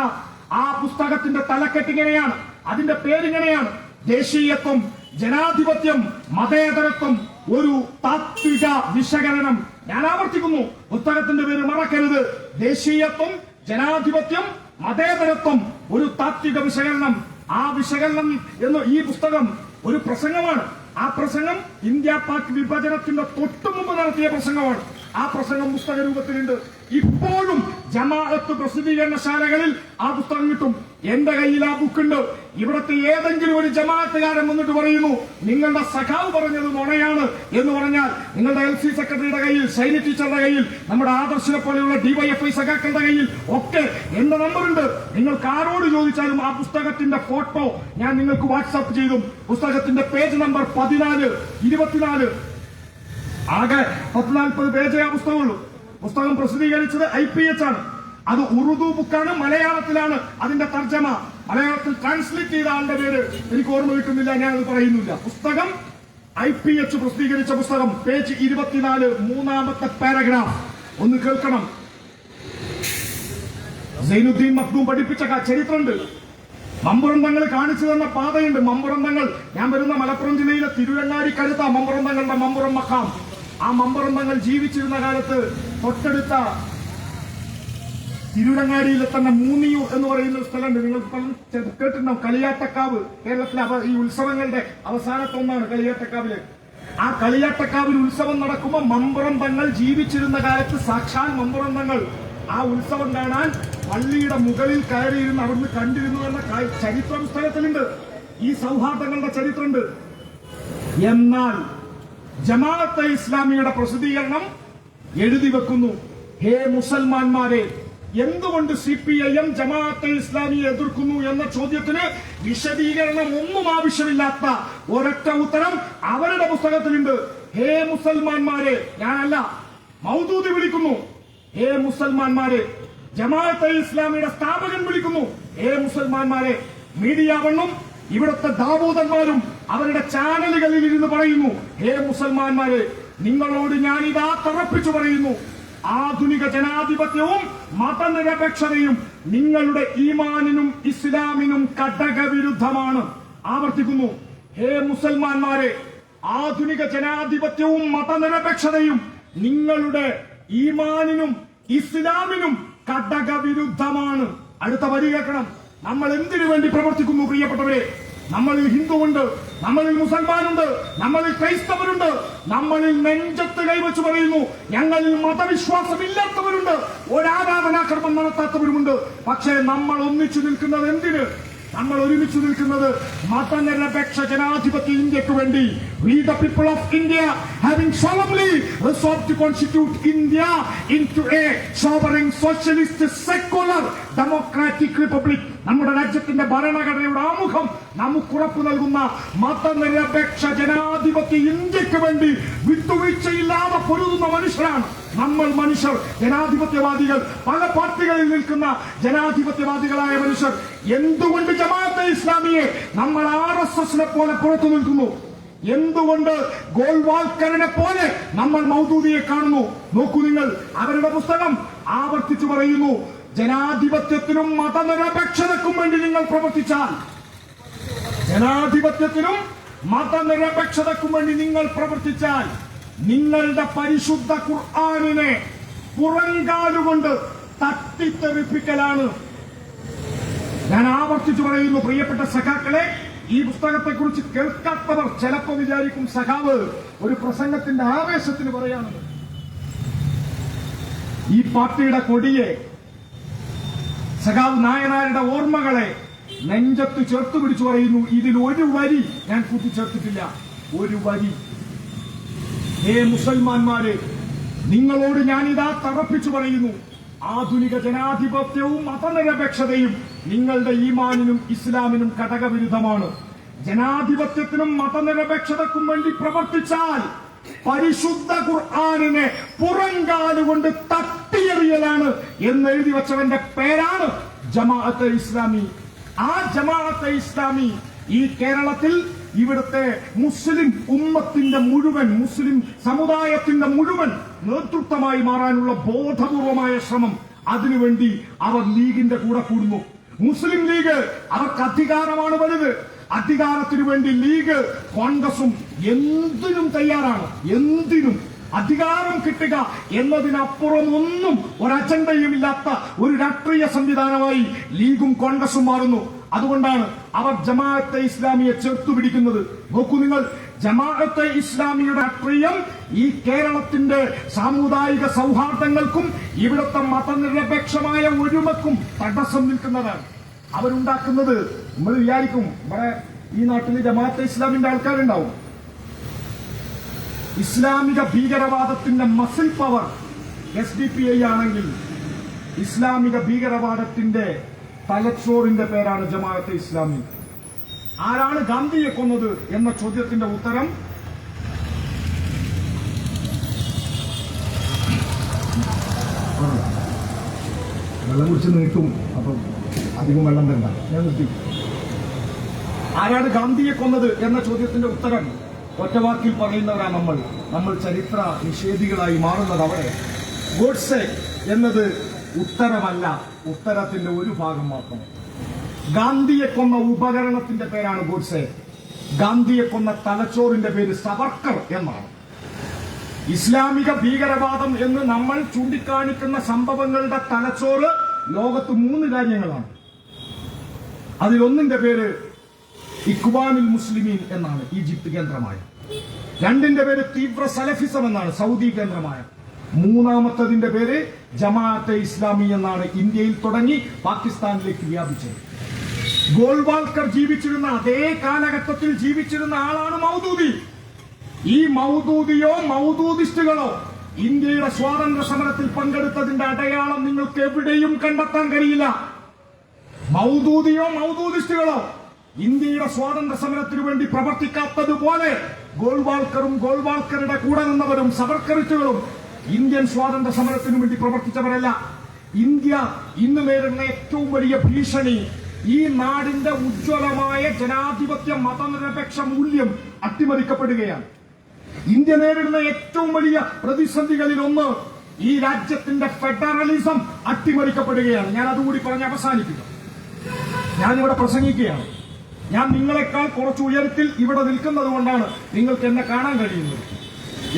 ആ പുസ്തകത്തിന്റെ തലക്കെട്ടിങ്ങനെയാണ്, അതിന്റെ പേരിങ്ങനെയാണ്: ദേശീയത്വം, ജനാധിപത്യം, മതേതരത്വം, ഒരു താത്വിക വിശകലനം. ഞാൻ ആവർത്തിക്കുന്നു, പുസ്തകത്തിന്റെ പേര് മറക്കരുത്. ദേശീയത്വം, ജനാധിപത്യം, മതേതരത്വം, ഒരു താത്വിക വിശകലനം. ആ വിശകലനം എന്ന ഈ പുസ്തകം ഒരു പ്രസംഗമാണ്. ആ പ്രസംഗം ഇന്ത്യ പാക് വിഭജനത്തിന്റെ തൊട്ടു മുമ്പ് നടത്തിയ പ്രസംഗമാണ്. ആ പ്രസംഗം പുസ്തക രൂപത്തിലുണ്ട്. ഇപ്പോഴും ജമാഅത്ത് പ്രസിദ്ധീകരണശാലകളിൽ ആ പുസ്തകം കിട്ടും. എന്റെ കയ്യിൽ ആ ബുക്കുണ്ട്. ഇവിടുത്തെ ഏതെങ്കിലും ഒരു ജമാഅത്തുകാരൻ വന്നിട്ട് പറയുന്നു നിങ്ങളുടെ സഖാവ് പറഞ്ഞത് നുണയാണ് എന്ന് പറഞ്ഞാൽ, നിങ്ങളുടെ LC സെക്രട്ടറിയുടെ കയ്യിൽ, ഷൈനി ടീച്ചറുടെ കയ്യിൽ, നമ്മുടെ ആദർശിനെ പോലെയുള്ള DYFI സഖാക്കളുടെ കയ്യിൽ ഒക്കെ എന്റെ നമ്പറുണ്ട്. നിങ്ങൾക്ക് ആരോട് ചോദിച്ചാലും ആ പുസ്തകത്തിന്റെ ഫോട്ടോ ഞാൻ നിങ്ങൾക്ക് വാട്സാപ്പ് ചെയ്തു. പുസ്തകത്തിന്റെ പേജ് നമ്പർ 14, 24, ആകെ 140 പേജേ ആ പുസ്തകമുള്ളൂ. പുസ്തകം പ്രസിദ്ധീകരിച്ചത് IPH ആണ്. അത് ഉറുദു ബുക്കാണ്, മലയാളത്തിലാണ് അതിന്റെ തർജ്ജമ. മലയാളത്തിൽ ട്രാൻസ്ലേറ്റ് ചെയ്ത ആളുടെ പേര് എനിക്ക് ഓർമ്മ കിട്ടുന്നില്ല, ഞാനത് പറയുന്നില്ല. പുസ്തകം IPH പ്രസിദ്ധീകരിച്ച പുസ്തകം, പേജ് 24, 3-ാമത്തെ പാരഗ്രാഫ് ഒന്ന് കേൾക്കണം. സൈനുദ്ദീൻ മഖ്ദൂം പഠിപ്പിച്ച ചരിത്രമുണ്ട്. മമ്പുറം തങ്ങൾ കാണിച്ചു തന്ന പാതയുണ്ട്. മമ്പുറം തങ്ങൾ, ഞാൻ വരുന്ന മലപ്പുറം ജില്ലയിലെ തിരുവങ്ങാടിക്കടുത്ത മമ്പുറം തങ്ങളുടെ മമ്പുറം മഖാം. ആ മമ്പുറം തങ്ങൾ ജീവിച്ചിരുന്ന കാലത്ത് തൊട്ടടുത്ത തിരുവങ്ങാടിയിലെ തന്നെ മൂന്നിയൂർ എന്ന് പറയുന്ന ഒരു സ്ഥലമുണ്ട്. നിങ്ങൾ കേട്ടിട്ടുണ്ടാവും, കളിയാട്ടക്കാവ്. കേരളത്തിലെ ഈ ഉത്സവങ്ങളുടെ അവസാനത്തെ ഒന്നാണ് കളിയാട്ടക്കാവില്. ആ കളിയാട്ടക്കാവിൽ ഉത്സവം നടക്കുമ്പോൾ മമ്പുറം തങ്ങൾ ജീവിച്ചിരുന്ന കാലത്ത് സാക്ഷാൽ മമ്പുറം തങ്ങൾ ആ ഉത്സവം കാണാൻ പള്ളിയുടെ മുകളിൽ കയറിയിരുന്ന് അവിടുന്ന് കണ്ടിരുന്നു എന്ന ചരിത്രം സ്ഥലത്തിലുണ്ട്. ഈ സൗഹാർദ്ദങ്ങളുടെ ചരിത്രമുണ്ട്. എന്നാൽ ജമാഅത്തെ ഇസ്ലാമിയുടെ പ്രസിദ്ധീകരണം എഴുതി വെക്കുന്നു, ഹേ മുസൽമാന്മാരെ, എന്തുകൊണ്ട് CPIM ജമാഅത്തെ ഇസ്ലാമിയെ എതിർക്കുന്നു എന്ന ചോദ്യത്തിന് വിശദീകരണം ഒന്നും ആവശ്യമില്ലാത്ത ഒരൊറ്റ ഉത്തരം അവരുടെ പുസ്തകത്തിലുണ്ട്. ഹേ മുസൽമാന്മാരെ, ഞാനല്ല, മൗദൂദി വിളിക്കുന്നു, ഹേ മുസൽമാന്മാരെ. ജമാഅത്തെ ഇസ്ലാമിയുടെ സ്ഥാപകൻ വിളിക്കുന്നു, ഹേ മുസൽമാന്മാരെ. മീഡിയ വണ്ണും ഇവിടുത്തെ ദാവൂദന്മാരും അവരുടെ ചാനലുകളിൽ ഇരുന്ന് പറയുന്നു, ഹേ മുസൽമാന്മാരെ, നിങ്ങളോട് ഞാനിതാ തറപ്പിച്ചു പറയുന്നു, ആധുനിക ജനാധിപത്യവും മതനിരപേക്ഷതയും നിങ്ങളുടെ ഈമാനിനും ഇസ്ലാമിനും ഘടകവിരുദ്ധമാണ്. ആവർത്തിക്കുന്നു, ഹേ മുസൽമാന്മാരെ, ആധുനിക ജനാധിപത്യവും മതനിരപേക്ഷതയും നിങ്ങളുടെ ഈമാനിനും ഇസ്ലാമിനും ഘടകവിരുദ്ധമാണ്. അടുത്ത വരി കേൾക്കണം. നമ്മൾ എന്തിനു വേണ്ടി പ്രവർത്തിക്കുന്നു പ്രിയപ്പെട്ടവരെ? നമ്മളിൽ ഹിന്ദുവുണ്ട്, നമ്മളിൽ മുസൽമാനുണ്ട്, നമ്മളിൽ ക്രൈസ്തവരുണ്ട്, നമ്മളിൽ നെഞ്ചത്ത് കൈവച്ച് പറയുന്നു ഞങ്ങളിൽ മതവിശ്വാസമില്ലാത്തവരുണ്ട്, ഒരാരാധനാക്രമം നടത്താത്തവരുമുണ്ട്. പക്ഷേ നമ്മൾ ഒന്നിച്ചു നിൽക്കുന്നത് എന്തിന്? നമ്മൾ ഒരുമിച്ച് നിൽക്കുന്നത് മതനിരപേക്ഷ ജനാധിപത്യ ഇന്ത്യക്ക് വേണ്ടി. We the people of India having solemnly resolved to constitute India into a sovereign socialist secular democratic republic. നമ്മുടെ രാജ്യത്തിന്റെ ഭരണഘടനയുടെ ആമുഖം നമുക്ക് ഉറപ്പു നൽകുന്ന മതനിരപേക്ഷ ജനാധിപത്യ ഇന്ത്യക്ക് വേണ്ടി വിട്ടുവീഴ്ചയില്ലാതെ പൊരുതുന്ന മനുഷ്യരാണ് നമ്മൾ മനുഷ്യർ. ജനാധിപത്യവാദികൾ, പല പാർട്ടികളിൽ നിൽക്കുന്ന ജനാധിപത്യവാദികളായ മനുഷ്യർ എന്തുകൊണ്ട് ജമാഅത്തെ ഇസ്ലാമിയെ നമ്മൾ RSSനെ പോലെ പുറത്തു നിൽക്കുന്നു? എന്തുകൊണ്ട് ഗോൾവാൾക്കറിനെ പോലെ നമ്മൾ മൗദൂദിയെ കാണുന്നു? നോക്കൂ നിങ്ങൾ, അവരുടെ പുസ്തകം ആവർത്തിച്ചു പറയുന്നു, ജനാധിപത്യത്തിനും മതനിരപേക്ഷതയ്ക്കും വേണ്ടി നിങ്ങൾ പ്രവർത്തിച്ചാൽ, ജനാധിപത്യത്തിനും മതനിരപേക്ഷതയ്ക്കും വേണ്ടി നിങ്ങൾ പ്രവർത്തിച്ചാൽ നിങ്ങളുടെ പരിശുദ്ധ ഖുർആനിനെ പുറങ്കാലുകൊണ്ട് തട്ടിത്തെറിപ്പിക്കലാണ്. ഞാൻ ആവർത്തിച്ചു പറയുന്നു, പ്രിയപ്പെട്ട സഖാക്കളെ, ഈ പുസ്തകത്തെക്കുറിച്ച് കേൾക്കാത്തവർ ചിലപ്പോൾ വിചാരിക്കും സഖാവ് ഒരു പ്രസംഗത്തിന്റെ ആവേശത്തിന് പറയാണെന്ന്. ഈ പാർട്ടിയുടെ കൊടിയെ, സഖാവ് നായനാരുടെ ഓർമ്മകളെ നെഞ്ചത്ത് ചേർത്ത് പിടിച്ചു പറയുന്നു, ഇതിൽ ഒരു വരി ഞാൻ കൂട്ടിച്ചേർത്തിട്ടില്ല, ഒരു വരി. ഹേ മുസൽമാന്മാരെ, നിങ്ങളോട് ഞാനിതാ തറപ്പിച്ചു പറയുന്നു, ആധുനിക ജനാധിപത്യവും മതനിരപേക്ഷതയും നിങ്ങളുടെ ഈമാനിനും ഇസ്ലാമിനും ഘടകവിരുദ്ധമാണ്. ജനാധിപത്യത്തിനും മതനിരപേക്ഷതയ്ക്കും വേണ്ടി പ്രവർത്തിച്ചാൽ പരിശുദ്ധ ഖുർആനിനെ പുറങ്കാലുകൊണ്ട് തട്ടിയെറിയലാണ് എന്ന് എഴുതി വച്ചവന്റെ പേരാണ് ജമാഅത്തെ ഇസ്ലാമി. ആ ജമാഅത്തെ ഇസ്ലാമി ഈ കേരളത്തിൽ ഇവിടുത്തെ മുസ്ലിം ഉമ്മത്തിന്റെ മുഴുവൻ, മുസ്ലിം സമുദായത്തിന്റെ മുഴുവൻ നേതൃത്വമായി മാറാനുള്ള ബോധപൂർവമായ ശ്രമം, അതിനുവേണ്ടി അവർ ലീഗിന്റെ കൂടെ കൂടുന്നു. മുസ്ലിം ലീഗ് അവർക്ക് അധികാരമാണ് വലുത്. അധികാരത്തിനു വേണ്ടി ലീഗ്, കോൺഗ്രസും എന്തിനും തയ്യാറാണ്. എന്തിനും അധികാരം കിട്ടുക എന്നതിനപ്പുറം ഒന്നും ഒരു അജണ്ടയും ഇല്ലാത്ത ഒരു രാഷ്ട്രീയ സംവിധാനമായി ലീഗും കോൺഗ്രസും മാറുന്നു. അതുകൊണ്ടാണ് അവർ ജമാഅത്തെ ഇസ്ലാമിയെ ചേർത്തു പിടിക്കുന്നത്. നോക്കൂ നിങ്ങൾ, ജമാഅത്തെ ഇസ്ലാമിയുടെ രാഷ്ട്രീയം ഈ കേരളത്തിന്റെ സാമുദായിക സൗഹാർദ്ദങ്ങൾക്കും ഇവിടുത്തെ മതനിരപേക്ഷമായ ഒരുമക്കും തടസ്സം നിൽക്കുന്നതാണ്. അവരുണ്ടാക്കുന്നത്, നമ്മൾ വിചാരിക്കും ഇവിടെ ഈ നാട്ടിൽ ജമാഅത്തെ ഇസ്ലാമിന്റെ ആൾക്കാരുണ്ടാവും. ഇസ്ലാമിക ഭീകരവാദത്തിന്റെ മസിൽ പവർ SDPI ആണെങ്കിൽ ഇസ്ലാമിക ഭീകരവാദത്തിന്റെ തലച്ചോറിന്റെ പേരാണ് ജമാഅത്തെ ഇസ്ലാമി. ആരാണ് ഗാന്ധിയെ കൊന്നത് എന്ന ചോദ്യത്തിന്റെ ഉത്തരം വെള്ളം കുടിച്ച് നീട്ടും, അപ്പം അധികം വെള്ളം വേണ്ട, ഞാൻ നിർത്തി. ആരാണ് ഗാന്ധിയെ കൊന്നത് എന്ന ചോദ്യത്തിന്റെ ഉത്തരം ഒറ്റവാക്കിൽ പറയുന്നവരാണ് നമ്മൾ ചരിത്ര നിഷേധികളായി മാറുന്നത് അവിടെ. ഗോഡ്സെ എന്നത് ഉത്തരമല്ല, ഉത്തരത്തിന്റെ ഒരു ഭാഗം മാത്രം. ഗാന്ധിയെ കൊന്ന ഉപകരണത്തിന്റെ പേരാണ് ഗോഡ്സെ. ഗാന്ധിയെ കൊന്ന തലച്ചോറിന്റെ പേര് സവർക്കർ എന്നാണ്. ഇസ്ലാമിക ഭീകരവാദം എന്ന് നമ്മൾ ചൂണ്ടിക്കാണിക്കുന്ന സംഭവങ്ങളുടെ തലച്ചോറ് ലോകത്ത് 3 കാര്യങ്ങളാണ്. അതിലൊന്നിന്റെ പേര് ഇഖ്വാനുൽ മുസ്ലിമീൻ എന്നാണ്, ഈജിപ്ത് കേന്ദ്രമായ. 2ന്റെ പേര് തീവ്ര സലഫിസം എന്നാണ്, സൗദി കേന്ദ്രമായ. 3ാമത്തതിന്റെ പേര് ജമാഅത്തെ ഇസ്ലാമി എന്നാണ്, ഇന്ത്യയിൽ തുടങ്ങി പാകിസ്ഥാനിലേക്ക് വ്യാപിച്ചത്. ഗോൾവാൾക്കർ ജീവിച്ചിരുന്ന അതേ കാലഘട്ടത്തിൽ ജീവിച്ചിരുന്ന ആളാണ് മൗദൂദി. ഈ മൗദൂദിയോ മൗദൂദിസ്റ്റുകളോ ഇന്ത്യയുടെ സ്വാതന്ത്ര്യ സമരത്തിൽ പങ്കെടുത്തതിന്റെ അടയാളം നിങ്ങൾക്ക് എവിടെയും കണ്ടെത്താൻ കഴിയില്ല. മൗദൂദിയോ മൗദൂദിസ്റ്റുകളോ ഇന്ത്യയുടെ സ്വാതന്ത്ര്യ സമരത്തിനു വേണ്ടി പ്രവർത്തിക്കാത്തതുപോലെ ഗോൾവാൾക്കറും ഗോൾവാൾക്കറുടെ കൂടെ നിന്നവരും സവർക്കറിസ്റ്റുകളും ഇന്ത്യൻ സ്വാതന്ത്ര്യ സമരത്തിനു വേണ്ടി പ്രവർത്തിച്ചവരല്ല. ഇന്ത്യ ഇന്ന് നേരിടുന്ന ഏറ്റവും വലിയ ഭീഷണി ഈ നാടിന്റെ ഉജ്ജ്വലമായ ജനാധിപത്യ മതനിരപേക്ഷ മൂല്യം അട്ടിമറിക്കപ്പെടുകയാണ്. ഇന്ത്യ നേരിടുന്ന ഏറ്റവും വലിയ പ്രതിസന്ധികളിൽ ഒന്ന് ഈ രാജ്യത്തിന്റെ ഫെഡറലിസം അട്ടിമറിക്കപ്പെടുകയാണ്. ഞാൻ അതുകൂടി പറഞ്ഞ് അവസാനിപ്പിക്കും. ഞാനിവിടെ പ്രസംഗിക്കുകയാണ്. ഞാൻ നിങ്ങളെക്കാൾ കുറച്ച് ഉയരത്തിൽ ഇവിടെ നിൽക്കുന്നത് കൊണ്ടാണ് നിങ്ങൾക്ക് എന്നെ കാണാൻ കഴിയുന്നത്.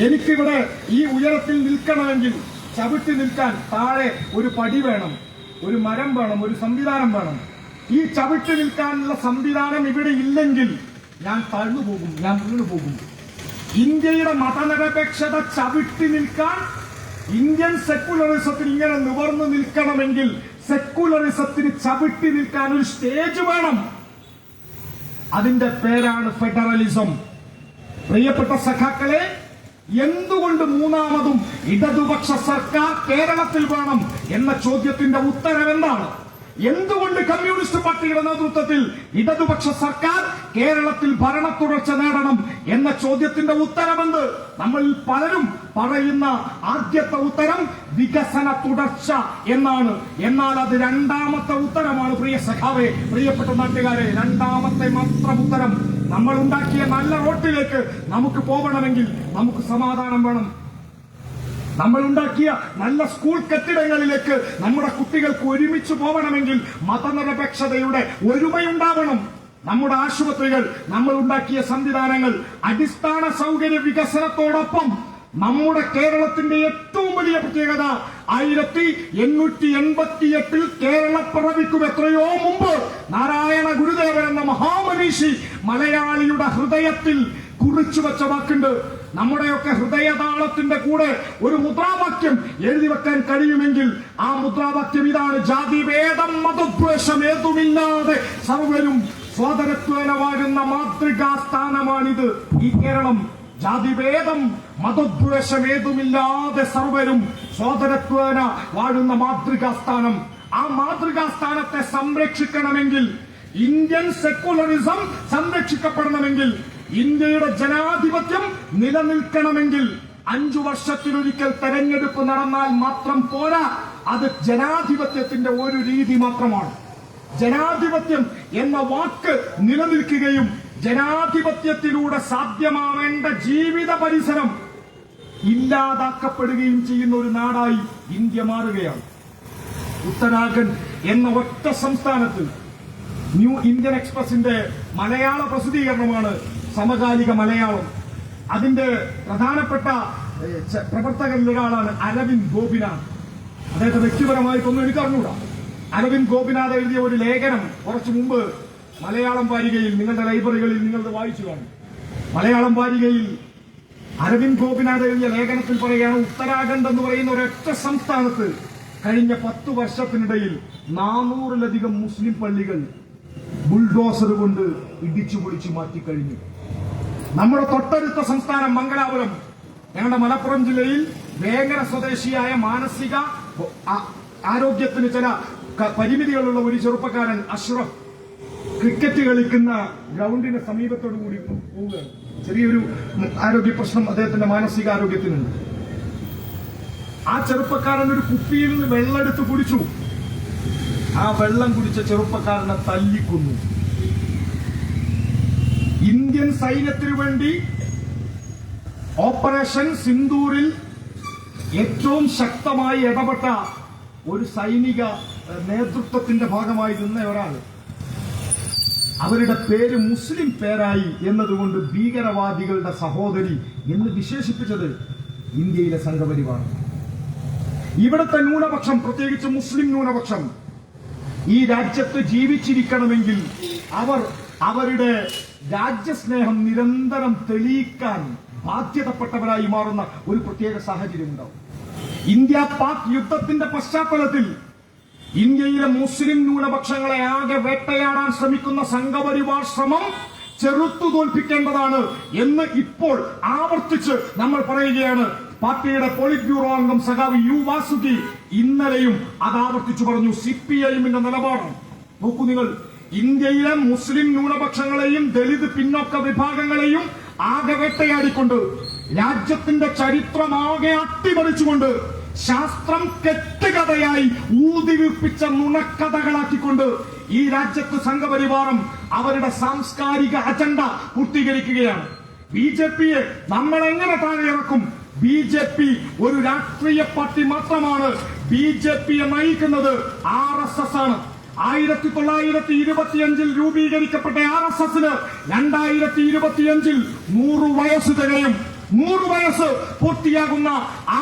എനിക്കിവിടെ ഈ ഉയരത്തിൽ നിൽക്കണമെങ്കിൽ ചവിട്ടി നിൽക്കാൻ താഴെ ഒരു പടി വേണം, ഒരു മരം വേണം, ഒരു സംവിധാനം വേണം. ഈ ചവിട്ടി നിൽക്കാനുള്ള സംവിധാനം ഇവിടെ ഇല്ലെങ്കിൽ ഞാൻ താഴ്ന്നു പോകും, ഞാൻ വീണു പോകും. ഇന്ത്യയുടെ മതനിരപേക്ഷത ചവിട്ടി നിൽക്കാൻ, ഇന്ത്യൻ സെക്കുലറിസത്തിന് ഇങ്ങനെ നിവർന്നു നിൽക്കണമെങ്കിൽ സെക്കുലറിസത്തിന് ചവിട്ടി നിൽക്കാൻ ഒരു സ്റ്റേജ് വേണം. അതിന്റെ പേരാണ് ഫെഡറലിസം. പ്രിയപ്പെട്ട സഖാക്കളെ, എന്തുകൊണ്ട് 3ാമതും ഇടതുപക്ഷ സർക്കാർ കേരളത്തിൽ വേണം എന്ന ചോദ്യത്തിന്റെ ഉത്തരം എന്താണ്? എന്തുകൊണ്ട് കമ്മ്യൂണിസ്റ്റ് പാർട്ടിയുടെ നേതൃത്വത്തിൽ ഇടതുപക്ഷ സർക്കാർ കേരളത്തിൽ ഭരണ തുടർച്ച നേടണം എന്ന ചോദ്യത്തിന്റെ ഉത്തരമെന്ത്? നമ്മളിൽ പലരും പറയുന്ന ആദ്യത്തെ ഉത്തരം വികസന തുടർച്ച എന്നാണ്. എന്നാൽ അത് രണ്ടാമത്തെ ഉത്തരമാണ്. പ്രിയ സഖാവേ, പ്രിയപ്പെട്ട നാട്ടുകാരെ, രണ്ടാമത്തെ മാത്രം ഉത്തരം. നമ്മൾ ഉണ്ടാക്കിയ നല്ല റോട്ടിലേക്ക് നമുക്ക് പോകണമെങ്കിൽ നമുക്ക് സമാധാനം വേണം. നമ്മൾ ഉണ്ടാക്കിയ നല്ല സ്കൂൾ കെട്ടിടങ്ങളിലേക്ക് നമ്മുടെ കുട്ടികൾക്ക് ഒരുമിച്ച് പോകണമെങ്കിൽ മതനിരപേക്ഷതയുടെ ഒരുമയുണ്ടാവണം. നമ്മുടെ ആശുപത്രികൾ, നമ്മൾ ഉണ്ടാക്കിയ സംവിധാനങ്ങൾ, അടിസ്ഥാന സൗകര്യ വികസനത്തോടൊപ്പം നമ്മുടെ കേരളത്തിന്റെ ഏറ്റവും വലിയ പ്രത്യേകത 1888 കേരള പിറവിക്കും എത്രയോ മുമ്പ് നാരായണ ഗുരുദേവൻ എന്ന മഹാമനീഷി മലയാളിയുടെ ഹൃദയത്തിൽ കുറിച്ചു വെച്ച വാക്കുണ്ട്. നമ്മുടെയൊക്കെ ഹൃദയതാളത്തിന്റെ കൂടെ ഒരു മുദ്രാവാക്യം എഴുതി വെക്കാൻ കഴിയുമെങ്കിൽ ആ മുദ്രാവാക്യം ഇതാണ്: ജാതിഭേദം മതദ്വേഷം ഏതുമില്ലാതെ സർവരും സോദരത്വേന വാഴുന്ന മാതൃകാസ്ഥാനമാണിത് ഈ കേരളം. ജാതിഭേദം മതദ്വേഷം ഏതുമില്ലാതെ സർവരും സോദരത്വേന വാഴുന്ന മാതൃകാസ്ഥാനം. ആ മാതൃകാസ്ഥാനത്തെ സംരക്ഷിക്കണമെങ്കിൽ, ഇന്ത്യൻ സെക്കുലറിസം സംരക്ഷിക്കപ്പെടണമെങ്കിൽ, ഇന്ത്യയുടെ ജനാധിപത്യം നിലനിൽക്കണമെങ്കിൽ 5 വർഷത്തിലൊരിക്കൽ തെരഞ്ഞെടുപ്പ് നടന്നാൽ മാത്രം പോരാ. അത് ജനാധിപത്യത്തിന്റെ ഒരു രീതി മാത്രമാണ്. ജനാധിപത്യം എന്ന വാക്ക് നിലനിൽക്കുകയും ജനാധിപത്യത്തിലൂടെ സാധ്യമാവേണ്ട ജീവിത പരിസരം ഇല്ലാതാക്കപ്പെടുകയും ചെയ്യുന്ന ഒരു നാടായി ഇന്ത്യ മാറുകയാണ്. ഉത്തരാഖണ്ഡ് എന്ന ഒറ്റ സംസ്ഥാനത്ത് ന്യൂ ഇന്ത്യൻ എക്സ്പ്രസിന്റെ മലയാള പ്രസിദ്ധീകരണമാണ് സമകാലിക മലയാളം. അതിന്റെ പ്രധാനപ്പെട്ട പ്രവർത്തകരിൽ ഒരാളാണ് അരവിന്ദ് ഗോപിനാഥ്. അദ്ദേഹത്തെ വ്യക്തിപരമായിട്ടൊന്നും എനിക്ക് അറിഞ്ഞൂടാ. അരവിന്ദ് ഗോപിനാഥ് എഴുതിയ ഒരു ലേഖനം കുറച്ചു മുമ്പ് മലയാളം വാരികയിൽ, നിങ്ങളുടെ ലൈബ്രറികളിൽ നിങ്ങളത് വായിച്ചു കാണും. മലയാളം വാരികയിൽ അരവിന്ദ് ഗോപിനാഥ് എഴുതിയ ലേഖനത്തിൽ പറയുകയാണ്, ഉത്തരാഖണ്ഡ് എന്ന് പറയുന്ന ഒരൊറ്റ സംസ്ഥാനത്ത് കഴിഞ്ഞ 10 വർഷത്തിനിടയിൽ 400-ലധികം മുസ്ലിം പള്ളികൾ ബുൾഡോസർ കൊണ്ട് ഇടിച്ചു പൊളിച്ചു മാറ്റിക്കഴിഞ്ഞു. നമ്മുടെ തൊട്ടടുത്ത സംസ്ഥാനം മംഗലാപുരം, ഞങ്ങളുടെ മലപ്പുറം ജില്ലയിൽ വേങ്ങര സ്വദേശിയായ മാനസിക ആരോഗ്യത്തിന് ചില പരിമിതികളുള്ള ഒരു ചെറുപ്പക്കാരൻ അഷ്റഫ് ക്രിക്കറ്റ് കളിക്കുന്ന ഗ്രൗണ്ടിന് സമീപത്തോടു കൂടി പോവുകയാണ്. ചെറിയൊരു ആരോഗ്യ പ്രശ്നം അദ്ദേഹത്തിന്റെ മാനസിക ആരോഗ്യത്തിനുണ്ട്. ആ ചെറുപ്പക്കാരൻ ഒരു കുപ്പിയിൽ നിന്ന് വെള്ളമെടുത്ത് കുടിച്ചു. ആ വെള്ളം കുടിച്ച ചെറുപ്പക്കാരനെ തല്ലിക്കൊന്നു. ഇന്ത്യൻ സൈന്യത്തിനു വേണ്ടി ഓപ്പറേഷൻ സിന്ദൂറിൽ ഏറ്റവും ശക്തമായി ഇടപെട്ട ഒരു സൈനിക നേതൃത്വത്തിന്റെ ഭാഗമായി നിന്ന ഒരാൾ, അവരുടെ പേര് മുസ്ലിം പേരായി എന്നതുകൊണ്ട് ഭീകരവാദികളുടെ സഹോദരി എന്ന് വിശേഷിപ്പിച്ചത് ഇന്ത്യയിലെ സംഘപരിവാറാണ്. ഇവിടുത്തെ ന്യൂനപക്ഷം, പ്രത്യേകിച്ച് മുസ്ലിം ന്യൂനപക്ഷം, ഈ രാജ്യത്ത് ജീവിച്ചിരിക്കണമെങ്കിൽ അവരുടെ രാജ്യസ്നേഹം നിരന്തരം തെളിയിക്കാൻ ബാധ്യതപ്പെട്ടവരായി മാറുന്ന ഒരു പ്രത്യേക സാഹചര്യം ഉണ്ടാവും. ഇന്ത്യ പാക് യുദ്ധത്തിന്റെ പശ്ചാത്തലത്തിൽ ഇന്ത്യയിലെ മുസ്ലിം ന്യൂനപക്ഷങ്ങളെ ആകെ വേട്ടയാടാൻ ശ്രമിക്കുന്ന സംഘപരിവാർ ശ്രമം ചെറുത്തു തോൽപ്പിക്കേണ്ടതാണ് എന്ന് ഇപ്പോൾ ആവർത്തിച്ച് നമ്മൾ പറയുകയാണ്. പാർട്ടിയുടെ പോളിറ്റ് ബ്യൂറോ അംഗം സഖാവ് യു വാസുകി ഇന്നലെയും അത് ആവർത്തിച്ചു പറഞ്ഞു. CPIMന്റെ നിലപാടാണ്. നോക്കൂ നിങ്ങൾ, ഇന്ത്യയിലെ മുസ്ലിം ന്യൂനപക്ഷങ്ങളെയും ദളിത് പിന്നോക്ക വിഭാഗങ്ങളെയും ആകെ വേട്ടയാടിക്കൊണ്ട്, രാജ്യത്തിന്റെ ചരിത്രമാകെ അട്ടിമറിച്ചുകൊണ്ട്, ശാസ്ത്രം കെട്ടുകഥയായി ഊതിവീർപ്പിച്ച നുണക്കഥകളാക്കിക്കൊണ്ട് ഈ രാജ്യത്ത് സംഘപരിവാരം അവരുടെ സാംസ്കാരിക അജണ്ട പൂർത്തീകരിക്കുകയാണ്. BJPയെ നമ്മൾ എങ്ങനെ താഴെ ഇറക്കും? BJP ഒരു രാഷ്ട്രീയ പാർട്ടി മാത്രമാണ്. BJPയെ നയിക്കുന്നത് RSS ആണ്. 1925 രൂപീകരിക്കപ്പെട്ട RSSന് 2025 100 വയസ്സ് തികയും. 100 വയസ്സ് പൂർത്തിയാകുന്ന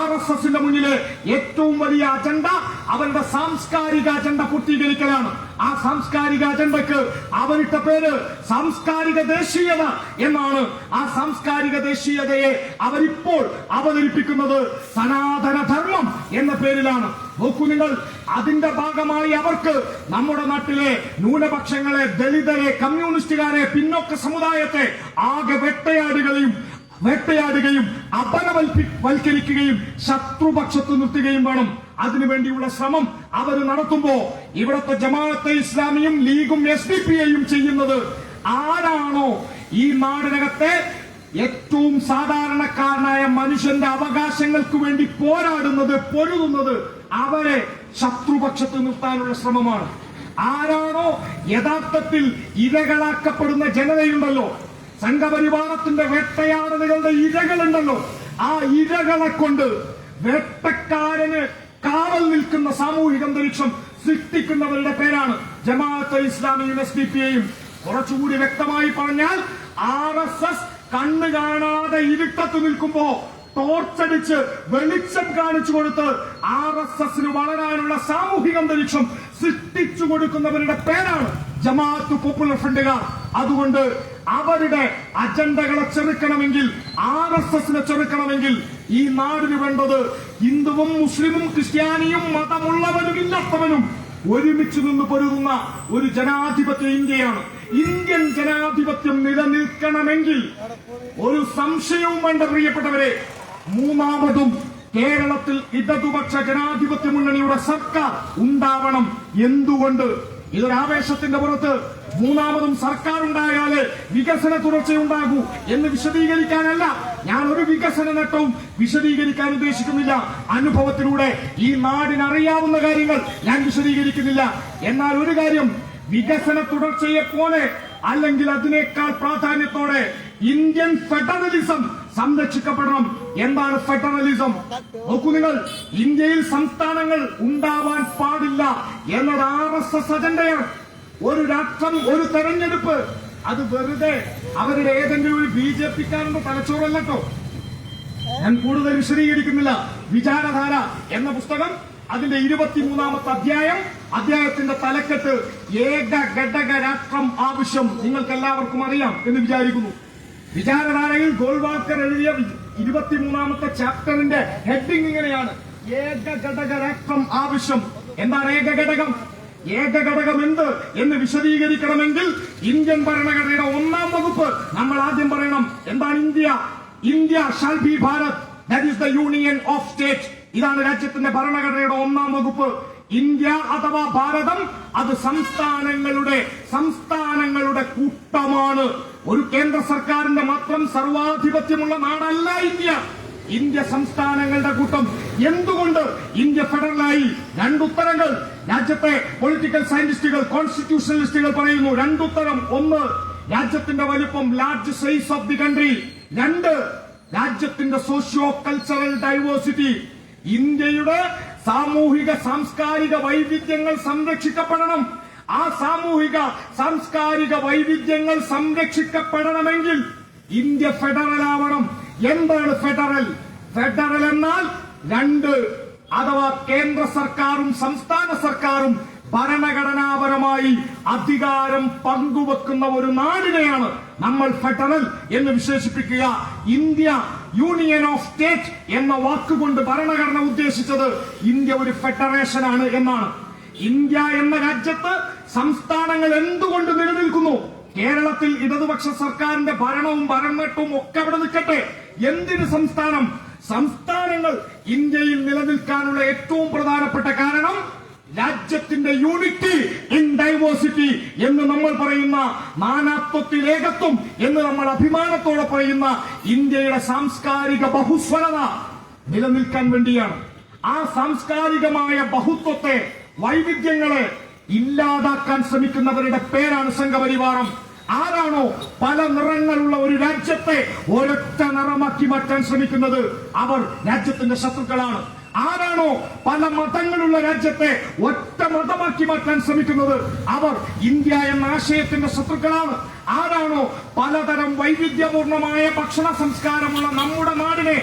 RSSന്റെ മുന്നിലെ ഏറ്റവും വലിയ അജണ്ട അവരുടെ സാംസ്കാരിക അജണ്ട പൂർത്തീകരിക്കലാണ്. ആ സാംസ്കാരിക അജണ്ടക്ക് അവരിട്ട പേര് സാംസ്കാരിക ദേശീയത എന്നാണ്. ആ സാംസ്കാരിക ദേശീയതയെ അവരിപ്പോൾ അവതരിപ്പിക്കുന്നത് സനാതന ധർമ്മം എന്ന പേരിലാണ്. നോക്കൂ നിങ്ങൾ, അതിന്റെ ഭാഗമായി അവർക്ക് നമ്മുടെ നാട്ടിലെ ന്യൂനപക്ഷങ്ങളെ, ദളിതരെ, കമ്മ്യൂണിസ്റ്റുകാരെ, പിന്നോക്ക സമുദായത്തെ ആകെ വെട്ടയാടുകയും വേട്ടയാടുകയും അപരവൽക്കരിക്കുകയും ശത്രുപക്ഷത്ത് നിർത്തുകയും വേണം. അതിനുവേണ്ടിയുള്ള ശ്രമം അവർ നടത്തുമ്പോ ഇവിടുത്തെ ജമാഅത്തെ ഇസ്ലാമിയും ലീഗും SDP-യും ചെയ്യുന്നത് ആരാണോ ഈ നാടിനകത്തെ ഏറ്റവും സാധാരണക്കാരനായ മനുഷ്യന്റെ അവകാശങ്ങൾക്ക് വേണ്ടി പോരാടുന്നത്, പൊരുതുന്നത്, അവരെ ശത്രുപക്ഷത്ത് നിർത്താനുള്ള ശ്രമമാണ്. ആരാണോ യഥാർത്ഥത്തിൽ ഇരകളാക്കപ്പെടുന്ന ജനതയുണ്ടല്ലോ, സംഘപരിവാരത്തിന്റെ വേട്ടയാടലുകളുടെ ഇരകളുണ്ടല്ലോ, ആ ഇരകളെ കൊണ്ട് വേട്ടക്കാരന് കാവൽ നിൽക്കുന്ന സാമൂഹിക അന്തരീക്ഷം സൃഷ്ടിക്കുന്നവരുടെ പേരാണ് ജമാഅത്തെ ഇസ്ലാമിയും SDP-യും. കുറച്ചുകൂടി വ്യക്തമായി പറഞ്ഞാൽ RSS കണ്ണ് കാണാതെ ഇരുട്ടത്ത് നിൽക്കുമ്പോ ടോർച്ചടിച്ച് വെളിച്ചം കാണിച്ചു കൊടുത്ത് RSSന് വളരാനുള്ള സാമൂഹിക അന്തരീക്ഷം സൃഷ്ടിച്ചു കൊടുക്കുന്നവരുടെ പേരാണ് ജമാഅത്ത് പോപ്പുലർ ഫ്രണ്ടുകാർ. അതുകൊണ്ട് അവരുടെ അജണ്ടകളെ ചെറുക്കണമെങ്കിൽ, RSSനെ ചെറുക്കണമെങ്കിൽ ഈ നാടിന് വേണ്ടത് ഹിന്ദുവും മുസ്ലിമും ക്രിസ്ത്യാനിയും മതമുള്ളവനും ഇല്ലാത്തവനും ഒരുമിച്ച് നിന്ന് പൊരുതുന്ന ഒരു ജനാധിപത്യ ഇന്ത്യയാണ്. ഇന്ത്യൻ ജനാധിപത്യം നിലനിൽക്കണമെങ്കിൽ ഒരു സംശയവും വേണ്ട പ്രിയപ്പെട്ടവരെ, മൂന്നാമതും കേരളത്തിൽ ഇടതുപക്ഷ ജനാധിപത്യ മുന്നണിയുടെ സർക്കാർ ഉണ്ടാവണം. എന്തുകൊണ്ട്? ഇതൊരാവേശത്തിന്റെ പുറത്ത് മൂന്നാമതും സർക്കാർ ഉണ്ടായാല് വികസന തുടർച്ചയുണ്ടാകൂ എന്ന് വിശദീകരിക്കാനല്ല. ഞാൻ ഒരു വികസന നേട്ടവും വിശദീകരിക്കാൻ ഉദ്ദേശിക്കുന്നില്ല. അനുഭവത്തിലൂടെ ഈ നാടിനറിയാവുന്ന കാര്യങ്ങൾ ഞാൻ വിശദീകരിക്കുന്നില്ല. എന്നാൽ ഒരു കാര്യം, വികസന തുടർച്ചയെ പോലെ അല്ലെങ്കിൽ അതിനേക്കാൾ പ്രാധാന്യത്തോടെ ഇന്ത്യൻ ഫെഡറലിസം സംരക്ഷിക്കപ്പെടണം. എന്താണ് ഫെഡറലിസം? നോക്കൂ നിങ്ങൾ, ഇന്ത്യയിൽ സംസ്ഥാനങ്ങൾ ഉണ്ടാവാൻ പാടില്ല എന്നത് RSS അജണ്ടയാണ്. ഒരു രാഷ്ട്രം, ഒരു തെരഞ്ഞെടുപ്പ്, അത് വെറുതെ അവരുടെ ഏതെങ്കിലും ഒരു BJP-ക്കാരന്റെ തലച്ചോറല്ലോ. ഞാൻ കൂടുതൽ വിശദീകരിക്കുന്നില്ല. വിചാരധാര എന്ന പുസ്തകം അതിന്റെ 23-ാമത്തെ അധ്യായത്തിന്റെ തലക്കെട്ട് ഏക ഘടക രാഷ്ട്രം ആവശ്യം നിങ്ങൾക്ക് എല്ലാവർക്കും അറിയാം എന്ന് വിചാരിക്കുന്നു. വിചാരധാരയിൽ ഗോൾവാൾക്കർ എഴുതിയ 23-ാമത്തെ ചാപ്റ്ററിന്റെ ഹെഡിങ് ഇങ്ങനെയാണ്: ഏക ഘടക രാഷ്ട്രം ആവശ്യം. എന്താണ് ഏക ഘടകം? ഏക ഘടകം എന്ത് എന്ന് വിശദീകരിക്കണമെങ്കിൽ ഇന്ത്യൻ ഭരണഘടനയുടെ 1-ാം വകുപ്പ് നമ്മൾ ആദ്യം പറയണം. എന്താണ് India? India shall be Bharat, that is the union of state. ഇതാണ് രാജ്യത്തിന്റെ ഭരണഘടനയുടെ 1-ാം വകുപ്പ്. ഇന്ത്യ അഥവാ ഭാരതം അത് സംസ്ഥാനങ്ങളുടെ കൂട്ടമാണ്. ഒരു കേന്ദ്ര സർക്കാരിന്റെ മാത്രം സർവാധിപത്യമുള്ള നാടല്ല ഇന്ത്യ. ഇന്ത്യ സംസ്ഥാനങ്ങളുടെ കൂട്ടം. എന്തുകൊണ്ട് ഇന്ത്യ ഫെഡറലായി? രണ്ടുത്തരങ്ങൾ രാജ്യത്തെ പൊളിറ്റിക്കൽ സയന്റിസ്റ്റുകൾ, കോൺസ്റ്റിറ്റ്യൂഷണലിസ്റ്റുകൾ പറയുന്നു. രണ്ടുത്തരം: ഒന്ന്, രാജ്യത്തിന്റെ വലിപ്പം, large size of the country. 2, രാജ്യത്തിന്റെ സോഷ്യോ കൾച്ചറൽ ഡൈവേഴ്സിറ്റി. ഇന്ത്യയുടെ സാമൂഹിക സാംസ്കാരിക വൈവിധ്യങ്ങൾ സംരക്ഷിക്കപ്പെടണം. ആ സാമൂഹിക സാംസ്കാരിക വൈവിധ്യങ്ങൾ സംരക്ഷിക്കപ്പെടണമെങ്കിൽ ഇന്ത്യ ഫെഡറൽ ആവണം. എന്താണ് ഫെഡറൽ? ഫെഡറൽ എന്നാൽ 2, അഥവാ കേന്ദ്ര സർക്കാരും സംസ്ഥാന സർക്കാരും ഭരണഘടനാപരമായി അധികാരം പങ്കുവെക്കുന്ന ഒരു നാടിനെയാണ് നമ്മൾ ഫെഡറൽ എന്ന് വിശേഷിപ്പിക്കുക. ഇന്ത്യ യൂണിയൻ ഓഫ് സ്റ്റേറ്റ് എന്ന വാക്കുകൊണ്ട് ഭരണഘടന ഉദ്ദേശിച്ചത് ഇന്ത്യ ഒരു ഫെഡറേഷനാണ് എന്നാണ്. ഇന്ത്യ എന്ന രാജ്യത്ത് സംസ്ഥാനങ്ങൾ എന്തുകൊണ്ട് നിലനിൽക്കുന്നു? കേരളത്തിൽ ഇടതുപക്ഷ സർക്കാരിന്റെ ഭരണവും ഭരണനേട്ടവും ഒക്കെ അവിടെ നിൽക്കട്ടെ. എന്തിന് സംസ്ഥാനം? സംസ്ഥാനങ്ങൾ ഇന്ത്യയിൽ നിലനിൽക്കാനുള്ള ഏറ്റവും പ്രധാനപ്പെട്ട കാരണം രാജ്യത്തിന്റെ യൂണിറ്റി ഇൻ ഡൈവേഴ്സിറ്റി എന്ന് നമ്മൾ പറയുന്ന, നാനാത്വത്തിൽ ഏകത്വം എന്ന് നമ്മൾ അഭിമാനത്തോടെ പറയുന്ന ഇന്ത്യയുടെ സാംസ്കാരിക ബഹുസ്വരത നിലനിൽക്കാൻ വേണ്ടിയാണ്. ആ സാംസ്കാരികമായ ബഹുത്വത്തെ, വൈവിധ്യങ്ങളെ ഇല്ലാതാക്കാൻ ശ്രമിക്കുന്നവരുടെ പേരാണ് സംഘപരിവാരം. ആരാണോ പല നിറങ്ങളുള്ള ഒരു രാജ്യത്തെ ഒരൊറ്റ നിറമാക്കി മാറ്റാൻ ശ്രമിക്കുന്നത്, അവർ രാജ്യത്തിന്റെ ശത്രുക്കളാണ്. ആരാണോ പല മതങ്ങളുള്ള രാജ്യത്തെ ഒറ്റ മതമാക്കി മാറ്റാൻ ശ്രമിക്കുന്നത്, അവർ ഇന്ത്യ എന്ന ആശയത്തിന്റെ ശത്രുക്കളാണ്. ആരാണോ പലതരം വൈവിധ്യപൂർണമായ ഭക്ഷണ സംസ്കാരമുള്ള നമ്മുടെ നാടിനെ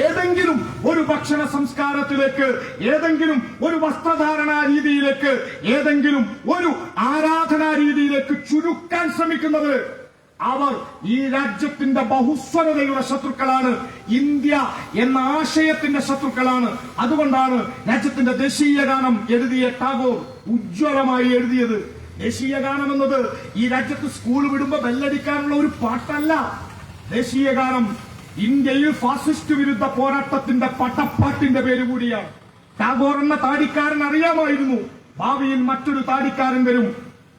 ഏതെങ്കിലും ഒരു ഭക്ഷണ സംസ്കാരത്തിലേക്ക്, ഏതെങ്കിലും ഒരു വസ്ത്രധാരണാ രീതിയിലേക്ക്, ഏതെങ്കിലും ഒരു ആരാധനാ രീതിയിലേക്ക് ചുരുക്കാൻ ശ്രമിക്കുന്നത്, അവർ ഈ രാജ്യത്തിന്റെ ബഹുസ്വരതയുടെ ശത്രുക്കളാണ്. ഇന്ത്യ എന്ന ആശയത്തിന്റെ ശത്രുക്കളാണ്. അതുകൊണ്ടാണ് രാജ്യത്തിന്റെ ദേശീയ ഗാനം എഴുതിയ ടാഗോർ ഉജ്ജ്വലമായി എഴുതിയത്. ദേശീയ ഗാനം എന്നത് ഈ രാജ്യത്ത് സ്കൂൾ വിടുമ്പോ ബെല്ലടിക്കാനുള്ള ഒരു പാട്ടല്ല. ദേശീയ ഗാനം ഇന്ത്യയിൽ ഫാസിസ്റ്റ് വിരുദ്ധ പോരാട്ടത്തിന്റെ പടപ്പാട്ടിന്റെ പേര് കൂടിയാണ്. ടാഗോർ എന്ന താടിക്കാരൻ അറിയാമായിരുന്നു ഭാവിയിൽ മറ്റൊരു താടിക്കാരൻ വരും,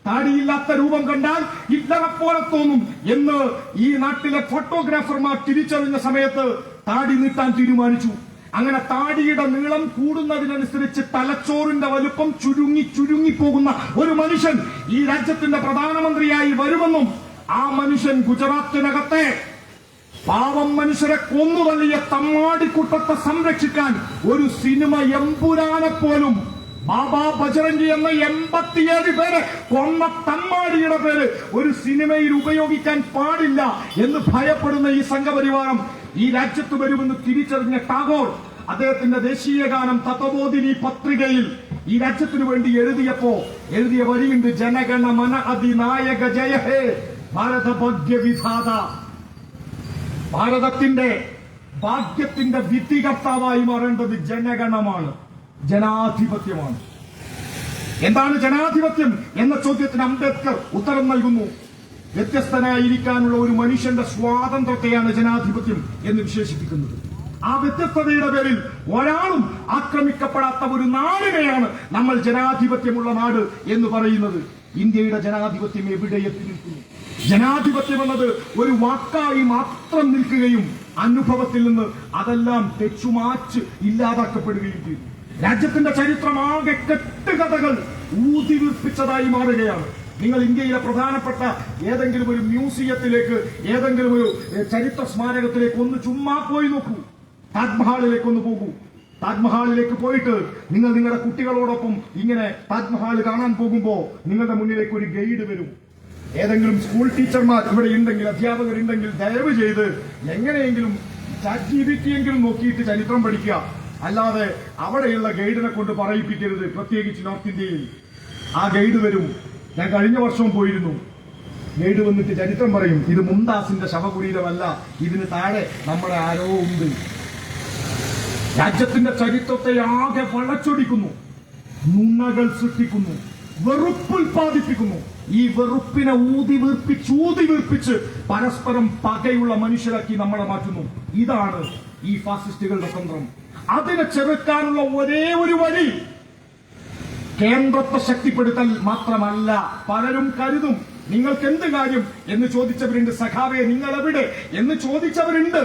താടിയില്ലാത്ത രൂപം കണ്ടാൽ ഹിറ്റ്ലറെ പോലെ തോന്നും എന്ന് ഈ നാട്ടിലെ ഫോട്ടോഗ്രാഫർമാർ തിരിച്ചറിഞ്ഞ സമയത്ത് താടി നീട്ടാൻ തീരുമാനിച്ചു. അങ്ങനെ താടിയുടെ നീളം കൂടുന്നതിനനുസരിച്ച് തലച്ചോറിന്റെ വലുപ്പം ചുരുങ്ങി പോകുന്ന ഒരു മനുഷ്യൻ ഈ രാജ്യത്തിന്റെ പ്രധാനമന്ത്രിയായി വരുമെന്നും ആ മനുഷ്യൻ ഗുജറാത്തിനകത്തെ പാവം മനുഷ്യരെ കൊന്നുതള്ളിയ തമ്മാടിക്കൂട്ടത്തെ സംരക്ഷിക്കാൻ ഒരു സിനിമ എമ്പുരാനെ പോലും ബാബാ ബജറംഗി എന്ന 87 പേര് കൊന്ന തമ്മാടിയുടെ പേര് ഒരു സിനിമയിൽ ഉപയോഗിക്കാൻ പാടില്ല എന്ന് ഭയപ്പെടുന്ന ഈ സംഘപരിവാരം ഈ രാജ്യത്ത് വരുമെന്ന് തിരിച്ചറിഞ്ഞ ടാഗോർ അദ്ദേഹത്തിന്റെ ദേശീയ ഗാനം തത്വബോധിനി പത്രികയിൽ ഈ രാജ്യത്തിന് വേണ്ടി എഴുതിയ വരിയുണ്ട്: ജനഗണ മന അതിനായക ജയ ഹേ ഭാരത ഭാഗ്യവിധാത. ഭാരതത്തിന്റെ ഭാഗ്യത്തിന്റെ വിധികർത്താവായി മാറേണ്ടത് ജനഗണമാണ്, ജനാധിപത്യമാണ്. എന്താണ് ജനാധിപത്യം എന്ന ചോദ്യത്തിന് അംബേദ്കർ ഉത്തരം നൽകുന്നു. വ്യത്യസ്തനായിരിക്കാനുള്ള ഒരു മനുഷ്യന്റെ സ്വാതന്ത്ര്യത്തെയാണ് ജനാധിപത്യം എന്ന് വിശേഷിപ്പിക്കുന്നത്. ആ വ്യത്യസ്തതയുടെ പേരിൽ ഒരാളും ആക്രമിക്കപ്പെടാത്ത ഒരു നാടിനെയാണ് നമ്മൾ ജനാധിപത്യമുള്ള നാട് എന്ന് പറയുന്നത്. ഇന്ത്യയുടെ ജനാധിപത്യം എവിടെ എത്തി നിൽക്കുന്നു? ജനാധിപത്യം എന്നത് ഒരു വാക്കായി മാത്രം നിൽക്കുകയും അനുഭവത്തിൽ നിന്ന് അതെല്ലാം തെച്ചുമാച്ച് ഇല്ലാതാക്കപ്പെടുകയും ചെയ്തു. രാജ്യത്തിന്റെ ചരിത്രമാകെ കെട്ടുകഥകൾ ഊതിവീർപ്പിച്ചതായി മാറുകയാണ്. നിങ്ങൾ ഇന്ത്യയിലെ പ്രധാനപ്പെട്ട ഏതെങ്കിലും ഒരു മ്യൂസിയത്തിലേക്ക്, ഏതെങ്കിലും ഒരു ചരിത്ര സ്മാരകത്തിലേക്ക് ഒന്ന് ചുമ്മാ പോയി നോക്കൂ. താജ്മഹാളിലേക്ക് ഒന്ന് പോകൂ. താജ്മഹാളിലേക്ക് പോയിട്ട് നിങ്ങൾ നിങ്ങളുടെ കുട്ടികളോടൊപ്പം ഇങ്ങനെ താജ്മഹാൾ കാണാൻ പോകുമ്പോ നിങ്ങളുടെ മുന്നിലേക്ക് ഒരു ഗൈഡ് വരും. ഏതെങ്കിലും സ്കൂൾ ടീച്ചർമാർ ഇവിടെ ഉണ്ടെങ്കിൽ, അധ്യാപകരുണ്ടെങ്കിൽ ദയവ് ചെയ്ത് എങ്ങനെയെങ്കിലും ChatGPT നോക്കിയിട്ട് ചരിത്രം പഠിക്കുക. അല്ലാതെ അവിടെയുള്ള ഗൈഡിനെ കൊണ്ട് പറയിപ്പിക്കരുത്. പ്രത്യേകിച്ച് നോർത്ത് ഇന്ത്യയിൽ ആ ഗൈഡ് വരും. ഞാൻ കഴിഞ്ഞ വർഷവും പോയിരുന്നു. ഗൈഡ് വന്നിട്ട് ചരിത്രം പറയും. ഇത് മുംതാസിന്റെ ശവകുടീരമല്ല, ഇതിന് താഴെ നമ്മുടെ ആരോ ഉണ്ട്. രാജ്യത്തിന്റെ ചരിത്രത്തെ ആകെ വളച്ചൊടിക്കുന്നു, നുണകൾ സൃഷ്ടിക്കുന്നു, വെറുപ്പുൽപാദിപ്പിക്കുന്നു. ഈ വെറുപ്പിനെ ഊതി വീർപ്പിച്ച് പരസ്പരം പകയുള്ള മനുഷ്യരാക്കി നമ്മളെ മാറ്റുന്നു. ഇതാണ് ഈ ഫാസിസ്റ്റുകളുടെ തന്ത്രം. അതിനെ ചെറുക്കാനുള്ള ഒരേ ഒരു വഴി കേന്ദ്രത്തെ ശക്തിപ്പെടുത്തൽ മാത്രമല്ല. പലരും കരുതും നിങ്ങൾക്ക് എന്ത് കാര്യം എന്ന് ചോദിച്ചവരുണ്ട്. സഖാവെ നിങ്ങൾ എവിടെ എന്ന് ചോദിച്ചവരുണ്ട്.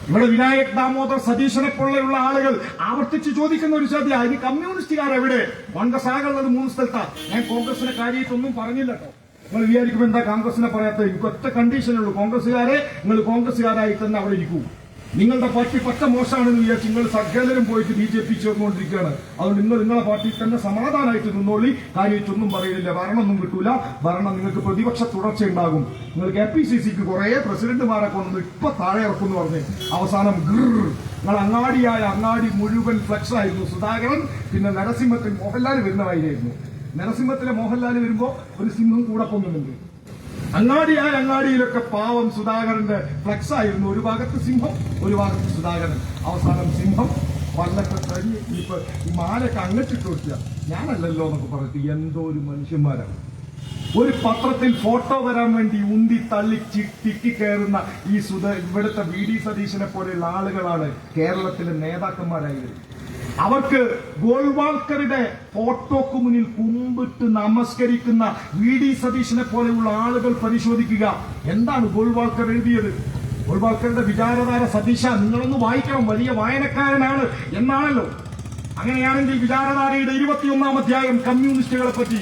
ഇവിടെ വിനായക് ദാമോദർ സതീശനെ പോലെയുള്ള ആളുകൾ ആവർത്തിച്ച് ചോദിക്കുന്ന ഒരു ചോദ്യം, അതിന് കമ്മ്യൂണിസ്റ്റുകാർ എവിടെ? കോൺഗ്രസ് ആകുള്ളത് 3 സ്ഥലത്താണ്. ഞാൻ കോൺഗ്രസിനെ കാര്യമായിട്ടൊന്നും പറഞ്ഞില്ല കേട്ടോ. നിങ്ങൾ വിചാരിക്കുമ്പോൾ എന്താ കോൺഗ്രസിനെ പറയാത്തത്? എനിക്ക് ഒറ്റ കണ്ടീഷനുള്ളൂ, കോൺഗ്രസ്സുകാരെ നിങ്ങൾ കോൺഗ്രസ്സുകാരായി തന്നെ അവിടെ ഇരിക്കൂ. നിങ്ങളുടെ പാർട്ടി പറ്റ മോശമാണെന്ന് വിചാരിച്ച് നിങ്ങൾ സകലരും പോയിട്ട് BJP ചേർന്നുകൊണ്ടിരിക്കുകയാണ്. അതുകൊണ്ട് നിങ്ങളെ പാർട്ടിയിൽ തന്നെ സമാധാനമായിട്ട് നിന്നോളി. കാര്യമായിട്ടൊന്നും പറയുന്നില്ല. ഭരണമൊന്നും കിട്ടൂല. ഭരണം നിങ്ങൾക്ക് പ്രതിപക്ഷ തുടർച്ച ഉണ്ടാകും. നിങ്ങൾ KPCCക്ക് കുറെ പ്രസിഡന്റുമാരെ കൊണ്ടു ഇപ്പൊ താഴെ ഇറക്കുമെന്ന് പറഞ്ഞ് അവസാനം നിങ്ങൾ അങ്ങാടി മുഴുവൻ ഫ്ലക്സ് ആയിരുന്നു. സുധാകരൻ പിന്നെ നരസിംഹത്തിൽ മോഹൻലാൽ വരുന്നതായിരുന്നു. നരസിംഹത്തിലെ മോഹൻലാൽ വരുമ്പോ ഒരു സിംഹം കൂടെ പൊങ്ങുന്നുണ്ട്. അങ്ങാടിയിലൊക്കെ പാവം സുധാകരന്റെ ഫ്ലക്സ് ആയിരുന്നു. ഒരു ഭാഗത്ത് സിംഹം, ഒരു ഭാഗത്ത് സുധാകരൻ. അവസാനം സിംഹം വല്ലൊക്കെ കഴിഞ്ഞ് ഇപ്പൊ ഈ മാലൊക്കെ അങ്ങട്ടിട്ട് കൊടുക്കുക. ഞാനല്ലല്ലോ എന്നൊക്കെ പറഞ്ഞിട്ട് എന്തോ ഒരു മനുഷ്യന്മാരാണ്. ഒരു പത്രത്തിൽ ഫോട്ടോ വരാൻ വേണ്ടി ഉന്തി തള്ളി തിക്കിക്കയറുന്ന ഈ ഇവിടുത്തെ VD സതീശനെ പോലെയുള്ള ആളുകളാണ് കേരളത്തിലെ നേതാക്കന്മാരായത്. അവർക്ക് ഗോൾവാൾക്കറുടെ ഫോട്ടോക്ക് മുന്നിൽ കുമ്പിട്ട് നമസ്കരിക്കുന്ന VD സതീശനെ പോലെയുള്ള ആളുകൾ പരിശോധിക്കുക. എന്താണ് ഗോൾവാൾക്കർ എഴുതിയത്? ഗോൾവാൾക്കറുടെ വിചാരധാര സതീശ നിങ്ങളൊന്ന് വായിക്കണം, വലിയ വായനക്കാരനാണ് എന്നാണല്ലോ. അങ്ങനെയാണെങ്കിൽ വിചാരധാരയുടെ 21-ാം അധ്യായം കമ്മ്യൂണിസ്റ്റുകളെ പറ്റി,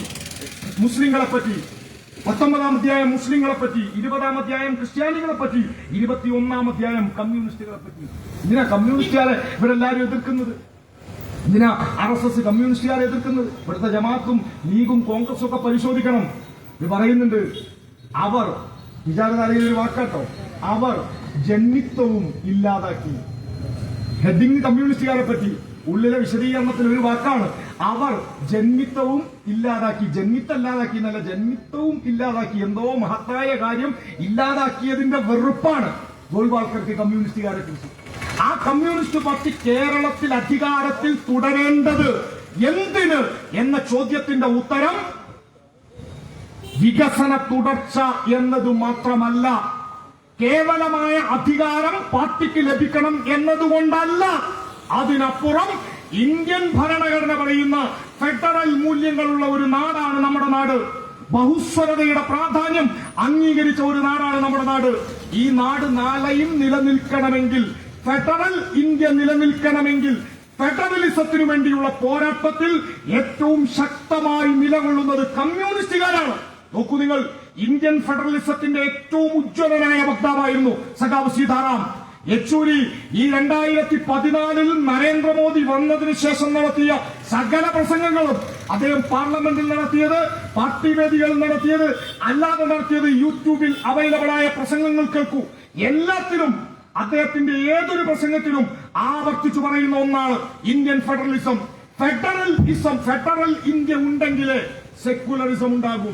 മുസ്ലിങ്ങളെ പറ്റി, 19-ാം അധ്യായം മുസ്ലിങ്ങളെ പറ്റി, 20-ാം അധ്യായം ക്രിസ്ത്യാനികളെ പറ്റി, 21-ാം അധ്യായം കമ്മ്യൂണിസ്റ്റുകളെ പറ്റി. ഇതിനാ കമ്മ്യൂണിസ്റ്റുകാരെ ഇവിടെ എല്ലാവരും എതിർക്കുന്നത്? ഇതിനാ RSS കമ്മ്യൂണിസ്റ്റുകാരെ എതിർക്കുന്നത്? ഇവിടുത്തെ ജമാഅത്തും ലീഗും കോൺഗ്രസും ഒക്കെ പരിശോധിക്കണം. ഇത് പറയുന്നുണ്ട്, അവർ വിചാരധാരയിൽ ഒരു വാക്കാട്ടോ, അവർ ജന്മിത്വവും ഇല്ലാതാക്കി. ഹെഡിങ് കമ്മ്യൂണിസ്റ്റുകാരെ പറ്റി, ഉള്ളിലെ വിശദീകരണത്തിൽ ഒരു വാക്കാണ്, അവർ ജന്മിത്വവും ഇല്ലാതാക്കി. ജന്മിത്തല്ലാതാക്കി എന്നല്ല, ജന്മിത്വവും ഇല്ലാതാക്കി. എന്തോ മഹത്തായ കാര്യം ഇല്ലാതാക്കിയതിന്റെ വെറുപ്പാണ് ഗോൾവാൾക്കർക്ക് കമ്മ്യൂണിസ്റ്റുകാരെ കുറിച്ച്. ആ കമ്മ്യൂണിസ്റ്റ് പാർട്ടി കേരളത്തിൽ അധികാരത്തിൽ തുടരേണ്ടത് എന്തിന് എന്ന ചോദ്യത്തിന്റെ ഉത്തരം വികസന തുടർച്ച എന്നത് മാത്രമല്ല, കേവലമായ അധികാരം പാർട്ടിക്ക് ലഭിക്കണം എന്നതുകൊണ്ടല്ല. അതിനപ്പുറം ഇന്ത്യൻ ഭരണഘടന പറയുന്ന ഫെഡറൽ മൂല്യങ്ങളുള്ള ഒരു നാടാണ് നമ്മുടെ നാട്. ബഹുസ്വരതയുടെ പ്രാധാന്യം അംഗീകരിച്ച ഒരു നാടാണ് നമ്മുടെ നാട്. ഈ നാട് നാളെയും നിലനിൽക്കണമെങ്കിൽ, ഫെഡറൽ ഇന്ത്യ നിലനിൽക്കണമെങ്കിൽ, ഫെഡറലിസത്തിനു വേണ്ടിയുള്ള പോരാട്ടത്തിൽ ഏറ്റവും ശക്തമായി നിലകൊള്ളുന്നത് കമ്മ്യൂണിസ്റ്റുകാരാണ്. നോക്കൂ നിങ്ങൾ, ഇന്ത്യൻ ഫെഡറലിസത്തിന്റെ ഏറ്റവും ഉജ്ജ്വലനായ വക്താവായിരുന്നു സഖാവ് സീതാറാം യെച്ചൂരി. ഈ 2014 നരേന്ദ്രമോദി വന്നതിന് ശേഷം നടത്തിയ സകല പ്രസംഗങ്ങളും അദ്ദേഹം പാർലമെന്റിൽ നടത്തിയത്, പാർട്ടി വേദികളിൽ നടത്തിയത്, അല്ലാതെ നടത്തിയത്, യൂട്യൂബിൽ അവൈലബിൾ ആയ പ്രസംഗങ്ങൾ കേൾക്കൂ. എല്ലാത്തിലും അദ്ദേഹത്തിന്റെ ഏതൊരു പ്രസംഗത്തിലും ആവർത്തിച്ചു പറയുന്ന ഒന്നാണ് ഇന്ത്യൻ ഫെഡറലിസം. ഫെഡറൽ ഇന്ത്യ ഉണ്ടെങ്കിലേ സെക്യുലറിസം ഉണ്ടാകൂ.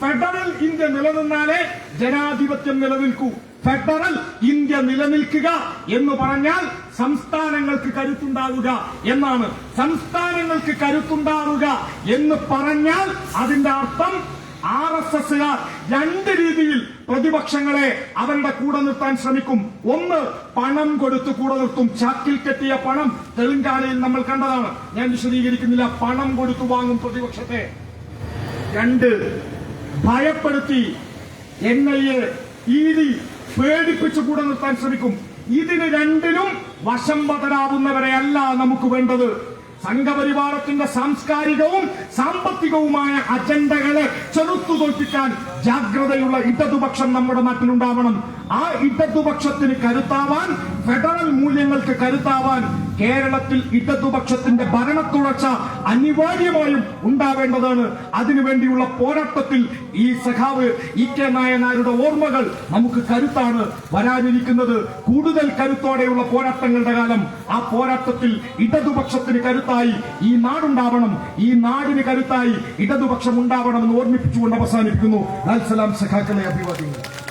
ഫെഡറൽ ഇന്ത്യ നിലനിന്നാലേ ജനാധിപത്യം നിലനിൽക്കൂ. ഫെഡറൽ ഇന്ത്യ നിലനിൽക്കുക എന്ന് പറഞ്ഞാൽ സംസ്ഥാനങ്ങൾക്ക് കരുത്തുണ്ടാവുക എന്നാണ്. സംസ്ഥാനങ്ങൾക്ക് കരുത്തുണ്ടാവുക എന്ന് പറഞ്ഞാൽ അതിന്റെ അർത്ഥം RSSകാർ രണ്ട് രീതിയിൽ പ്രതിപക്ഷങ്ങളെ അവരുടെ കൂടെ നിർത്താൻ ശ്രമിക്കും. ഒന്ന്, പണം കൊടുത്ത് കൂടെ നിർത്തും. ചാക്കിൽ കെട്ടിയ പണം തെലങ്കാനയിൽ നമ്മൾ കണ്ടതാണ്, ഞാൻ വിശദീകരിക്കുന്നില്ല. പണം കൊടുത്തു വാങ്ങും പ്രതിപക്ഷത്തെ. രണ്ട്, ഭയപ്പെടുത്തി NIA, ED പേടിപ്പിച്ചു കൂടെ നിർത്താൻ ശ്രമിക്കും. ഇതിന് രണ്ടിനും വശംവദരാവുന്നവരെ അല്ല നമുക്ക് വേണ്ടത്. സംഘപരിവാരത്തിന്റെ സാംസ്കാരികവും സാമ്പത്തികവുമായ അജണ്ടകളെ ചെറുത്തു തോൽപ്പിക്കാൻ ജാഗ്രതയുള്ള ഇടതുപക്ഷം നമ്മുടെ നാട്ടിലുണ്ടാവണം. ആ ഇടതുപക്ഷത്തിന് കരുത്താവാൻ, ഫെഡറൽ മൂല്യങ്ങൾക്ക് കരുത്താവാൻ കേരളത്തിൽ ഇടതുപക്ഷത്തിന്റെ ഭരണത്തുടർച്ച അനിവാര്യമായും ഉണ്ടാവേണ്ടതാണ്. അതിനുവേണ്ടിയുള്ള പോരാട്ടത്തിൽ ഈ സഖാവ് EK നായനാരുടെ ഓർമ്മകൾ നമുക്ക് കരുത്താണ്. വരാനിരിക്കുന്നത് കൂടുതൽ കരുത്തോടെയുള്ള പോരാട്ടങ്ങളുടെ കാലം. ആ പോരാട്ടത്തിൽ ഇടതുപക്ഷത്തിന് കരുത്തായി ഈ നാടുണ്ടാവണം, ഈ നാടിന് കരുത്തായി ഇടതുപക്ഷം ഉണ്ടാവണമെന്ന് ഓർമ്മിപ്പിച്ചുകൊണ്ട് അവസാനിപ്പിക്കുന്നു. സലാം, സഖാക്കളെ അഭിവാദ്യങ്ങൾ.